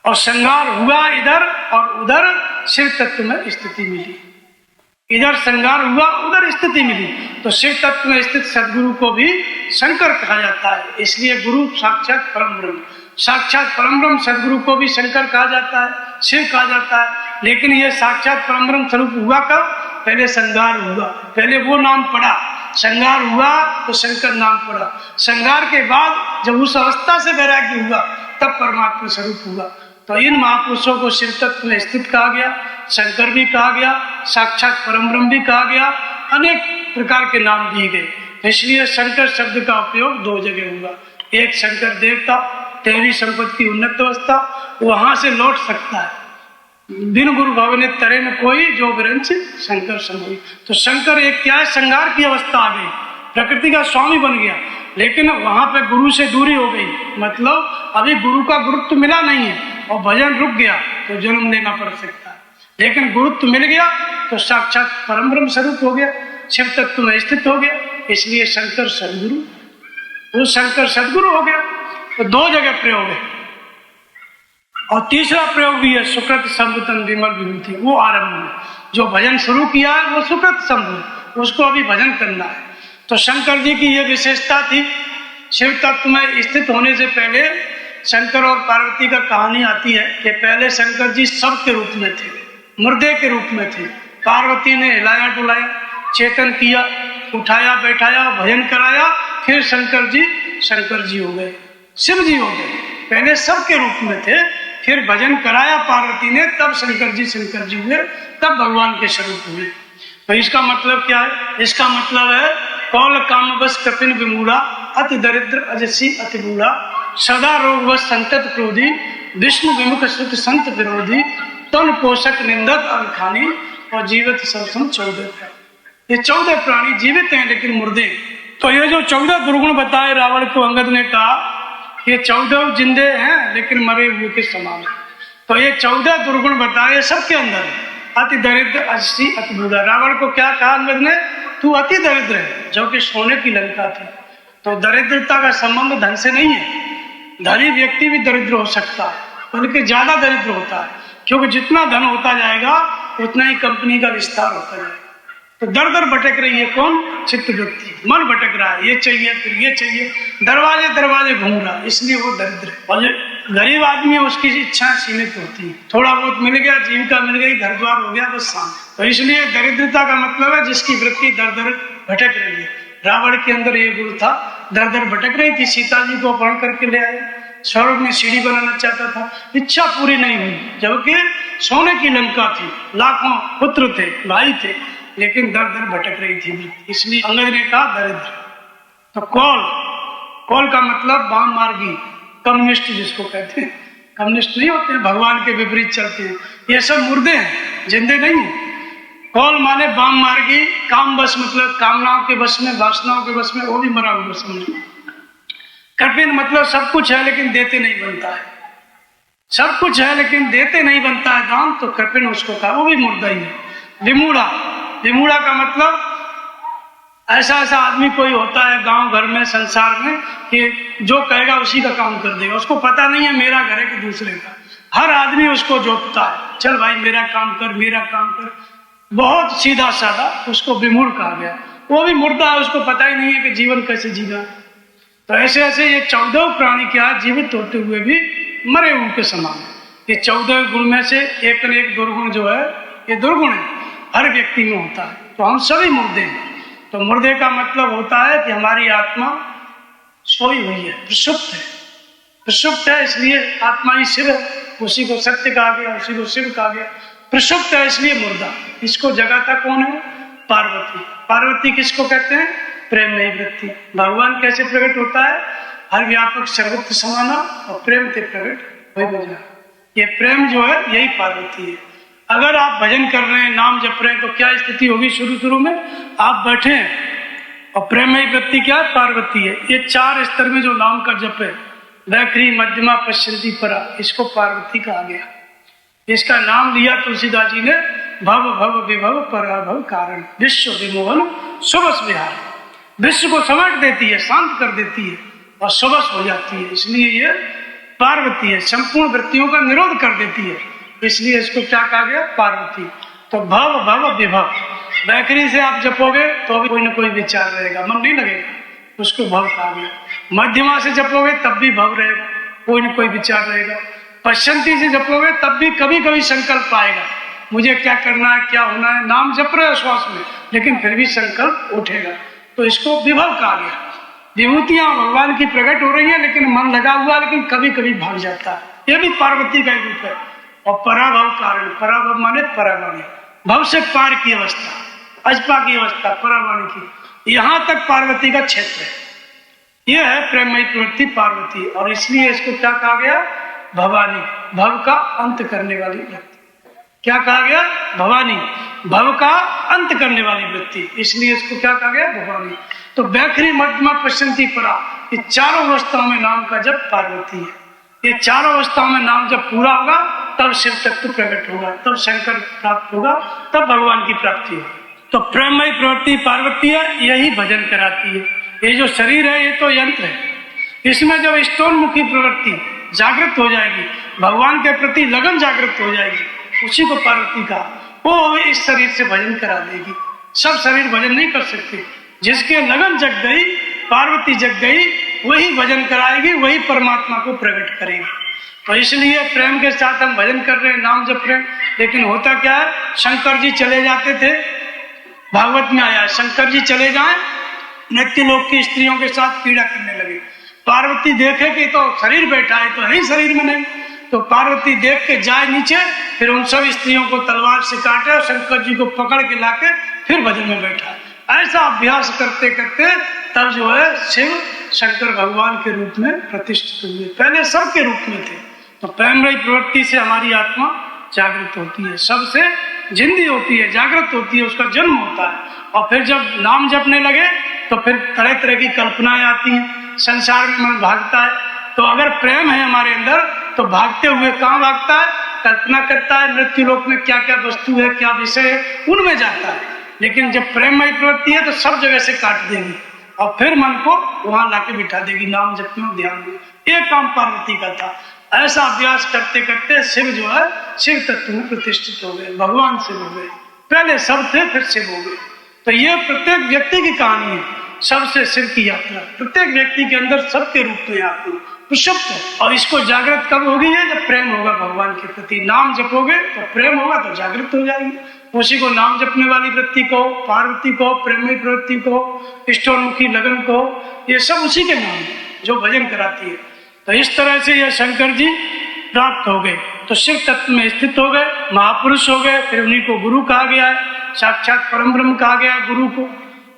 [SPEAKER 1] और श्रृंगार हुआ इधर और उधर शिव तत्व में स्थिति मिली, इधर श्रृंगार हुआ उधर स्थिति मिली। तो शिव तत्व में स्थित सदगुरु को भी शंकर कहा जाता है। इसलिए गुरु साक्षात परम ब्रह्म, साक्षात परम ब्रह्म सदगुरु को भी शंकर कहा जाता है, शिव कहा जाता है। लेकिन यह साक्षात परम ब्रह्म स्वरूप हुआ कब? पहले श्रृंगार हुआ, पहले वो नाम पड़ा, श्रृंगार हुआ तो शंकर नाम पड़ा। श्रृंगार के बाद जब उस अवस्था से वैराग्य हुआ, तब परमात्मा स्वरूप हुआ। तो इन महापुरुषों को शिव तत्व में स्थित कहा गया, शंकर भी कहा गया, साक्षात परम ब्रह्म भी कहा गया, अनेक प्रकार के नाम दिए गए। इसलिए शंकर शब्द का उपयोग दो जगह हुआ, एक शंकर देवता, देवी संपत्ति की उन्नत अवस्था, वहां से लौट सकता है, बिन गुरु भवने तरे न कोई, जो विरंच शंकर समोई। तो शंकर एक क्या है, श्रृंगार की अवस्था आ गई, प्रकृति का स्वामी बन गया, लेकिन वहां पे गुरु से दूरी हो गई, मतलब अभी गुरु का गुरुत्व मिला नहीं है और भजन रुक गया तो जन्म लेना पड़ सकता है। लेकिन गुरुत्व मिल गया तो साक्षात परम ब्रह्म स्वरूप हो गया, शिव तत्व में स्थित हो गया, इसलिए शंकर सदगुरु, वो शंकर सदगुरु हो गया। तो दो जगह प्रयोग है। और तीसरा प्रयोग भी है, सुकृत संबुतन विमल विभूति, वो आरंभ में जो भजन शुरू किया है वो सुकृत संबुत, उसको अभी भजन करना है। तो शंकर जी की ये विशेषता थी, शिव तत्व में स्थित होने से पहले शंकर और पार्वती का कहानी आती है कि पहले शंकर जी सब के रूप में थे, मुर्दे के रूप में थे। पार्वती ने हिलाया डुलाया, चेतन किया, उठाया बैठाया, भजन कराया, फिर शंकर जी हो गए, शिव जी हो गए। पहले सब के रूप में थे, फिर भजन कराया पार्वती ने, तब शंकर जी हुए, तब भगवान के स्वरूप हुए। तो इसका मतलब क्या है? इसका मतलब है कौल काम बस कपिन विमूढ़ा, अति दरिद्र अजसी अति बूढ़ा, सदा रोग बस संतत क्रोधी, विष्णु विमुख श्रुत संत विरोधी, तन पोषक निंदक अनखानी, और जीवित सबसम 14। ये 14 प्राणी जीवित हैं लेकिन मुर्दे। तो ये जो 14 दुर्गुण बताए रावण को अंगद ने कहा, ये 14 जिंदे हैं लेकिन मरे हुए के समान है। तो ये 14 दुर्गुण बताए सबके अंदर है। अति दरिद्र अजसी अति बूढ़ा। रावण को क्या कहा अंगद ने? तू अति दरिद्र है, जो कि सोने की लंका थी। तो दरिद्रता का संबंध धन से नहीं है, धनी व्यक्ति भी दरिद्र हो सकता है, बल्कि ज्यादा दरिद्र होता है, क्योंकि जितना धन होता जाएगा उतना ही कंपनी का विस्तार होता जाएगा। तो दर दर भटक रही है कौन? चित्त वृत्ति, मन भटक रहा है, ये चाहिए फिर ये चाहिए, दरवाजे दरवाजे घूम रहा है, इसलिए वो दरिद्र है। और जो गरीब आदमी है उसकी इच्छाएं सीमित होती है, थोड़ा बहुत मिल गया, जीविका मिल गई, घर द्वार हो गया, बस शांत। तो इसलिए दरिद्रता का मतलब है जिसकी वृत्ति दर दर भटक रही है। रावण के अंदर ये गुण था, दर दर भटक रही थी। सीता जी को अपहरण करके ले आया, स्वर्ग में सीढ़ी बनाना चाहता था, इच्छा पूरी नहीं हुई, जबकि सोने की लंका थी, लाखों पुत्र थे, भाई थे, लेकिन दर दर भटक रही थी, इसलिए अंगद ने कहा दरिद्र। तो कौल का मतलब वाम मार्गी, कम्युनिस्ट जिसको कहते हैं। कम्युनिस्ट नहीं होते हैं, भगवान के विपरीत चलते हैं, ये सब मुर्दे हैं, जिंदे नहीं है। कौल माने वाम मार्गी, काम बस मतलब कामनाओं के बस में, वासनाओं के बस में, वो भी मरा हुआ समझो। कृपिन मतलब सब कुछ है लेकिन देते नहीं बनता है, सब कुछ है लेकिन देते नहीं बनता है दान, तो कृपिन उसको कहा, वो भी मुर्दा ही है। विमूढ़ा का मतलब ऐसा आदमी कोई होता है गांव घर में, संसार में, कि जो कहेगा उसी का काम कर देगा, उसको पता नहीं है मेरा घर है कि दूसरे का। हर आदमी उसको जोतता है, चल भाई मेरा काम कर, मेरा काम कर, बहुत सीधा साधा, उसको विमूढ़ कहा गया। वो भी मुर्दा है, उसको पता ही नहीं है कि जीवन कैसे जीना। तो ऐसे ऐसे ये 14 प्राणी क्या जीवित होते हुए भी मरे हुए के समान है। ये 14 गुण में से एक न एक दुर्गुण जो है, ये दुर्गुण है, हर व्यक्ति में होता है। तो हम सभी मुर्दे हैं। तो मुर्दे का मतलब होता है कि हमारी आत्मा सोई हुई है, प्रसुप्त है, इसलिए आत्मा ही शिव है, उसी को सत्य कहा गया, उसी को शिव कहा गया। प्रसुप्त है इसलिए मुर्दा। इसको जगाता कौन है? पार्वती किसको कहते हैं? प्रेम में वृत्ति। भगवान कैसे प्रकट होता है? हर व्यापक सर्वत्र समाना और प्रेम से प्रकट हो गया। ये प्रेम जो है यही पार्वती है। अगर आप भजन कर रहे हैं, नाम जप रहे हैं, तो क्या स्थिति होगी? शुरू में आप बैठे हैं और प्रेमयी वृत्ति क्या है? पार्वती है। ये 4 स्तर में जो नाम का जप है, वैखरी मध्यमा पश्चिंती परा, इसको पार्वती कहा गया। इसका नाम लिया तुलसीदास जी ने, भव भव विभव पराभव कारण, विश्व विमोहन सुबस विहार। विश्व को समेट देती है, शांत कर देती है और सुबस हो जाती है, इसलिए ये पार्वती है। संपूर्ण वृत्तियों का निरोध कर देती है, इसलिए इसको क्या कहा गया? पार्वती। तो भव भव विभव, वैखरी से आप जपोगे तो भी कोई ना कोई विचार रहेगा, मन नहीं लगेगा, उसको भव कहा गया। मध्यमा से जपोगे तब भी भव रहेगा, कोई ना कोई विचार रहेगा। पश्चंती से जपोगे तब भी कभी कभी संकल्प आएगा, मुझे क्या करना है, क्या होना है। नाम जप रहे हो श्वास में, लेकिन फिर भी संकल्प उठेगा, तो इसको विभव कहा गया। विभूतियां भगवान की प्रकट हो रही है, लेकिन मन लगा हुआ, लेकिन कभी कभी भाग जाता है, यह भी पार्वती का रूप है। और पराभव कारण, पराभव माने परावाणी, भव से पार की अवस्था, अजपा की अवस्था, परावाणी की, यहां तक पार्वती का क्षेत्र है। यह है प्रेमयी प्रवृत्ति पार्वती, और इसलिए इसको क्या कहा गया? भवानी, भव का अंत करने वाली व्यक्ति। क्या कहा गया? भवानी, भव का अंत करने वाली वृत्ति, इसलिए इसको क्या कहा गया? भवानी। तो बैखरी मध्यमा पश्यंती परा, ये चारों अवस्थाओं में नाम का जब पार्वती है। ये चारों अवस्थाओं में नाम जब पूरा होगा तब शिव तत्व प्रकट होगा, तब शंकर प्राप्त होगा, तब भगवान की प्राप्ति होगी। तो प्रेममयी प्रवृत्ति पार्वती है, यही भजन कराती है। ये जो शरीर है ये तो यंत्र है, इसमें जब स्टोनमुखी प्रवृत्ति जागृत हो जाएगी, भगवान के प्रति लगन जागृत हो जाएगी, उसी को पार्वती का, वो इस शरीर से भजन करा देगी। सब शरीर भजन नहीं कर सकते, जिसके लगन जग गई, पार्वती जग गई, वही भजन कराएगी, वही परमात्मा को प्रकट करेगी। तो इसलिए प्रेम के साथ हम भजन कर रहे हैं, नाम जप रहे हैं। लेकिन होता क्या है, शंकर जी चले जाते थे, भागवत में आया शंकर जी चले जाएं, मृत्युलोक की स्त्रियों के साथ पीड़ा करने लगे। पार्वती देखे कि तो शरीर बैठा है, तो है ही शरीर में नहीं, तो पार्वती देख के जाए नीचे, फिर उन सब स्त्रियों को तलवार से काटे और शंकर जी को पकड़ के लाके फिर भजन में बैठा। ऐसा अभ्यास करते करते तब जो है शिव शंकर भगवान के रूप में प्रतिष्ठित हुए। पहले सब के रूप में थे। तो प्रेममयी प्रवृत्ति से हमारी आत्मा जागृत होती है, सबसे जिंदी होती है, जागृत होती है, उसका जन्म होता है। और फिर जब नाम जपने लगे तो फिर तरह तरह की कल्पनाएं आती हैं, संसार में मन भागता है। तो अगर प्रेम है हमारे अंदर तो भागते हुए कहाँ भागता है? कल्पना करता है, मृत्युलोक में क्या क्या वस्तु है, क्या विषय है, उनमें जाता है। लेकिन जब प्रेममयी प्रवृत्ति है तो सब जगह से काट देगी और फिर मन को वहां लाके बिठा देगी, नाम जप में, ध्यान में। ये काम पार्वती का था। ऐसा अभ्यास करते करते शिव जो है शिव तत्व में प्रतिष्ठित हो गए, भगवान शिव हो गए। पहले सब थे, फिर शिव हो गए। तो ये प्रत्येक व्यक्ति की कहानी है, सबसे शिव की यात्रा। प्रत्येक व्यक्ति के अंदर सबके रूप में आत्मा प्रक्षुब्ध, और इसको जागृत कब होगी? है जब प्रेम होगा भगवान के प्रति। नाम जपोगे तो प्रेम होगा तो जागृत हो जाएगी। उसी को नाम जपने वाली वृत्ति को, पार्वती को, प्रेममयी प्रवृत्ति को, स्टोनमुखी लगन को, ये सब उसी के नाम है जो भजन कराती है। तो इस तरह से यह शंकर जी प्राप्त हो गए, तो शिव तत्व में स्थित हो गए, महापुरुष हो गए। फिर उन्हीं को गुरु कहा गया है, साक्षात परम ब्रह्म कहा गया है गुरु को।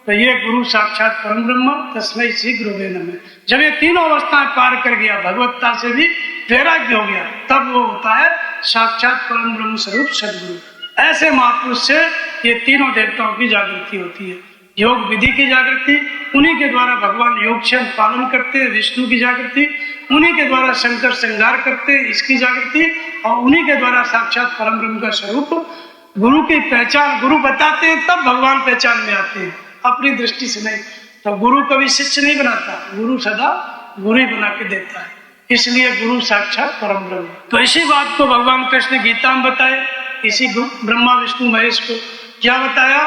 [SPEAKER 1] तो ये गुरु साक्षात परम ब्रह्म तस्मै श्री गुरुवे नमः। जब ये तीनों अवस्थाएं पार कर गया, भगवत्ता से भी वैराग्य हो गया, तब वो होता है साक्षात परम ब्रह्म स्वरूप सदगुरु। ऐसे महापुरुष से ये तीनों देवताओं की जागृति होती है। योग विधि की जागृति, उन्हीं के द्वारा भगवान योगक्षेम पालन करते हैं, विष्णु की जागृति, उन्हीं के द्वारा शंकर श्रृंगार करते हैं, इसकी जागृति, और उन्हीं के द्वारा साक्षात परम ब्रह्म का स्वरूप गुरु की पहचान, गुरु बताते हैं तब भगवान पहचान में आते हैं, अपनी दृष्टि से नहीं। तो गुरु कभी शिष्य नहीं बनाता, गुरु सदा गुरु ही बना के देता है, इसलिए गुरु साक्षात परम ब्रह्म। तो इसी बात को भगवान कृष्ण गीता में बताए, इसी ब्रह्मा विष्णु महेश को क्या बताया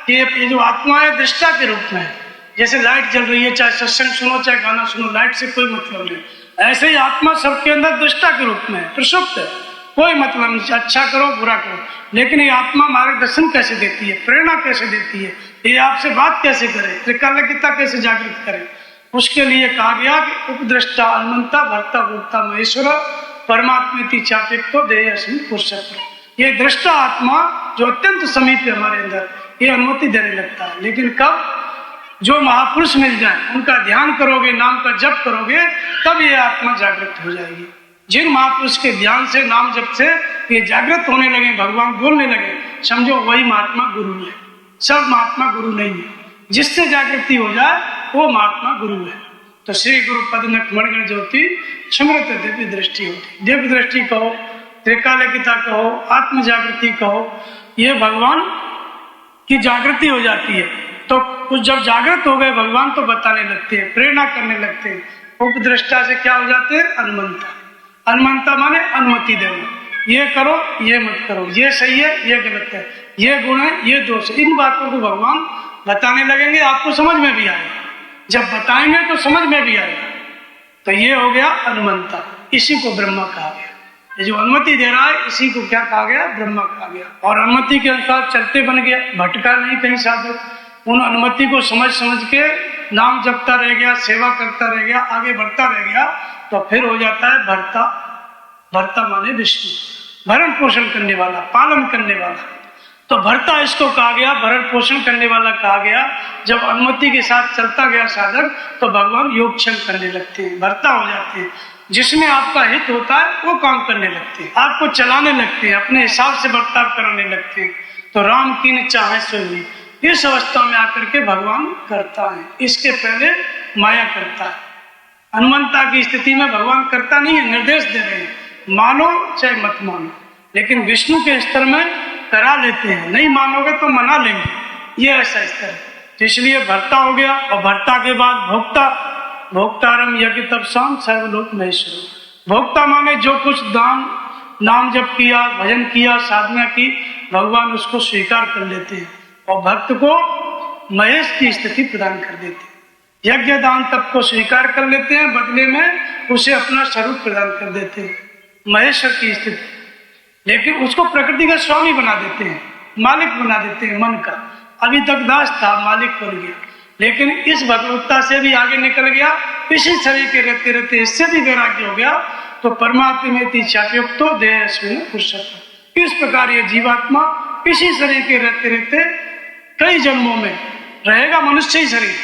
[SPEAKER 1] कि ये जो आत्मा है दृष्टा के रूप में है। जैसे लाइट जल रही है, चाहे सत्संग सुनो चाहे गाना सुनो, लाइट से कोई मतलब नहीं। ऐसे ही आत्मा सबके अंदर दृष्टा के रूप में है, प्रसुप्त है, कोई मतलब नहीं, अच्छा करो बुरा करो। लेकिन ये आत्मा मार्गदर्शन कैसे देती है, प्रेरणा कैसे देती है, ये आपसे बात कैसे करे, त्रिकालकिता कैसे जागृत करे, उसके लिए कहा गया कि उपद्रष्टा अनंता भर्ता भोक्ता महेश्वर परमात्मेति चापित्तो देयस्मिन् पुरुषत्व। ये दृष्टा आत्मा जो अत्यंत समीप है हमारे अंदर, ये अनुमति देने लगता है। लेकिन कब? जो महापुरुष मिल जाए, उनका ध्यान करोगे, नाम का जप करोगे, तब ये आत्मा जागृत हो जाएगी। जिन महापुरुष के ध्यान से, नाम जप से ये जागृत होने लगे, भगवान बोलने लगे, समझो वही महात्मा गुरु है। सब महात्मा गुरु नहीं है, जिससे जागृति हो जाए वो महात्मा गुरु है। तो श्री गुरु पद मणिगण ज्योति स्मृत दिव्य दृष्टि होती। दिव्य दृष्टि कहो, त्रिकालकिता कहो, आत्म जागृति कहो, ये भगवान की जागृति हो जाती है। तो कुछ जब जागृत हो गए भगवान तो बताने लगते हैं, प्रेरणा करने लगते हैं। उपद्रष्टा से क्या हो जाते हैं? अनुमंता। अनुमंता माने अनुमति देना, ये करो ये मत करो, ये सही है ये गलत है, ये गुण है ये दोष है। इन बातों को भगवान बताने लगेंगे, आपको समझ में भी आएगा। जब बताएंगे तो समझ में भी आएगा। तो ये हो गया अनुमंता, इसी को ब्रह्मा कहा गया। ये जो अनुमति दे रहा है इसी को क्या कहा गया? ब्रह्मा कहा गया। और अनुमति के अनुसार चलते बन गया, भटका नहीं कहीं साधक। उन अनुमति को समझ समझ के नाम जपता रह गया, सेवा करता रह गया, आगे बढ़ता रह गया, तो फिर हो जाता है भरता। भरता माने विष्णु, भरण पोषण करने वाला, पालन करने वाला। तो भरता इसको कहा गया, भरण पोषण करने वाला कहा गया। जब अनुमति के साथ चलता गया साधक तो भगवान योगक्षेम करने लगते हैं, भरता हो जाते हैं। जिसमें आपका हित होता है वो काम करने लगते हैं, आपको चलाने लगते हैं, अपने हिसाब से बर्ताव कराने लगते हैं। तो राम की न चाहे सोई, इस अवस्था में आकर के भगवान करता है, इसके पहले माया करता है। हनुमंता की स्थिति में भगवान करता नहीं है, निर्देश दे रहे हैं, मानो चाहे मत मानो। लेकिन विष्णु के स्तर में करा लेते हैं, नहीं मानोगे तो मना लेंगे, ये ऐसा स्तर है। तो इसलिए भर्ता हो गया, और भर्ता के बाद भोक्ता, भोक्तारम यज्ञ तपसाम सर्वलोक महेश्वर। भोक्ता माने जो कुछ दान नाम जप किया, भजन किया, साधना की, भगवान उसको स्वीकार कर लेते हैं और भक्त को महेश की स्थिति प्रदान कर देते हैं। यज्ञ दान तप को स्वीकार कर लेते हैं, बदले में उसे अपना स्वरूप प्रदान कर देते हैं, महेश्वर की स्थिति। लेकिन उसको प्रकृति का स्वामी बना देते हैं, मालिक बना देते हैं मन का। अभी तक दास था, मालिक बन गया, लेकिन इस भगवत्ता से भी आगे निकल गया, इसी शरीर के रहते रहते इससे भी वैराग्य हो गया, तो परमात्मा में तीचाप्युक्तो देहस्मिन् पुरुषत्व। इस प्रकार ये जीवात्मा इसी शरीर के रहते रहते कई जन्मों में रहेगा, मनुष्य ही शरीर,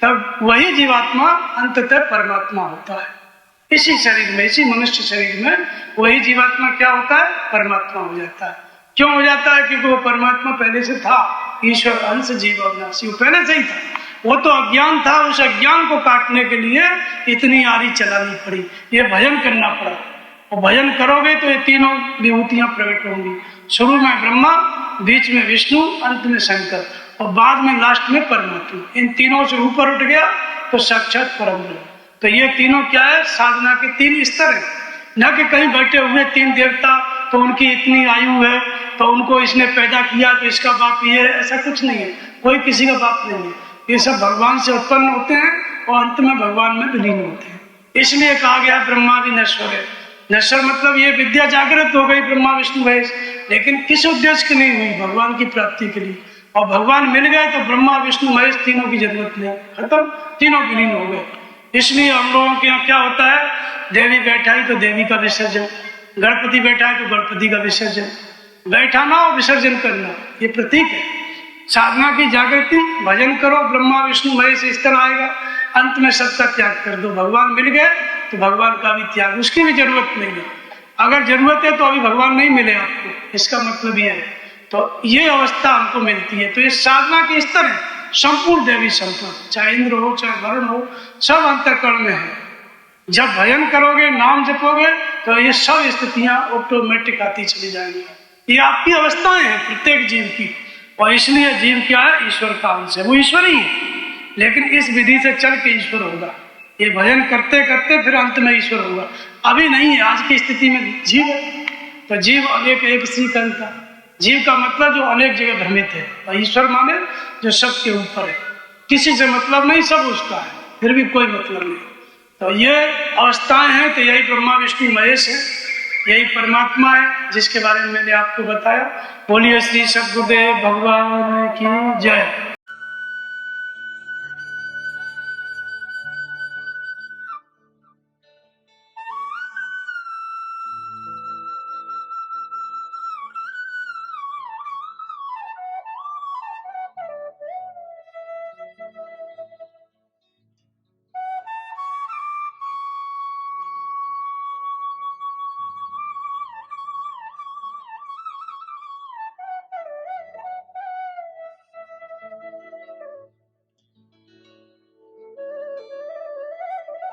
[SPEAKER 1] तब वही जीवात्मा अंततः परमात्मा होता है। इसी शरीर में, इसी मनुष्य शरीर में वही जीवात्मा क्या होता है, परमात्मा हो जाता है। क्यों हो जाता है? क्योंकि वो परमात्मा पहले से था, ईश्वर अंश जीव अविनाशी, वो पहले से ही था। वो तो अज्ञान था, उस अज्ञान को काटने के लिए इतनी आरी चलानी पड़ी, ये भजन करना पड़ा। और भजन करोगे तो ये तीनों विभूतियां प्रकट होंगी। शुरू में ब्रह्मा, बीच में विष्णु, अंत में शंकर, और बाद में लास्ट में परमात्मा। इन तीनों से ऊपर उठ गया तो साक्षात परम ब्रह्म। तो ये तीनों क्या है, साधना के तीन स्तर है। न कि कहीं बैठे हुए तीन देवता, तो उनकी इतनी आयु है तो उनको इसने पैदा किया तो इसका बाप ये है, ऐसा कुछ नहीं है। कोई किसी का बाप नहीं है, ये सब भगवान से उत्पन्न होते हैं और अंत में भगवान में विलीन होते हैं। इसलिए कहा गया ब्रह्मा भी नश्वर है। नश्वर मतलब ये विद्या जागृत हो गई, ब्रह्मा विष्णु महेश, लेकिन किस उद्देश्य के लिए हुई, भगवान की प्राप्ति के लिए। और भगवान मिल गए तो ब्रह्मा विष्णु महेश तीनों की जरूरत नहीं, खत्म, तीनों विलीन हो गए। इसलिए हम लोगों के यहाँ क्या होता है, देवी बैठाई तो देवी का विसर्जन, गणपति बैठा है तो गणपति का विसर्जन, बैठाना और विसर्जन करना, ये प्रतीक है। साधना की जागृति, भजन करो, ब्रह्मा विष्णु महेश इस तरह आएगा, अंत में सबका त्याग कर दो। भगवान मिल गए तो भगवान का भी त्याग, उसकी भी जरूरत नहीं है। अगर जरूरत है तो अभी भगवान नहीं मिले आपको, इसका मतलब ये है। तो ये अवस्था हमको मिलती है। तो ये साधना के स्तर है, संपूर्ण देवी संपद, चाहे इंद्र हो चाहे वरुण हो, सब अंतःकरण में है। जब भजन करोगे, नाम जपोगे, तो ये सब स्थितियां ऑटोमेटिक आती चली जाएंगी। ये आपकी अवस्थाएं हैं प्रत्येक जीव की, और इसलिए जीव क्या है, ईश्वर का अंश है, वो ईश्वर ही है। लेकिन इस विधि से चल के ईश्वर होगा, ये भजन करते करते फिर अंत में ईश्वर होगा। अभी नहीं है, आज की स्थिति में जीव है, तो जीव अनेक एक सी करता। जीव का मतलब जो अनेक जगह भ्रमित है, और ईश्वर माने जो सबके ऊपर है, किसी से मतलब नहीं, सब उसका है, फिर भी कोई मतलब नहीं। तो ये अवस्थाएं हैं, तो यही ब्रह्मा विष्णु महेश है, यही परमात्मा है जिसके बारे में मैंने आपको बताया। बोलिए श्री सद्गुरुदेव भगवान की जय।